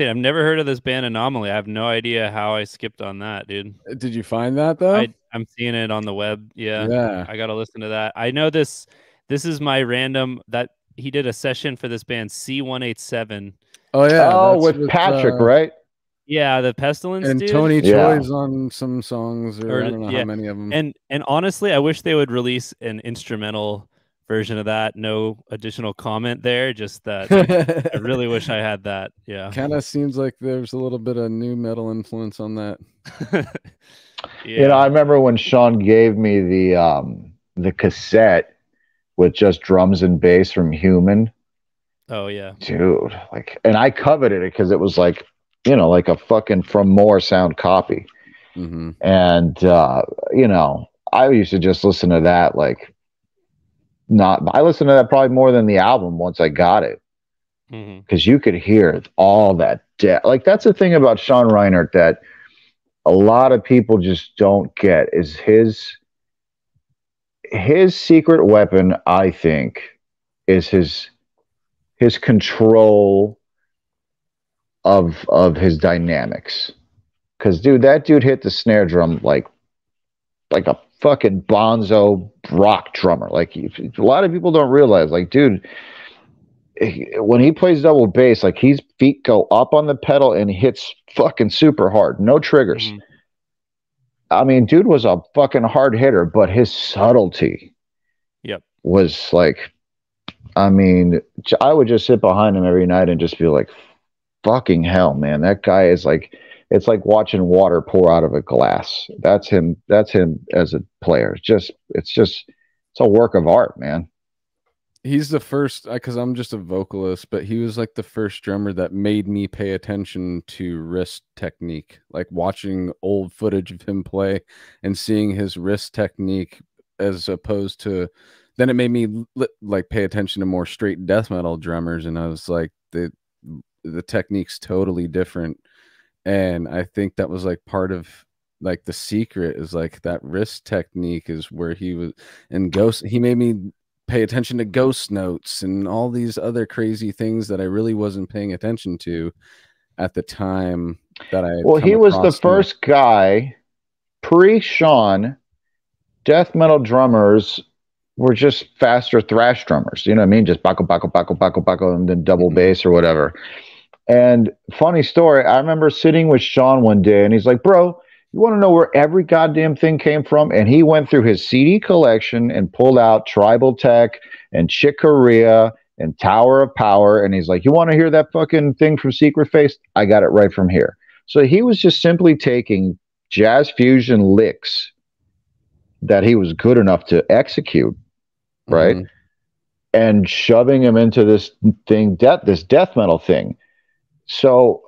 I've never heard of this band Anomaly. I have no idea how I skipped on that, dude. Did you find that though? I'm seeing it on the web. Yeah. I got to listen to that. I know this is my random that he did a session for this band C187. Oh yeah. Oh, with Patrick, right? Yeah, the Pestilence and dude. Tony Choi's on some songs, or I don't know how many of them. And honestly, I wish they would release an instrumental version of that. No additional comment there. Just that I really wish I had that. Yeah, kind of seems like there's a little bit of new metal influence on that. I remember when Sean gave me the cassette with just drums and bass from Human. Oh yeah, dude. Like, and I coveted it because it was like, like a fucking From More sound copy. Mm-hmm. And I used to just listen to that. Like, I listened to that probably more than the album once I got it, because you could hear all that like, that's the thing about Sean Reinert that a lot of people just don't get is his his secret weapon, I think, is his control of his dynamics. Because, dude, that dude hit the snare drum like a fucking bonzo rock drummer. Like, a lot of people don't realize, like, dude, when he plays double bass, like, his feet go up on the pedal and hits fucking super hard. No triggers. Mhm. I mean, dude was a fucking hard hitter, but his subtlety was like, I mean, I would just sit behind him every night and just be like, fucking hell, man. That guy is like, it's like watching water pour out of a glass. That's him. That's him as a player. It's a work of art, man. He's the first, because I'm just a vocalist, but he was like the first drummer that made me pay attention to wrist technique. Like watching old footage of him play and seeing his wrist technique, as opposed to, then it made me like pay attention to more straight death metal drummers, and I was like, the technique's totally different. And I think that was like part of like the secret, is like that wrist technique is where he was. And Ghost, he made me pay attention to ghost notes and all these other crazy things that I really wasn't paying attention to at the time that I Well, he was the first guy pre-Sean. Death metal drummers were just faster thrash drummers. You know what I mean? Just bako, bako, bako, bako, bako, and then double bass or whatever. And funny story, I remember sitting with Sean one day and he's like, bro, you want to know where every goddamn thing came from? And he went through his CD collection and pulled out Tribal Tech and Chick Corea and Tower of Power. And he's like, you want to hear that fucking thing from Secret Face? I got it right from here. So he was just simply taking jazz fusion licks that he was good enough to execute, right? Mm-hmm. And shoving him into this thing, this death metal thing. So,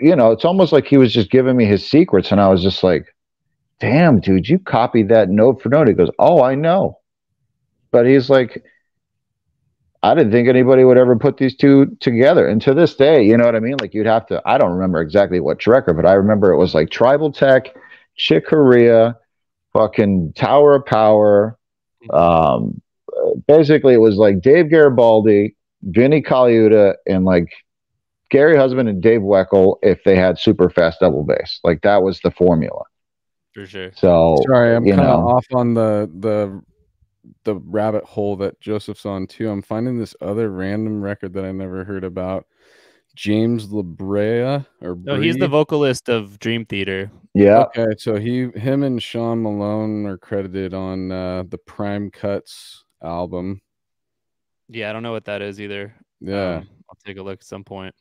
you know, it's almost like he was just giving me his secrets. And I was just like, damn, dude, you copied that note for note. He goes, oh, I know. But he's like, I didn't think anybody would ever put these two together. And to this day, you know what I mean? Like, you'd have to, I don't remember exactly what record, but I remember it was like Tribal Tech, Chick Corea, fucking Tower of Power. Basically, it was like Dave Garibaldi, Vinnie Colaiuta, and like Gary Husband and Dave Weckl if they had super fast double bass. Like, that was the formula. For sure. So sorry, I'm kind of off on the rabbit hole that Joseph's on too. I'm finding this other random record that I never heard about. James LaBrea he's the vocalist of Dream Theater. Yeah. Okay, so him and Sean Malone are credited on the Prime Cuts album. Yeah, I don't know what that is either. Yeah. I'll take a look at some point.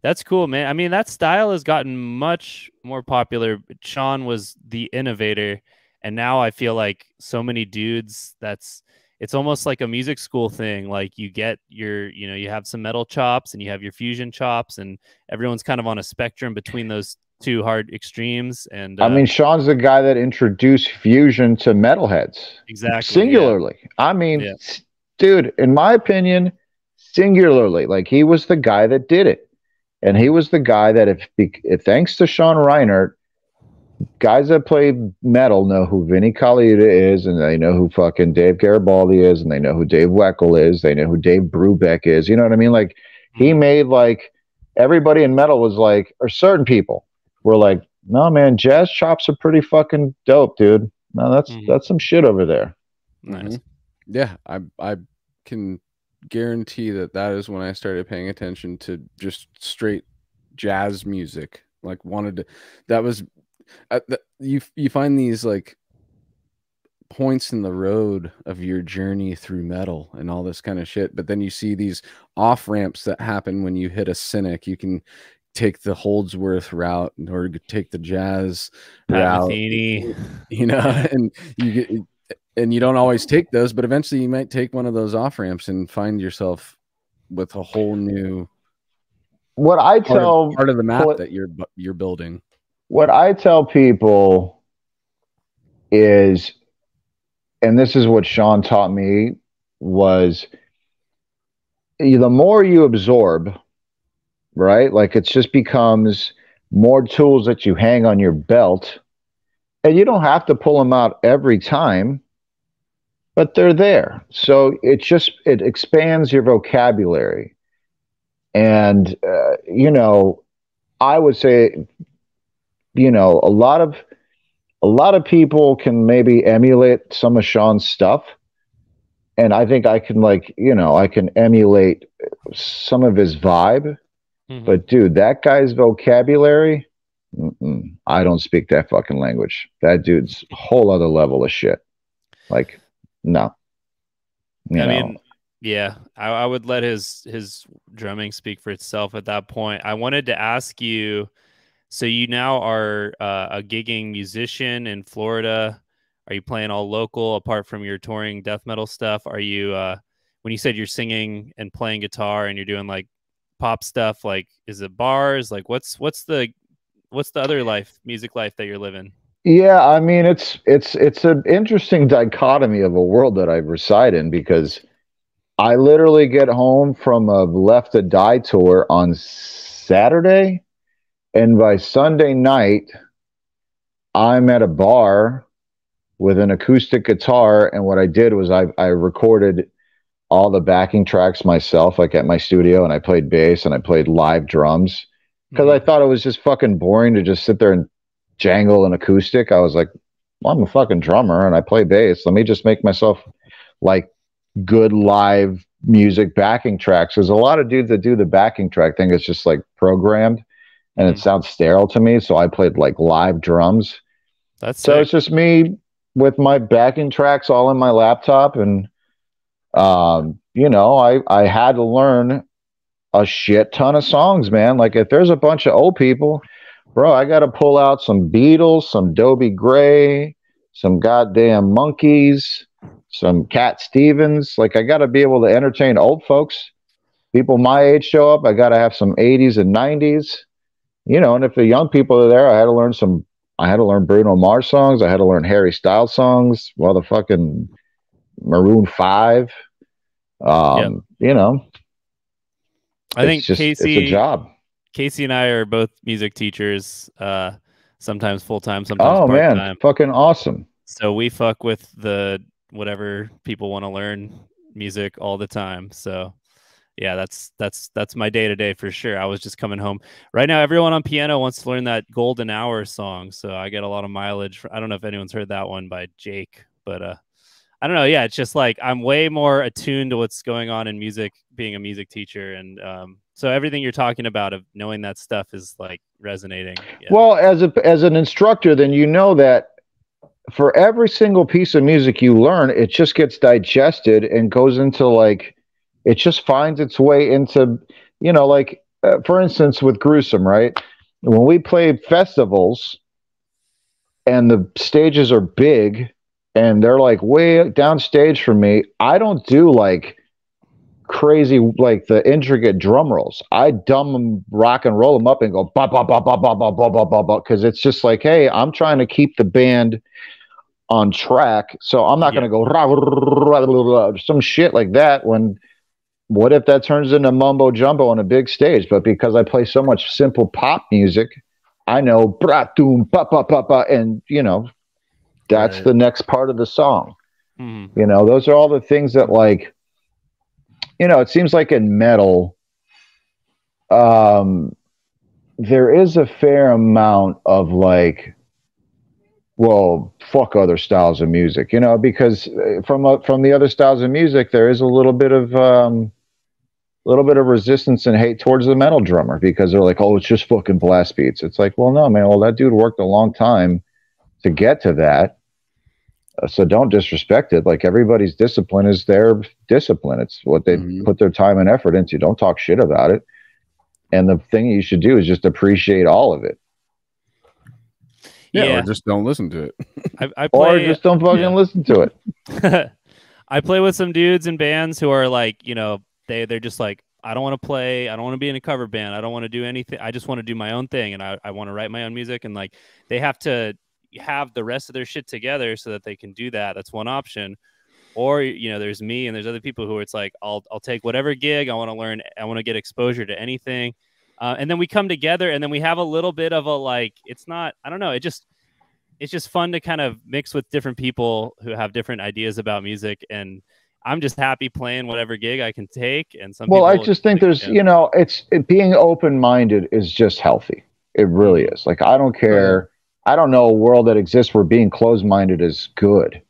That's cool, man. I mean, that style has gotten much more popular. Sean was the innovator, and now I feel like so many dudes, it's almost like a music school thing. Like, you get you have some metal chops and you have your fusion chops, and everyone's kind of on a spectrum between those two hard extremes. And I mean, Sean's the guy that introduced fusion to metalheads. Exactly. Singularly. Yeah. I mean, dude, in my opinion, singularly, like, he was the guy that did it. And he was the guy that if thanks to Sean Reinert, guys that play metal know who Vinnie Colaiuta is, and they know who fucking Dave Garibaldi is, and they know who Dave Weckl is, they know who Dave Brubeck is. You know what I mean? Like, he made, like, everybody in metal was like, or certain people were like, no, man, jazz chops are pretty fucking dope, dude. No, that's some shit over there. Nice. Yeah, I can guarantee that is when I started paying attention to just straight jazz music. Like, that was you find these like points in the road of your journey through metal and all this kind of shit, but then you see these off ramps that happen when you hit a cynic. You can take the Holdsworth route or take the jazz route, you know, and you don't always take those, but eventually you might take one of those off ramps and find yourself with a whole new part of the map that you're building. What I tell people is, and this is what Sean taught me, was the more you absorb, right? Like, it just becomes more tools that you hang on your belt, and you don't have to pull them out every time. but they're there. So it expands your vocabulary. And, I would say, a lot of people can maybe emulate some of Sean's stuff. And I think I can I can emulate some of his vibe. Mhm. But dude, that guy's vocabulary, I don't speak that fucking language. That dude's a whole other level of shit. Like, no. I mean, yeah, I would let his drumming speak for itself at that point. I wanted to ask you, so you now are a gigging musician in Florida. Are you playing all local apart from your touring death metal stuff? Are you when you said you're singing and playing guitar and you're doing like pop stuff, like is it bars? Like what's the other music life that you're living? Yeah, I mean it's an interesting dichotomy of a world that I reside in, because I literally get home from a Left to Die tour on Saturday, and by Sunday night I'm at a bar with an acoustic guitar, and what I did was I recorded all the backing tracks myself, like at my studio, and I played bass and I played live drums, because I thought it was just fucking boring to just sit there and jangle an acoustic. I was like, well, I'm a fucking drummer and I play bass. Let me just make myself like good live music backing tracks. There's a lot of dudes that do the backing track thing. It's just like programmed and it sounds sterile to me. So I played like live drums. That's so sick. It's just me with my backing tracks all in my laptop. And, I had to learn a shit ton of songs, man. Like if there's a bunch of old people, bro, I got to pull out some Beatles, some Dobie Gray, some goddamn Monkees, some Cat Stevens. Like I got to be able to entertain old folks. People my age show up. I got to have some 80s and 90s, and if the young people are there, I had to learn Bruno Mars songs. I had to learn Harry Styles songs. Well, the fucking Maroon 5. Yep. I think it's a job. Casey and I are both music teachers, sometimes full-time, sometimes Oh part-time. man, fucking awesome. So we fuck with the whatever people want to learn music all the time. So yeah, that's my day-to-day for sure. I was just coming home. Right now, everyone on piano wants to learn that Golden Hour song. So I get a lot of mileage. I don't know if anyone's heard that one by Jake, but I don't know. Yeah, it's just like I'm way more attuned to what's going on in music, being a music teacher, and so everything you're talking about of knowing that stuff is like resonating. Yeah. Well, as an instructor, then you know that for every single piece of music you learn, it just gets digested and goes into like it just finds its way into for instance with Gruesome, right? When we play festivals and the stages are big and they're like way downstage from me, I don't do like crazy like the intricate drum rolls. I dumb them, rock and roll them up and go ba ba ba ba ba ba ba ba ba ba, because it's just like, hey, I'm trying to keep the band on track, so I'm not going to go rah, rah, rah, rah, some shit like that. What if that turns into mumbo jumbo on a big stage? But because I play so much simple pop music, I know bra doom ba ba ba ba, and that's right. The next part of the song. Mm-hmm. Those are all the things that like. It seems like in metal, there is a fair amount of like, well, fuck other styles of music, because from the other styles of music, there is a little bit of resistance and hate towards the metal drummer, because they're like, oh, it's just fucking blast beats. It's like, well, no, man. Well, that dude worked a long time to get to that. So don't disrespect it. Like everybody's discipline is their discipline. It's what they put their time and effort into. Don't talk shit about it. And the thing you should do is just appreciate all of it. Yeah, or just don't listen to it. I play, or just don't fucking listen to it. I play with some dudes in bands who are like, they're just like, I don't want to play. I don't want to be in a cover band. I don't want to do anything. I just want to do my own thing. And I want to write my own music. And like, they have to have the rest of their shit together so that they can do that. That's one option. Or, there's me and there's other people who it's like, I'll take whatever gig I want to learn. I want to get exposure to anything. And then we come together and then we have a little bit of a, like, it's not, I don't know. it's just fun to kind of mix with different people who have different ideas about music, and I'm just happy playing whatever gig I can take. And some Well, I people, just think there's, you know, being open-minded is just healthy. It really is. Like, I don't care. I don't know a world that exists where being closed-minded is good.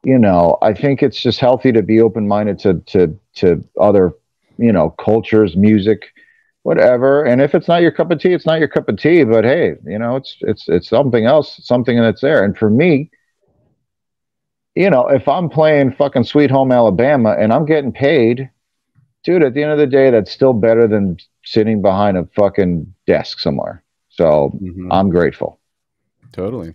You know, I think it's just healthy to be open-minded to other, you know, cultures, music, whatever. And if it's not your cup of tea, it's not your cup of tea. But hey, you know, it's something else, something that's there. And for me, you know, if I'm playing fucking Sweet Home Alabama and I'm getting paid, dude, at the end of the day, that's still better than sitting behind a fucking desk somewhere. So I'm grateful. Totally.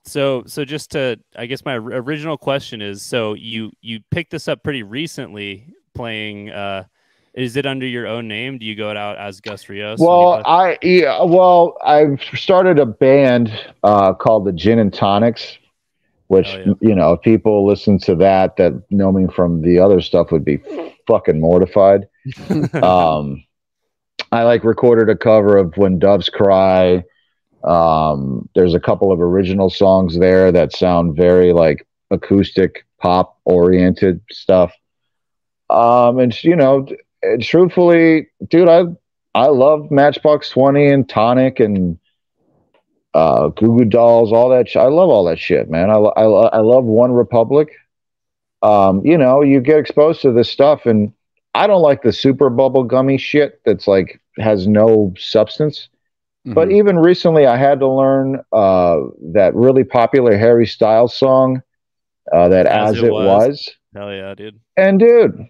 So just to, I guess my original question is, so you picked this up pretty recently playing, is it under your own name? Do you go out as Gus Rios? Well, I've started a band called the Gin and Tonics, which, you know, if people listen to that know me from the other stuff would be fucking mortified. I like recorded a cover of When Doves Cry. There's a couple of original songs there that sound very like acoustic pop oriented stuff. And you know, truthfully, dude, I love Matchbox 20 and Tonic and Goo Goo Dolls, all that. I love all that shit, man. I love One Republic. You know, you get exposed to this stuff, and I don't like the super bubble gummy shit that's like has no substance. But even recently, I had to learn that really popular Harry Styles song, that As It Was. Hell yeah, dude. And dude,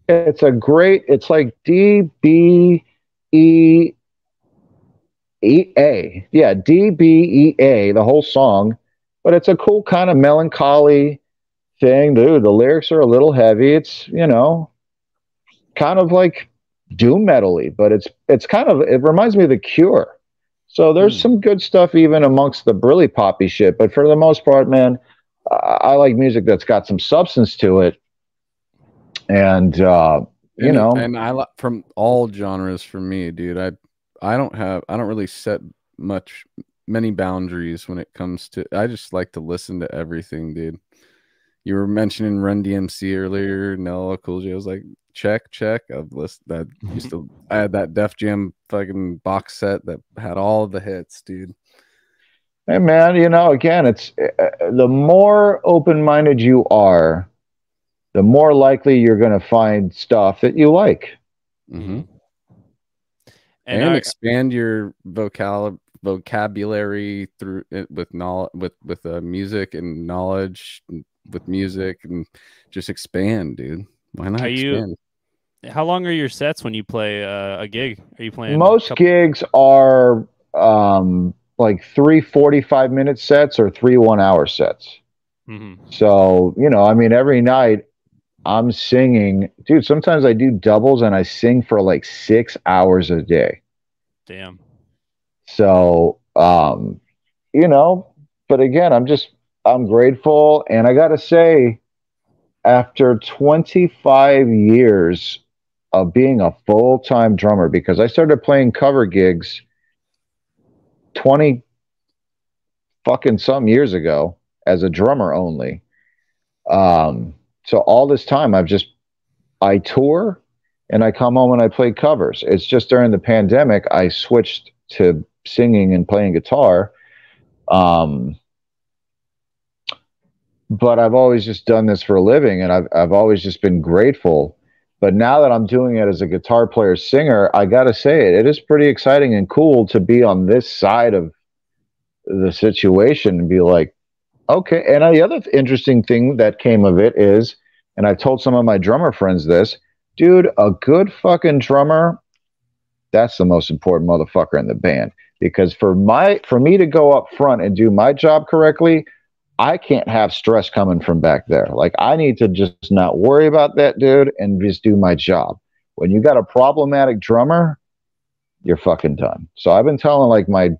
it's like D-B-E-E-A. Yeah, D-B-E-A, the whole song. But it's a cool kind of melancholy thing, dude. The lyrics are a little heavy. It's, you know, kind of like doom metal-y, but it reminds me of The Cure. So there's some good stuff even amongst the really poppy shit. But for the most part, man, I like music that's got some substance to it. And you know, and I like from all genres for me, dude. I don't really set many boundaries when it comes to, I just like to listen to everything, dude. You were mentioning Run DMC earlier, Noah Cool J. I was like, check. I've listened that I had that Def Jam fucking box set that had all the hits, dude. Hey man, you know, again, it's the more open-minded you are, the more likely you're going to find stuff that you like. And expand your vocabulary through it with knowledge, with music and knowledge with music, and just expand, dude. Why not expand? How long are your sets when you play a gig? Are you playing? Most gigs are like 3 45-minute sets or 3 1-hour sets. So, you know, I mean, every night I'm singing, dude. Sometimes I do doubles and I sing for like 6 hours a day. Damn. So, you know, but again, I'm grateful. And I got to say, after 25 years of being a full-time drummer, because I started playing cover gigs 20 fucking some years ago as a drummer only. So all this time I tour and I come home and I play covers. It's just during the pandemic, I switched to singing and playing guitar. But I've always just done this for a living, and I've always just been grateful. But now that I'm doing it as a guitar player singer, I got to say it is pretty exciting and cool to be on this side of the situation and be like, okay. And the other interesting thing that came of it is, and I've told some of my drummer friends this, dude, a good fucking drummer, that's the most important motherfucker in the band. Because for me to go up front and do my job correctly, I can't have stress coming from back there. Like, I need to just not worry about that dude and just do my job. When you got a problematic drummer, you're fucking done. So I've been telling like my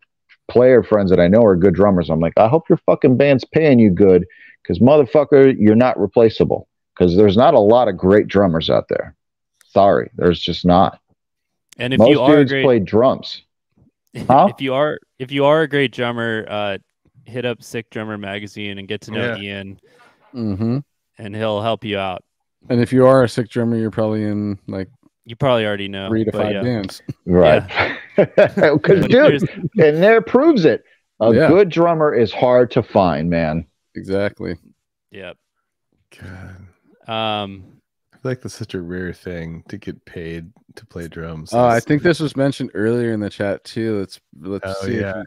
player friends that I know are good drummers, I'm like, I hope your fucking band's paying you good, because motherfucker, you're not replaceable. Because there's not a lot of great drummers out there. Sorry, there's just not. And if most you are dudes play drums. If you are if you are a great drummer, hit up Sick Drummer Magazine and get to know Ian, Mm-hmm. and he'll help you out. And if you are a sick drummer, you're probably in like You probably already know 3 to 5 bands. Right. Because, dude, and there proves it. A good drummer is hard to find, man. Exactly. Yep. God. I feel like that's such a rare thing to get paid to play drums. I think this was mentioned earlier in the chat too. Let's see. Yeah.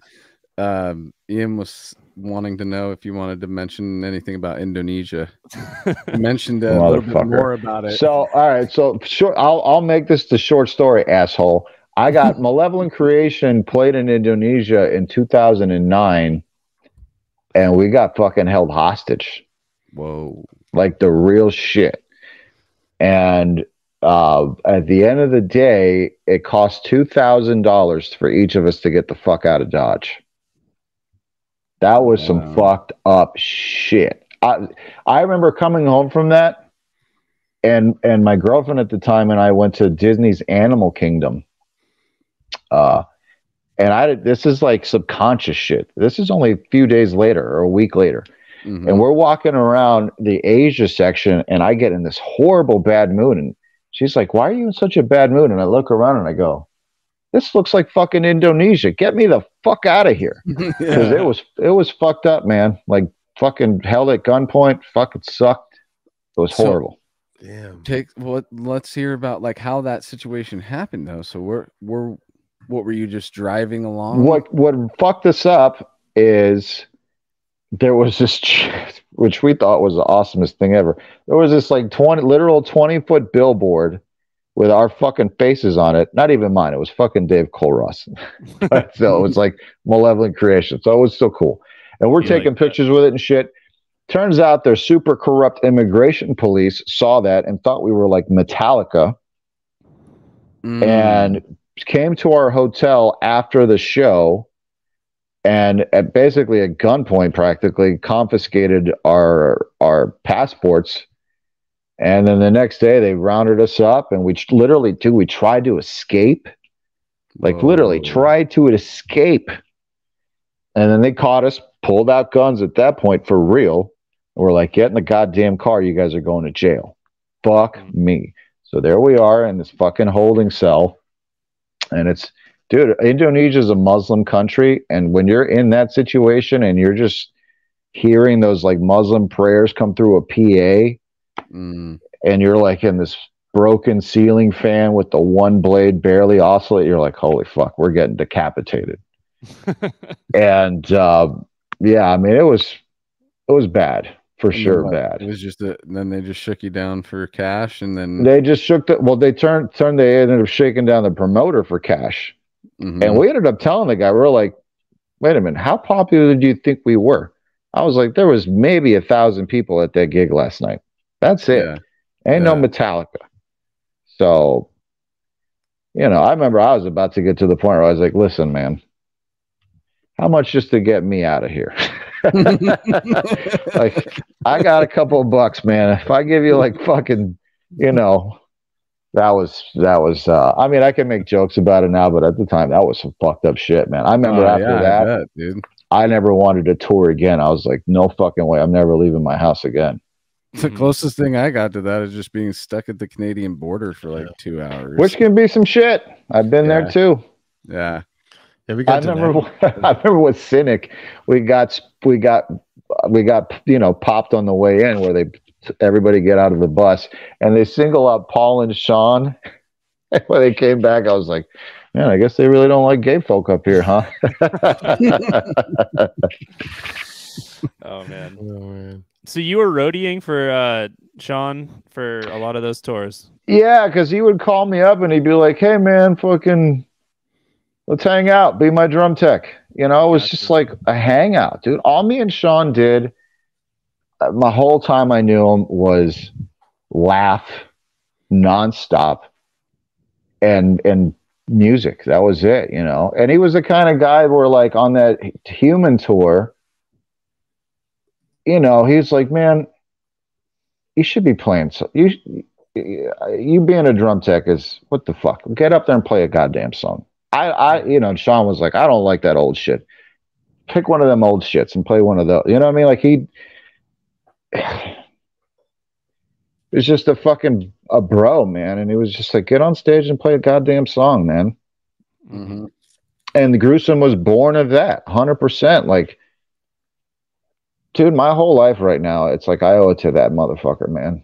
Ian was wanting to know if you wanted to mention anything about Indonesia. You mentioned a little bit more about it. So, all right. So, sure. I'll make this the short story, asshole. I got Malevolent Creation played in Indonesia in 2009, and we got fucking held hostage. Whoa. Like the real shit. And at the end of the day, it cost $2,000 for each of us to get the fuck out of Dodge. That was some fucked up shit. I remember coming home from that, and my girlfriend at the time and I went to Disney's Animal Kingdom. And this is like subconscious shit. This is only a few days later or a week later. Mm-hmm. And we're walking around the Asia section, and I get in this horrible bad mood. And she's like, "Why are you in such a bad mood?" And I look around and I go, "This looks like fucking Indonesia. Get me the fuck out of here." Because it was fucked up, man. Like fucking held at gunpoint. Fucking sucked. It was horrible. Damn. Let's hear about like how that situation happened though. So what were you just driving along? What fucked us up is there was this, which we thought was the awesomest thing ever. There was this like 20-foot billboard with our fucking faces on it. Not even mine. It was fucking Dave Colross. So it was like Malevolent Creation. So it was still cool. And we're taking pictures with it and shit. Turns out their super corrupt immigration police saw that and thought we were like Metallica. And came to our hotel after the show and basically at gunpoint practically confiscated our passports. And then the next day they rounded us up and we tried to escape. Like literally tried to escape. And then they caught us, pulled out guns at that point for real. And we're like, get in the goddamn car. You guys are going to jail. Fuck me. So there we are in this fucking holding cell. And it's, dude, Indonesia is a Muslim country. And when you're in that situation and you're just hearing those like Muslim prayers come through a PA, and you're like in this broken ceiling fan with the one blade barely oscillate, you're like, holy fuck, we're getting decapitated. And yeah, I mean, it was bad. For sure, bad. It was just then they just shook you down for cash, and then they just shook they ended up shaking down the promoter for cash. And we ended up telling the guy, we were like, wait a minute, how popular do you think we were? I was like, there was maybe 1,000 people at that gig last night. That's it. Ain't no Metallica. So, I remember I was about to get to the point where I was like, listen, man, how much just to get me out of here? Like, I got a couple of bucks, man. If I give you like fucking, that was I mean, I can make jokes about it now, but at the time that was some fucked up shit, man. I remember after that, dude, I never wanted to tour again. I was like, no fucking way. I'm never leaving my house again. The closest thing I got to that is just being stuck at the Canadian border for like 2 hours. Which can be some shit. I've been there too. Yeah. I remember with Cynic, we got popped on the way in where everybody get out of the bus and they single out Paul and Sean. When they came back, I was like, man, I guess they really don't like gay folk up here, huh? Oh man. So you were roadieing for Sean for a lot of those tours? Yeah, because he would call me up and he'd be like, hey man, fucking let's hang out, be my drum tech. It was just like a hangout, dude. All me and Sean did my whole time I knew him was laugh nonstop and music. That was it, And he was the kind of guy where like on that Human tour, he's like, man, you should be playing. So you being a drum tech is what the fuck? Get up there and play a goddamn song. you know, Sean was like, I don't like that old shit. Pick one of them old shits and play one of those. You know what I mean? Like he was just a bro, man. And he was just like, get on stage and play a goddamn song, man. Mm-hmm. And the Gruesome was born of that, 100%. Like, dude, my whole life right now, it's like I owe it to that motherfucker, man.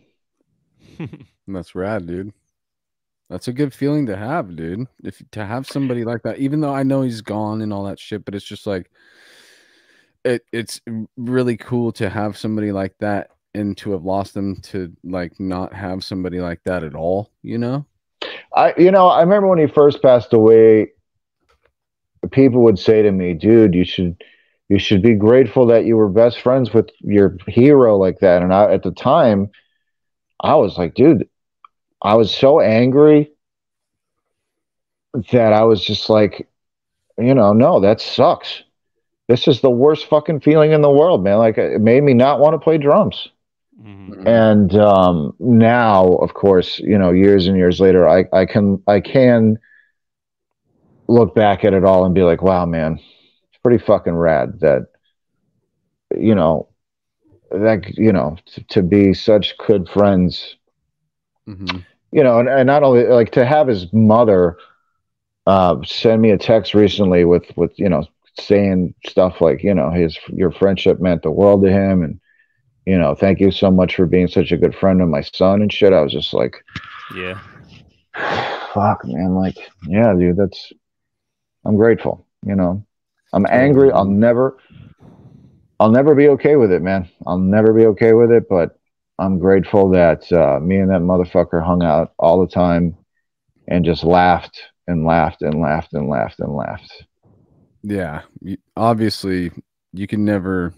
That's rad, dude. That's a good feeling to have, dude. If to have somebody like that, even though I know he's gone and all that shit, but it's just like it's really cool to have somebody like that and to have lost them to like not have somebody like that at all, you know? I remember when he first passed away, people would say to me, dude, you should be grateful that you were best friends with your hero like that. And at the time, I was like, dude, I was so angry that I was just like, no, that sucks. This is the worst fucking feeling in the world, man. Like, it made me not want to play drums. Mm-hmm. And now, of course, years and years later, I can look back at it all and be like, wow, man, it's pretty fucking rad that, to be such good friends, Mm-hmm. And not only like to have his mother send me a text recently with saying stuff like, your friendship meant the world to him, and thank you so much for being such a good friend of my son and shit. I was just like, Yeah. fuck, man. Like, yeah, dude, I'm grateful. I'm angry. I'll never be okay with it, man. I'll never be okay with it, but I'm grateful that me and that motherfucker hung out all the time and just laughed and laughed and laughed and laughed and laughed. Yeah. Obviously, you can never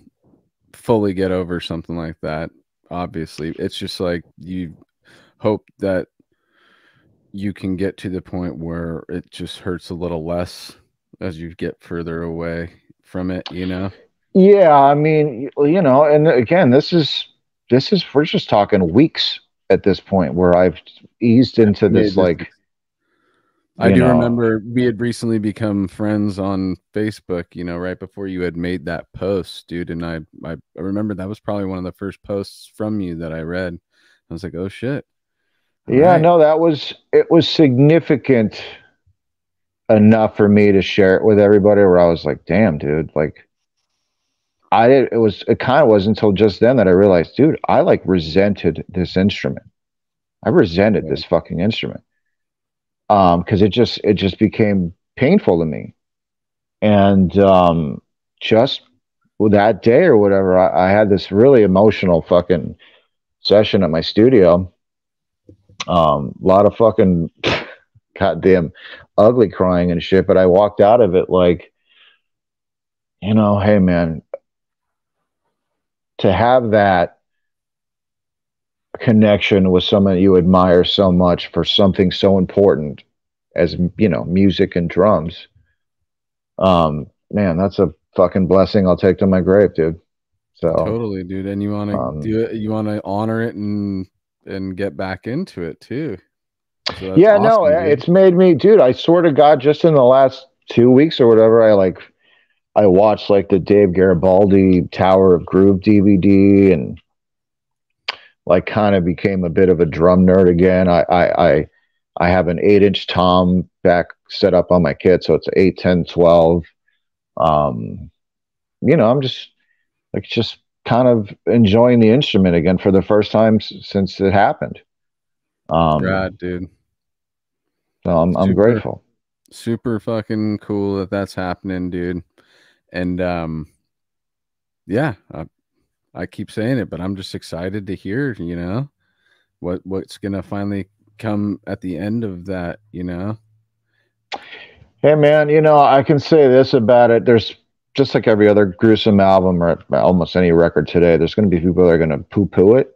fully get over something like that. Obviously, it's just like you hope that you can get to the point where it just hurts a little less as you get further away from it, Yeah, I mean, and again, this is we're just talking weeks at this point where I've eased into this like. I do remember we had recently become friends on Facebook, right before you had made that post, dude. And I remember that was probably one of the first posts from you that I read. I was like, oh shit. Yeah, right. No, it was significant enough for me to share it with everybody where I was like, damn, dude, like it kind of wasn't until just then that I realized, dude, I like resented this instrument. I resented this fucking instrument. Because it just became painful to me. And just that day or whatever, I had this really emotional fucking session at my studio. A lot of fucking goddamn ugly crying and shit, but I walked out of it like, hey man, to have that connection with someone you admire so much for something so important as music and drums, man, that's a fucking blessing I'll take to my grave, dude. So totally, dude. And you want to do it, you want to honor it and get back into it too. So yeah, awesome, no, dude. It's made me, dude, I swear to God, just in the last 2 weeks or whatever, I watched like the Dave Garibaldi Tower of Groove DVD and like kind of became a bit of a drum nerd again. I have an 8-inch tom back set up on my kit, so it's 8, 10, 12. I'm just kind of enjoying the instrument again for the first time since it happened. Right, dude. So I'm grateful. Super fucking cool that that's happening, dude. And yeah, I keep saying it, but I'm just excited to hear, what's gonna finally come at the end of that, Hey man, I can say this about it. There's just like every other Gruesome album or almost any record today, there's going to be people that are going to poo-poo it.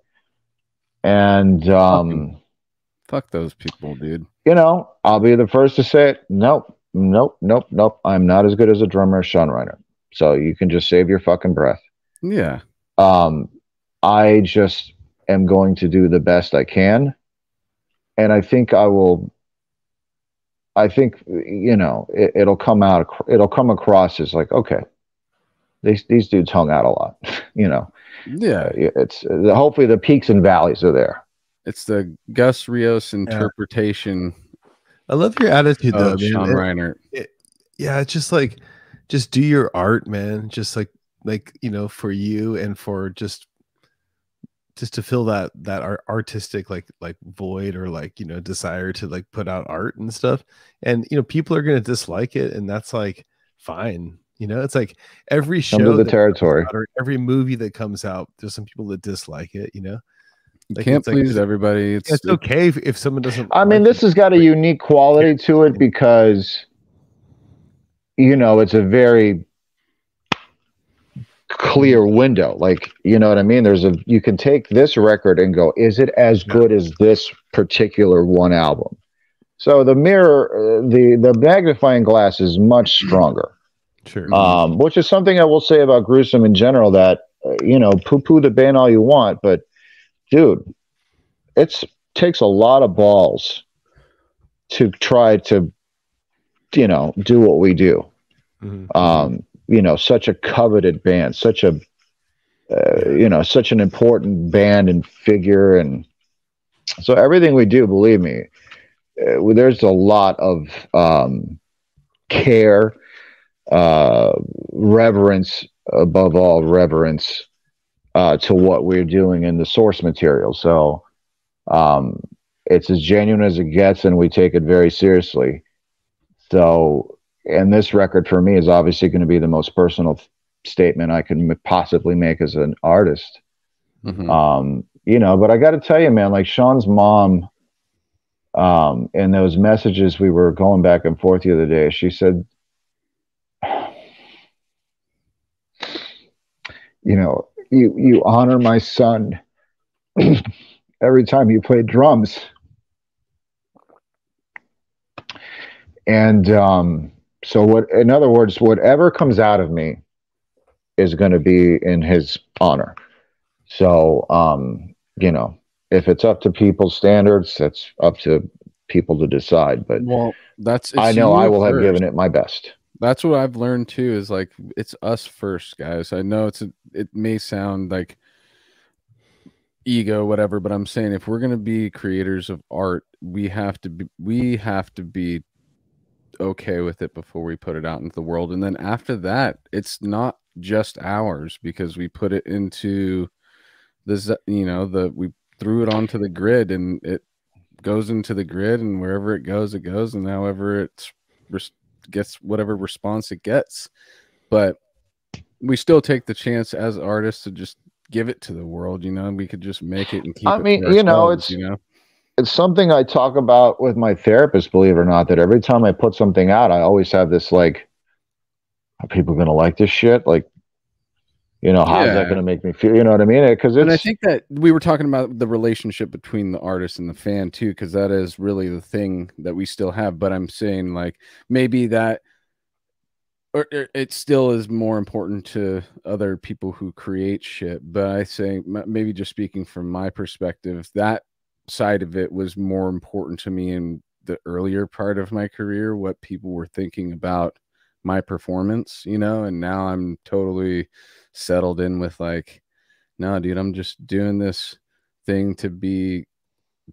And fuck those people, dude. I'll be the first to say it. Nope. I'm not as good as a drummer as Sean Reiner. So you can just save your fucking breath. Yeah. I just am going to do the best I can. And I think I will I think, you know, it'll come across as like, okay, these dudes hung out a lot, you know. Yeah, it's hopefully the peaks and valleys are there. it's the Gus Rios interpretation. I love your attitude though, man. Sean Reinert. Yeah, it's just like, just do your art, man. Just like you know, for you and for just to fill that artistic like void, or like, you know, desire to like put out art and stuff. And you know, people are gonna dislike it, and that's like fine. You know, it's like every show, Come to the territory, or every movie that comes out, there's some people that dislike it. You know, you can't please everybody. It's okay if someone doesn't. I mean, this has got a unique quality to it because, you know, it's a very clear window. Like, you know what I mean? You can take this record and go, is it as good as this particular one album? So the mirror, the magnifying glass is much stronger. Sure. Which is something I will say about Gruesome in general, that, you know, poo-poo the band all you want, but dude, it takes a lot of balls to try to, you know, do what we do. Mm-hmm. You know, such a coveted band, such a, you know, such an important band and figure. And so everything we do, believe me, there's a lot of care, reverence, above all reverence, to what we're doing in the source material. So it's as genuine as it gets, and we take it very seriously. So, and this record for me is obviously going to be the most personal statement I can possibly make as an artist. Mm-hmm. You know, but I got to tell you, man, like Sean's mom, in those messages we were going back and forth the other day, she said, you know, you honor my son every time you play drums. And so in other words, whatever comes out of me is going to be in his honor. So, you know, if it's up to people's standards, that's up to people to decide. But well, I know I will have given it my best. That's what I've learned too, is like, it's us first, guys. I know it may sound like ego, whatever, but I'm saying if we're going to be creators of art, we have to be okay with it before we put it out into the world. And then after that, it's not just ours, because we put it into this, you know, we threw it onto the grid, and it goes into the grid, and wherever it goes, and however it gets whatever response it gets. But we still take the chance as artists to just give it to the world, you know, and we could just make it and keep it. You know, it's something I talk about with my therapist, believe it or not, that every time I put something out, I always have this like, are people going to like this shit? Like, you know, how's that going to make me feel? You know what I mean? Because I think that we were talking about the relationship between the artist and the fan too, because that is really the thing that we still have. But I'm saying, like, maybe that, or it still is more important to other people who create shit. But I say, maybe just speaking from my perspective, that side of it was more important to me in the earlier part of my career, what people were thinking about my performance, you know. And now I'm totally settled in with like, no, dude, I'm just doing this thing to be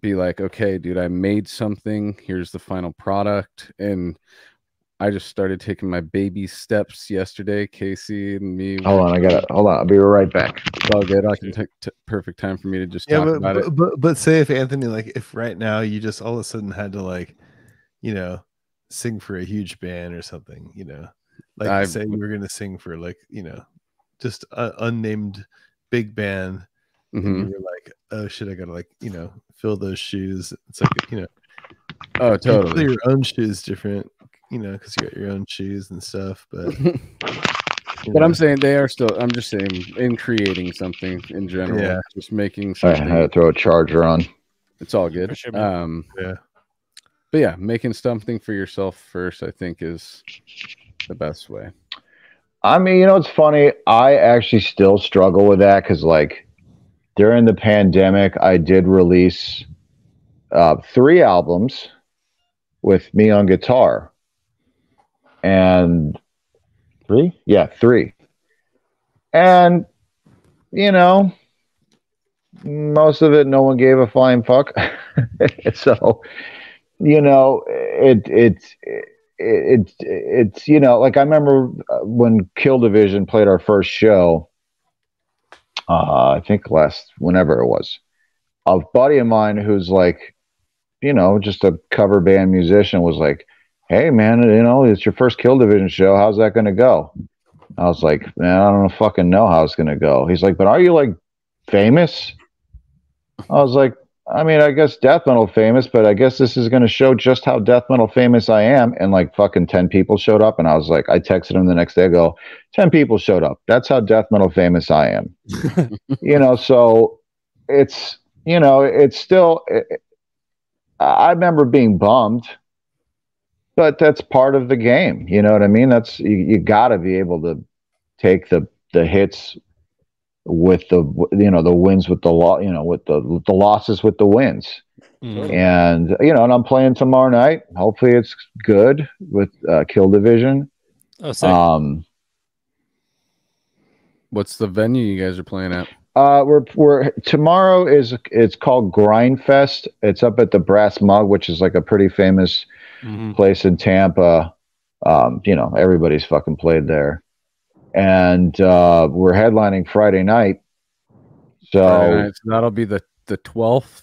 like, okay, dude, I made something, here's the final product. And I just started taking my baby steps yesterday. Casey and me. Hold on, I'll be right back. It's all good. I can take perfect time for me to just talk about it. But say if Anthony, like, if right now you just all of a sudden had to, like, you know, sing for a huge band or something, you know, like say you were going to sing for, like, you know, just an unnamed big band, and you were like, oh shit, I gotta, like, you know, fill those shoes. It's like, you know, oh totally, your own shoes different, you know, because you got your own shoes and stuff. But but I'm saying they are still, I'm just saying, in creating something in general, just making something. I had to throw a charger on. It's all good. Sure, but yeah, making something for yourself first, I think, is the best way. I mean, you know, it's funny. I actually still struggle with that because, like, during the pandemic, I did release 3 albums with me on guitar. And three. And, you know, most of it, no one gave a flying fuck. So, you know, it's, you know, like I remember when Kill Division played our first show, I think whenever it was, a buddy of mine who's like, you know, just a cover band musician was like, hey man, you know, it's your first Kill Division show. How's that going to go? I was like, man, I don't fucking know how it's going to go. He's like, but are you like famous? I was like, I mean, I guess death metal famous, but I guess this is going to show just how death metal famous I am. And like fucking 10 people showed up. And I was like, I texted him the next day, I go, 10 people showed up. That's how death metal famous I am. You know, so it's, you know, it's still, I remember being bummed, but that's part of the game. You know what I mean? That's, you got to be able to take the hits with the, you know, the wins with the you know, with the losses with the wins. And, you know, and I'm playing tomorrow night. Hopefully it's good with Kill Division. Oh, sick. What's the venue you guys are playing at? We're tomorrow it's called Grind Fest. It's up at the Brass Mug, which is like a pretty famous place in Tampa. You know, everybody's fucking played there. And we're headlining Friday night. So that'll be the 12th.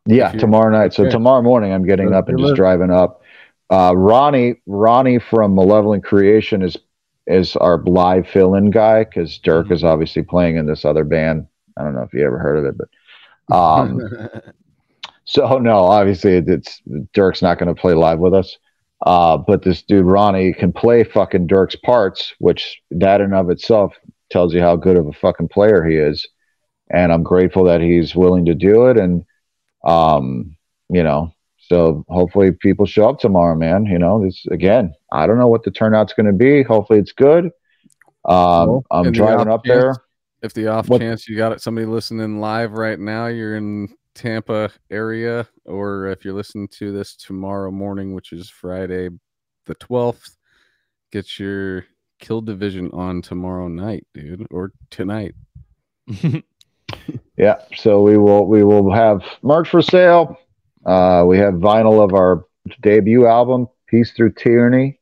Yeah, tomorrow night. So tomorrow morning I'm getting up and just driving up. Ronnie from Malevolent Creation is our live fill-in guy, because Dirk is obviously playing in this other band. I don't know if you ever heard of it, but so no, obviously it's Dirk's not going to play live with us. But this dude Ronnie can play fucking Dirk's parts, which that in of itself tells you how good of a fucking player he is. And I'm grateful that he's willing to do it. And you know, so hopefully people show up tomorrow, man. You know, this again, I don't know what the turnout's going to be. Hopefully it's good. I'm driving up there. If the off chance you got somebody listening live right now, you're in Tampa area, or if you're listening to this tomorrow morning, which is Friday the 12th, get your Kill Division on tomorrow night, dude, or tonight. Yeah, so we will have merch for sale. We have vinyl of our debut album, Peace Through Tyranny.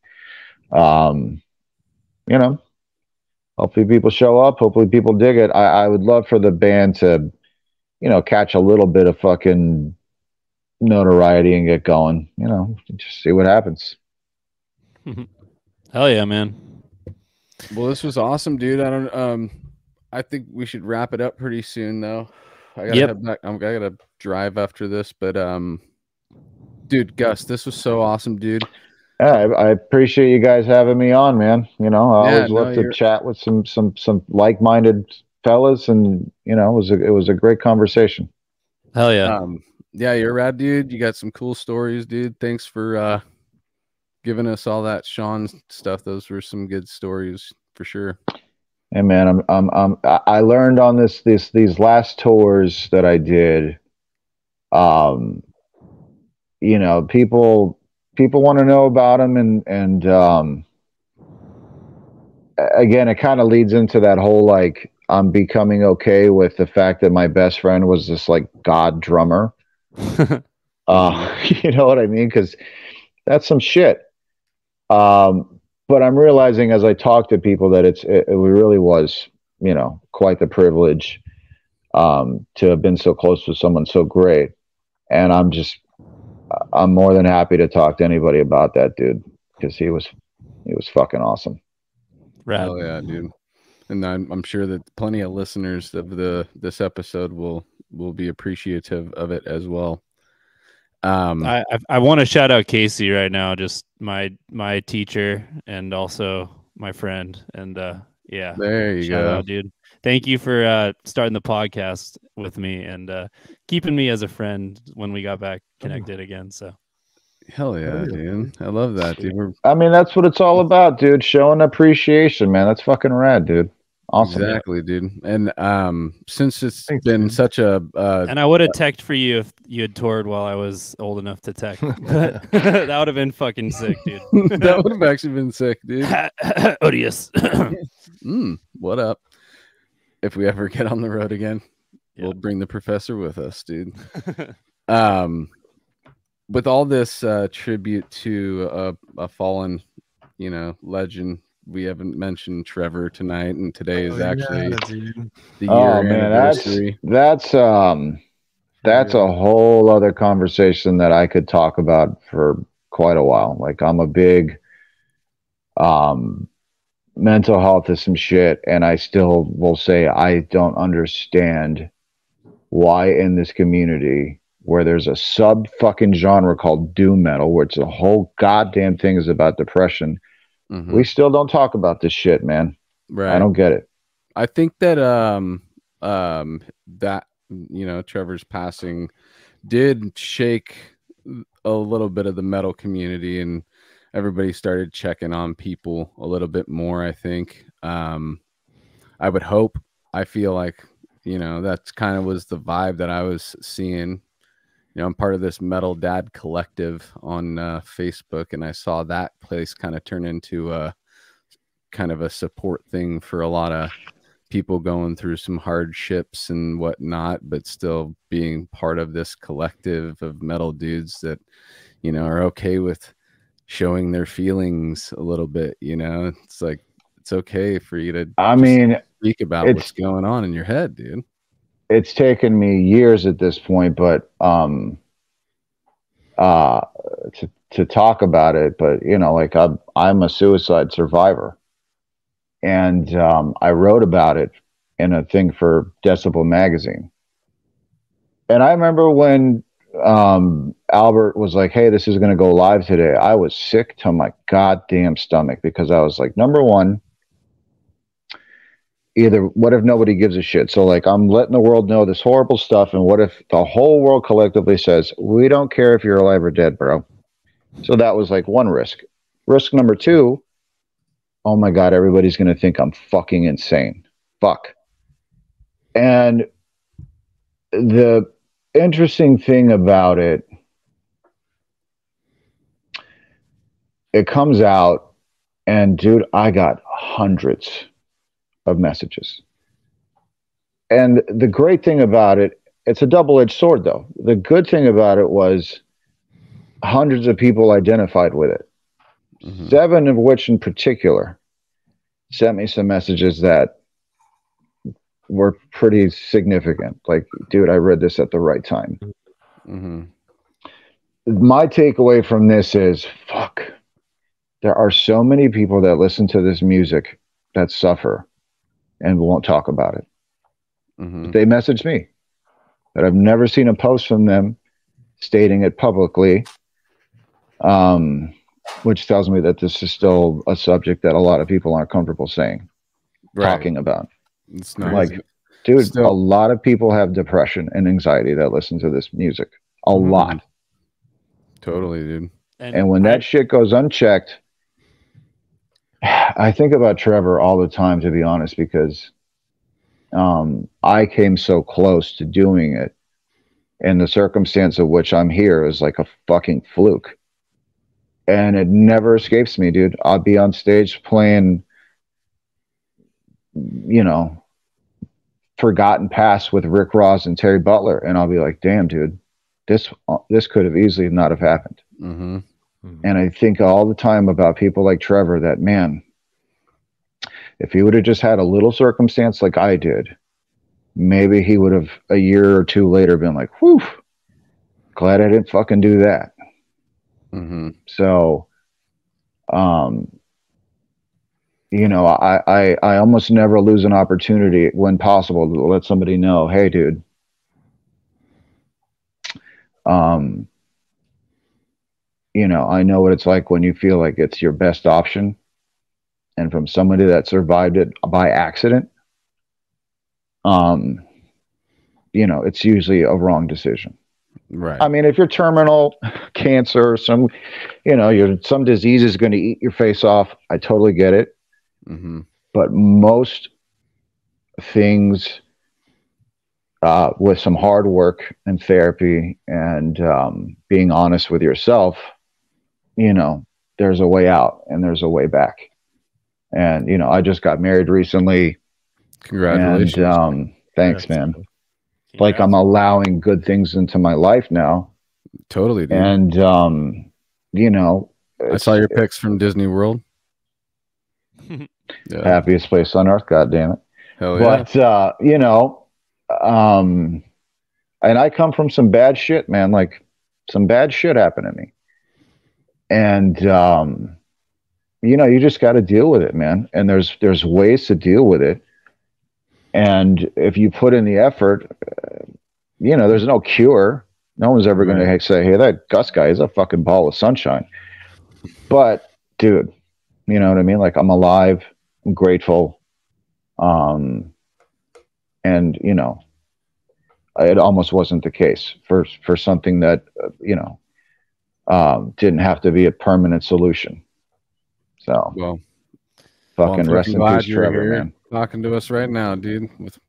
You know, hopefully people show up. Hopefully people dig it. I would love for the band to, you know, catch a little bit of fucking notoriety and get going. You know, just see what happens. Hell yeah, man. Well, this was awesome, dude. I think we should wrap it up pretty soon, though. I gotta head back. I gotta drive after this, but dude, Gus, this was so awesome, dude. Yeah, I appreciate you guys having me on, man. You know, I always love to chat with some like-minded fellas, and you know, it was a great conversation. Hell yeah. Yeah, you're rad, dude. You got some cool stories, dude. Thanks for giving us all that Sean stuff. Those were some good stories for sure. Hey man, I learned on these last tours that I did. You know, people want to know about them, and again, it kind of leads into that whole like I'm becoming okay with the fact that my best friend was this like god drummer. You know what I mean? Because that's some shit. But I'm realizing as I talk to people that it really was, you know, quite the privilege to have been so close with someone so great. And I'm more than happy to talk to anybody about that dude, because he was fucking awesome. Rad. Hell yeah, dude. And I'm sure that plenty of listeners of this episode will be appreciative of it as well. I want to shout out Casey right now, just my teacher and also my friend, and yeah, there you shout go, out, dude. Thank you for starting the podcast with me and keeping me as a friend when we got back connected again. So hell yeah, dude. I love that, dude. I mean, that's what it's all about, dude. Showing appreciation, man. That's fucking rad, dude. Awesome. Exactly, dude. And since it's Thanks, been dude. such a And I would have teched for you if you had toured while I was old enough to tech. But that would have been fucking sick, dude. that would have actually been sick, dude. Odious. What up? If we ever get on the road again, we'll bring the professor with us, dude. With all this tribute to a fallen, legend, we haven't mentioned Trevor tonight, and today is actually the year anniversary. That's a whole other conversation that I could talk about for quite a while. Like, I'm a big mental health is some shit, and I still will say I don't understand why in this community where there's a sub fucking genre called doom metal, which the whole goddamn thing is about depression, we still don't talk about this shit, man. Right. I don't get it. I think that that Trevor's passing did shake a little bit of the metal community, and everybody started checking on people a little bit more, I think. I would hope. I feel like, that's kind of was the vibe that I was seeing. I'm part of this Metal Dad collective on Facebook, and I saw that place kind of turn into a kind of a support thing for a lot of people going through some hardships and whatnot, but still being part of this collective of metal dudes that, are okay with showing their feelings a little bit. It's like, it's okay for you to speak about what's going on in your head, dude. It's taken me years at this point, but to talk about it, but like I'm a suicide survivor, and I wrote about it in a thing for Decibel magazine. And I remember when Albert was like, "Hey, this is going to go live today," I was sick to my goddamn stomach, because I was like, number one, either what if nobody gives a shit? So like, I'm letting the world know this horrible stuff, and what if the whole world collectively says, we don't care if you're alive or dead, bro? So that was like one risk. Risk number two, oh my God, everybody's going to think I'm fucking insane. Fuck. And the interesting thing about it, it comes out, and dude, I got hundreds of messages. And the great thing about it, it's a double-edged sword though. The good thing about it was hundreds of people identified with it. 7 of which in particular sent me some messages that were pretty significant. Like, dude, I read this at the right time. My takeaway from this is, fuck, there are so many people that listen to this music that suffer and won't talk about it. They message me, but I've never seen a post from them stating it publicly, which tells me that this is still a subject that a lot of people aren't comfortable talking about. It's not like, dude, a lot of people have depression and anxiety that listen to this music. A lot. Totally, dude. And when that shit goes unchecked, I think about Trevor all the time, to be honest, because I came so close to doing it, and the circumstance of which I'm here is like a fucking fluke. And it never escapes me, dude. I'll be on stage playing, Forgotten Past with Rick Ross and Terry Butler, and I'll be like, damn, dude, this could have easily not have happened. And I think all the time about people like Trevor that, man, if he would have just had a little circumstance like I did, maybe he would have a year or two later been like, whew, glad I didn't fucking do that. So, I almost never lose an opportunity when possible to let somebody know, hey, dude, I know what it's like when you feel like it's your best option, and from somebody that survived it by accident, it's usually a wrong decision. Right. I mean, if you're terminal cancer, some disease is going to eat your face off, I totally get it. But most things with some hard work and therapy and being honest with yourself, you know, there's a way out and there's a way back. And, you know, I just got married recently. Congratulations. And thanks, man. Like I'm allowing good things into my life now. Totally, dude. And, you know, I saw your pics from Disney World. Yeah. Happiest place on earth, goddammit. Hell yeah. But, you know, and I come from some bad shit, man. Like some bad shit happened to me. And, you know, you just got to deal with it, man. And there's ways to deal with it. And if you put in the effort, you know, there's no cure. No one's ever going to say, hey, that Gus guy is a fucking ball of sunshine. But, dude, you know what I mean? Like, I'm alive. I'm grateful. And, you know, it almost wasn't the case for something that, you know, didn't have to be a permanent solution. So, well, fucking rest in peace, Trevor, man. Talking to us right now, dude. With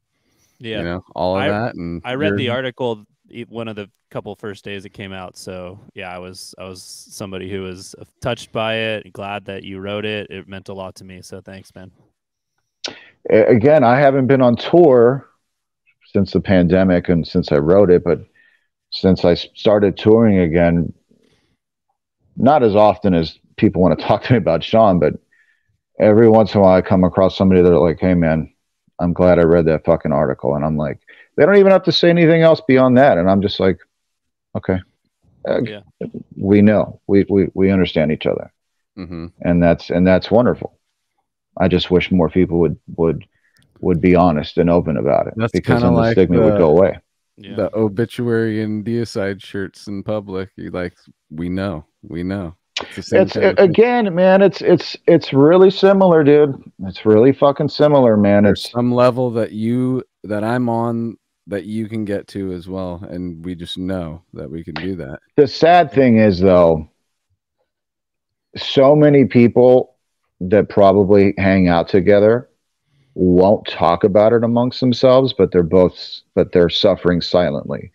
you know all of that, and I read the article one of the couple first days it came out. So yeah, I was somebody who was touched by it. Glad that you wrote it. It meant a lot to me. So thanks, man. Again, I haven't been on tour since the pandemic and since I wrote it, but since I started touring again, not as often as people want to talk to me about Sean, but every once in a while I come across somebody that are like, hey man, I'm glad I read that fucking article. And I'm like, they don't even have to say anything else beyond that. And I'm just like, okay, yeah. We know, we understand each other. Mm-hmm. And that's wonderful. I just wish more people would be honest and open about it. That's because then the stigma would go away. Yeah. The obituary and deicide shirts in public, you like, we know. It's again, man, it's really similar, dude. It's really fucking similar, man. There's some level that I'm on that you can get to as well, and we just know that we can do that. The sad thing is, though, so many people that probably hang out together won't talk about it amongst themselves, but they're suffering silently.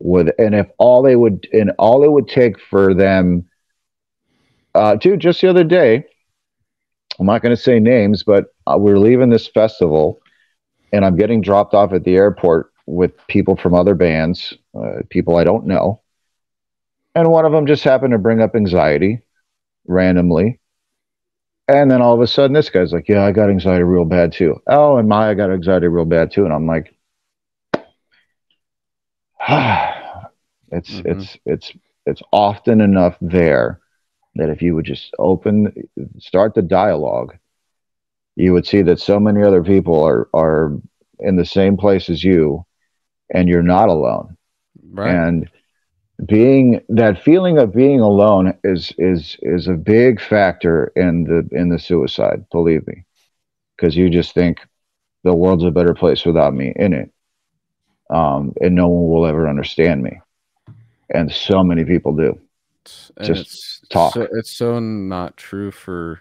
And all it would take for them. Dude, just the other day, I'm not going to say names, but we're leaving this festival and I'm getting dropped off at the airport with people from other bands, people I don't know. And one of them just happened to bring up anxiety randomly. And then all of a sudden this guy's like, yeah, I got anxiety real bad too. Oh, and Maya got anxiety real bad too. And I'm like, it's often enough there that if you would just start the dialogue, you would see that so many other people are in the same place as you, and you're not alone. Right. And that feeling of being alone is a big factor in the suicide, believe me, because you just think the world's a better place without me in it, and no one will ever understand me, and so many people do. And just talk. It's so not true for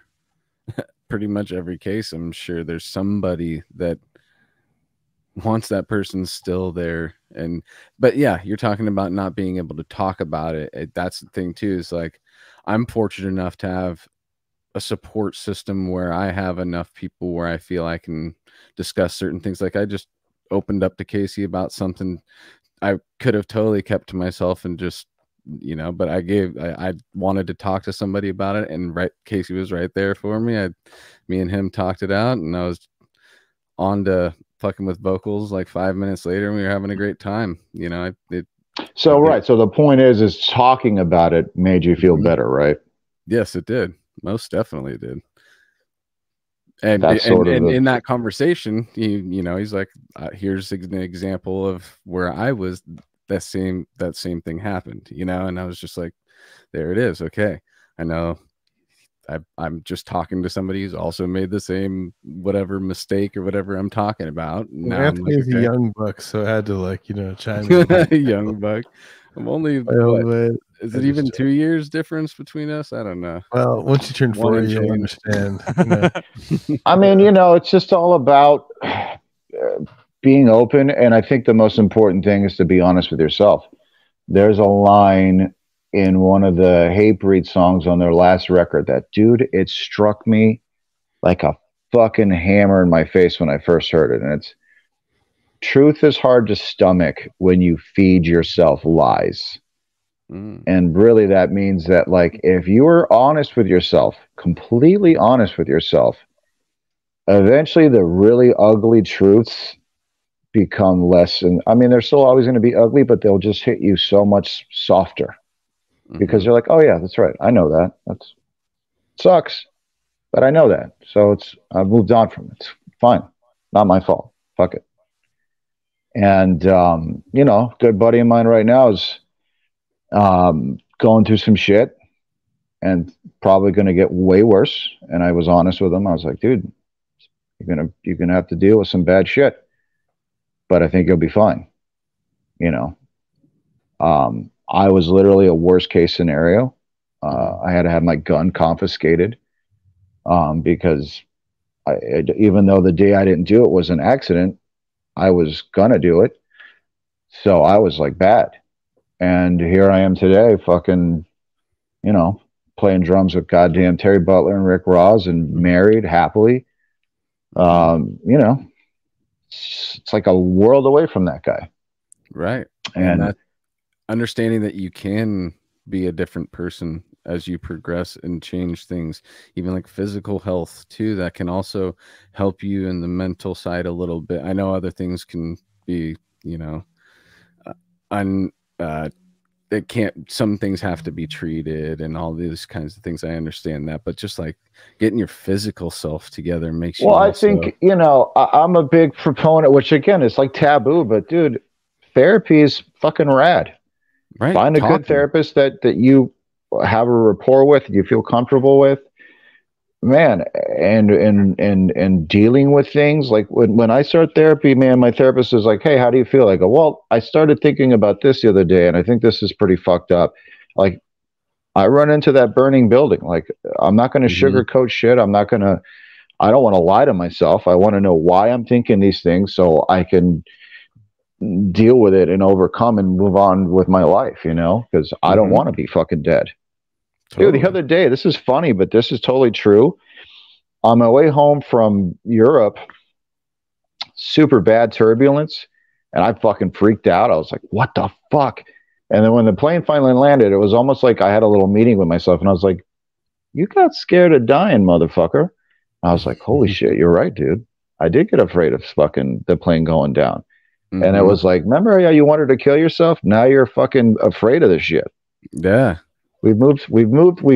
pretty much every case. I'm sure there's somebody that wants that person still there. But yeah, you're talking about not being able to talk about it. That's the thing too, is like, I'm fortunate enough to have a support system where I have enough people where I feel I can discuss certain things. Like I just opened up to Casey about something I could have totally kept to myself and just, you know, but I wanted to talk to somebody about it, and Casey was right there for me. Me and him talked it out, and I was on to fucking with vocals like 5 minutes later, and we were having a great time. You know, so the point is talking about it made you feel better, right? Yes, it did. Most definitely did. And in that conversation, you know, he's like, here's an example of where I was. That same thing happened, you know, and I was just like, there it is. Okay, I know I'm just talking to somebody who's also made the same whatever mistake or whatever I'm talking about. Now Anthony is a young buck, so I had to, like, you know, chime in. Young buck. I'm only is it even 2 years difference between us? I don't know. Well, once you turn 40, you'll understand. You know? I mean, you know, it's just all about being open. And I think the most important thing is to be honest with yourself. There's a line in one of the Hatebreed songs on their last record that, dude, it struck me like a fucking hammer in my face when I first heard it. And it's, truth is hard to stomach when you feed yourself lies. And really that means that, like, if you are honest with yourself, completely honest with yourself, eventually the really ugly truths become less. And I mean, they're still always going to be ugly, but they'll just hit you so much softer because you're like, oh yeah, that's right. I know that. That's sucks, but I know that. So I've moved on from it. It's fine. Not my fault. Fuck it. And, you know, a good buddy of mine right now is going through some shit and probably going to get way worse. And I was honest with him. I was like, dude, you're gonna have to deal with some bad shit, but I think you'll be fine. You know, I was literally a worst case scenario. I had to have my gun confiscated because even though the day I didn't do it was an accident, I was gonna do it. So I was like bad. And here I am today, fucking, you know, playing drums with goddamn Terry Butler and Rick Ross and married happily. You know, it's like a world away from that guy. Right. And that understanding that you can be a different person as you progress and change things, even like physical health too, that can also help you in the mental side a little bit. I know other things can be, you know, it can't, some things have to be treated and all these kinds of things. I understand that, but just like getting your physical self together makes you. Well, I think, you know, I'm a big proponent, which again, is like taboo, but dude, therapy is fucking rad. Right. Find a good therapist that you have a rapport with, you feel comfortable with, man. And dealing with things like when I start therapy, man, my therapist is like, hey, how do you feel? I go, well, I started thinking about this the other day and I think this is pretty fucked up. Like, I run into that burning building. Like, I'm not going to sugarcoat shit. I don't want to lie to myself. I want to know why I'm thinking these things so I can deal with it and overcome and move on with my life, you know, because I don't want to be fucking dead. Totally. Dude, the other day, this is funny, but this is totally true. On my way home from Europe, super bad turbulence, and I fucking freaked out. I was like, what the fuck? And then when the plane finally landed, it was almost like I had a little meeting with myself, and I was like, you got scared of dying, motherfucker. I was like, holy shit, you're right, dude. I did get afraid of fucking the plane going down. And it was like, remember how you wanted to kill yourself? Now you're fucking afraid of this shit. Yeah. We've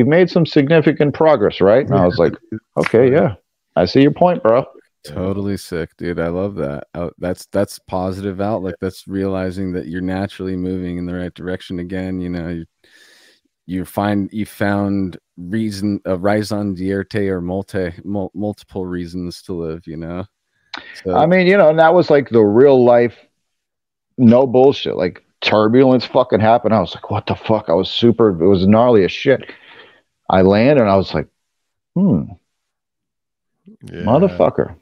made some significant progress, right? And I was like, okay, yeah, I see your point, bro. Totally sick, dude. I love that. That's positive outlook. That's realizing that you're naturally moving in the right direction again. You know, you found reason, raison d'être, or multiple reasons to live, you know? So, I mean, you know, and that was like the real life, no bullshit, like turbulence fucking happened. I was like, what the fuck? It was gnarly as shit. I landed and I was like, motherfucker,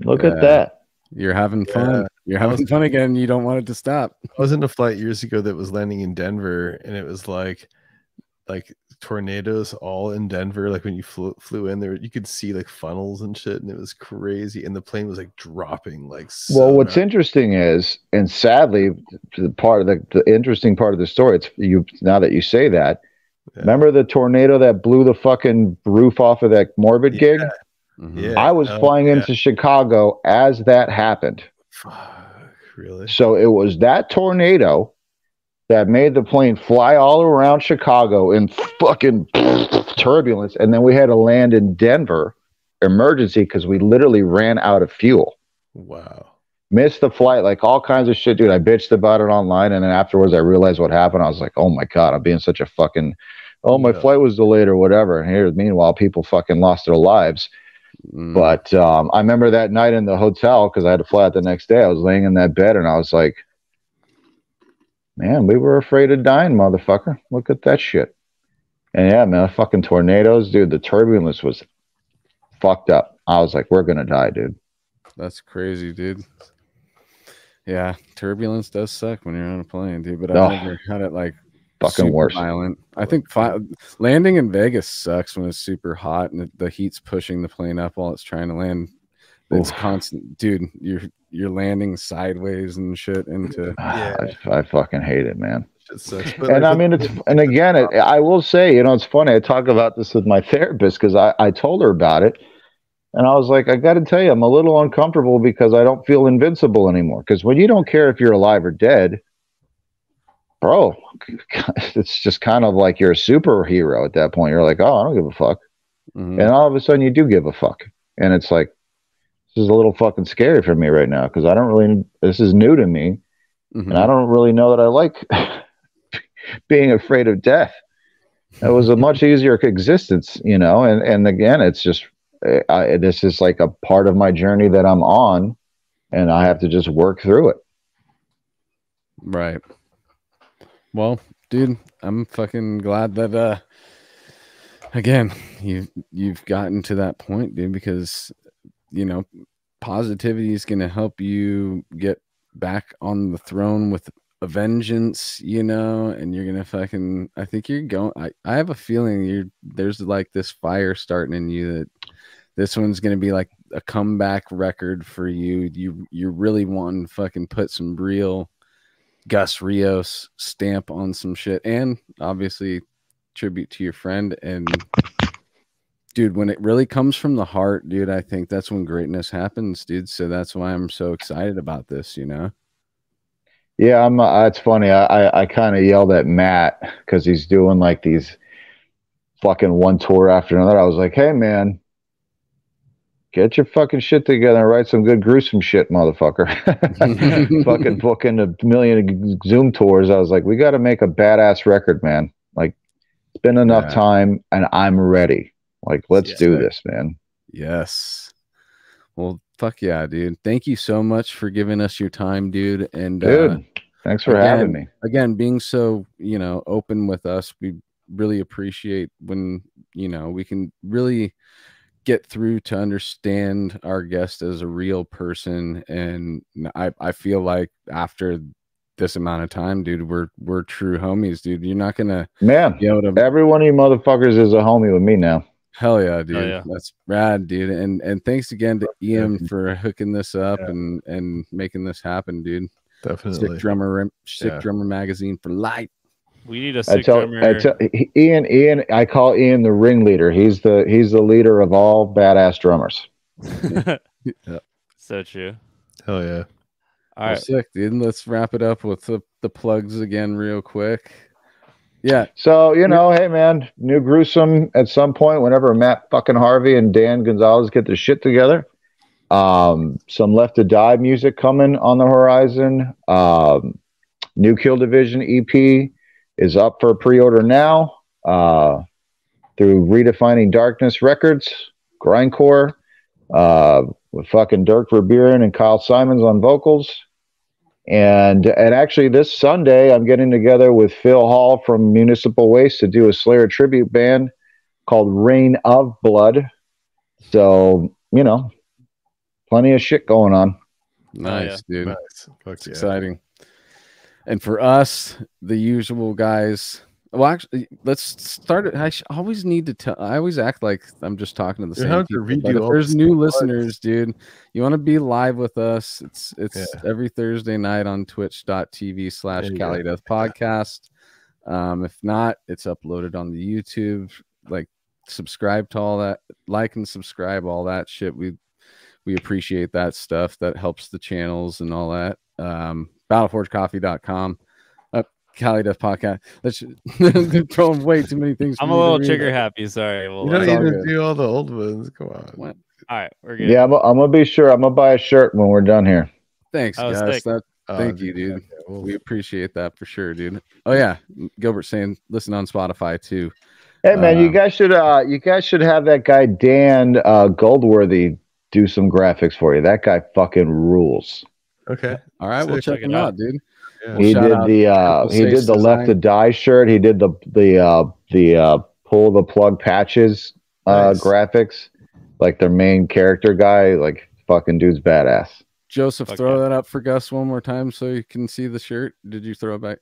look at that. You're having fun. You're having fun again. You don't want it to stop. I was in a flight years ago that was landing in Denver, and it was like tornadoes all in Denver. Like when you flew in there, you could see like funnels and shit, and it was crazy. And the plane was like dropping. Like, so well, what's interesting is, and sadly, the interesting part of the story, it's you now that you say that. Yeah. Remember the tornado that blew the fucking roof off of that Morbid gig? Yeah. I was flying into Chicago as that happened. Fuck, really? So it was that tornado that made the plane fly all around Chicago in fucking turbulence. And then we had to land in Denver, emergency, because we literally ran out of fuel. Wow. Missed the flight, like all kinds of shit, dude. I bitched about it online. And then afterwards, I realized what happened. I was like, oh my God, I'm being such a fucking, my flight was delayed or whatever. And here, meanwhile, people fucking lost their lives. But I remember that night in the hotel, because I had to fly out the next day. I was laying in that bed and I was like, man, we were afraid of dying, motherfucker. Look at that shit. And yeah, man, fucking tornadoes, dude. The turbulence was fucked up. I was like, we're going to die, dude. That's crazy, dude. Yeah, turbulence does suck when you're on a plane, dude. But Oh, I've never had it like fucking super worse. violent. I think landing in Vegas sucks when it's super hot and the heat's pushing the plane up while it's trying to land. It's constant, dude. You're landing sideways and shit into. Yeah. I fucking hate it, man. It sucks. But And like, I mean, I will say, it's funny. I talk about this with my therapist because I told her about it. And I was like, I got to tell you, I'm a little uncomfortable because I don't feel invincible anymore. Because when you don't care if you're alive or dead, bro, it's just kind of like you're a superhero at that point. You're like, oh, I don't give a fuck. Mhm. And all of a sudden you do give a fuck. And it's like, this is a little fucking scary for me right now because this is new to me. Mhm. And I don't really know that I like being afraid of death. It was a much easier existence, and again, it's just, this is like a part of my journey that I'm on, and I have to just work through it. Right. Well, dude, I'm fucking glad that again you've gotten to that point, dude, because positivity is going to help you get back on the throne with a vengeance, and you're gonna fucking, I think you're going, I have a feeling there's like this fire starting in you that this one's gonna be like a comeback record for you. You really want to fucking put some real Gus Rios stamp on some shit, and obviously tribute to your friend. And dude, when it really comes from the heart, dude, I think that's when greatness happens, dude. So that's why I'm so excited about this, Yeah, it's funny. I kind of yelled at Matt because he's doing like these fucking one tour after another. I was like, hey man, get your fucking shit together and write some good gruesome shit, motherfucker. Fucking booking a million Zoom tours. I was like, we got to make a badass record, man. Like, it's been enough time and I'm ready. Like, let's do this, man. Yes. Well, fuck yeah, dude. Thank you so much for giving us your time, dude. And dude, thanks for having me. Again, being so, open with us. We really appreciate when, we can really get through to understand our guest as a real person. And I feel like after this amount of time, dude, we're true homies, dude. You're not gonna every one of you motherfuckers is a homie with me now. Hell yeah, dude. Yeah. That's rad, dude. And thanks again to Ian for hooking this up and making this happen, dude. Definitely. Sick drummer magazine for life. We need a sick drummer. Ian, I call Ian the ringleader. He's the leader of all badass drummers. So true. Hell yeah. All right. Sick, dude. Let's wrap it up with the plugs again real quick. Yeah. So, hey man, new Gruesome at some point whenever Matt fucking Harvey and Dan Gonzalez get their shit together. Some Left to Die music coming on the horizon. New Kill Division EP is up for pre-order now through Redefining Darkness Records, grindcore, with fucking Dirk Verburen and Kyle Simons on vocals. And actually this Sunday, I'm getting together with Phil Hall from Municipal Waste to do a Slayer tribute band called Rain of Blood. So, plenty of shit going on. Nice, dude. Nice. It's exciting. And for us, the usual guys. Well, actually, let's start it. I always need to tell. I always act like I'm just talking to the same people. But if there's new listeners, dude, you want to be live with us. It's every Thursday night on twitch.tv/Cali Death Podcast. If not, it's uploaded on the YouTube. Like, subscribe to all that. Like and subscribe, all that shit. We appreciate that stuff. That helps the channels and all that. BattleForgeCoffee.com. Cali Death Podcast. They're throwing way too many things. I'm a little trigger happy. Sorry. You don't even do all the old ones. Come on. What? All right, we're good. Yeah, I'm gonna be sure. I'm gonna buy a shirt when we're done here. Thanks, guys. Thank you, dude. We appreciate that for sure, dude. Oh yeah, Gilbert saying listen on Spotify too. Hey man, you guys should have that guy Dan Goldworthy do some graphics for you. That guy fucking rules. Okay. All right, we'll check him out, dude. Yeah. He did the Left to Die shirt. He did the pull the plug patches graphics, like their main character guy. Like, fucking dude's badass. Joseph, Fuck throw yeah. that up for Gus one more time so you can see the shirt. Did you throw it back?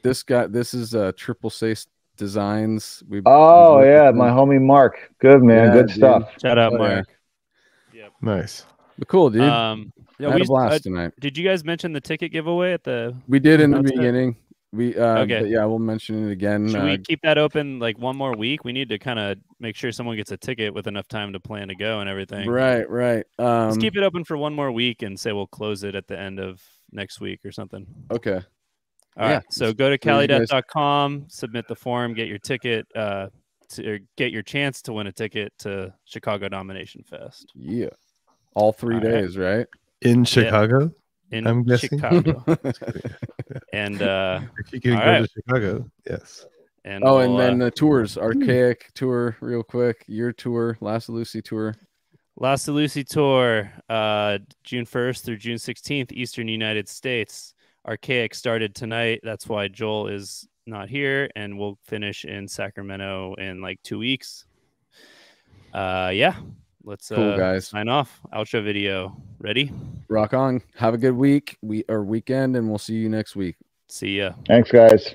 This is Triple Sace Designs. Oh worked yeah, with my them. homie Mark. Good man, Yeah, good dude. stuff. Shout out, Oh, yeah. Mark. Yep. Nice. But cool, dude. Yeah, I had a blast tonight. Did you guys mention the ticket giveaway at the? We did in the outset? beginning. Okay. But yeah, we'll mention it again. Should we keep that open like one more week? We need to kind of make sure someone gets a ticket with enough time to plan to go and everything. Right. Let's keep it open for one more week and say we'll close it at the end of next week or something. Okay. All right. So go to Where you guys- calideath.com, submit the form, get your ticket, or get your chance to win a ticket to Chicago Domination Fest. Yeah. All 3 All right. days, right? In Chicago? In I'm guessing. Chicago. And If you can all go right. to Chicago, yes. and and then the tours, Archaic tour, real quick. Your tour, Last Lucy tour. Last Lucy tour, June 1st through June 16th, Eastern United States. Archaic started tonight. That's why Joel is not here, and we'll finish in Sacramento in like 2 weeks. Yeah. Let's Cool, guys. sign off. Outro video. Ready? Rock on. Have a good week or weekend, and we'll see you next week. See ya. Thanks, guys.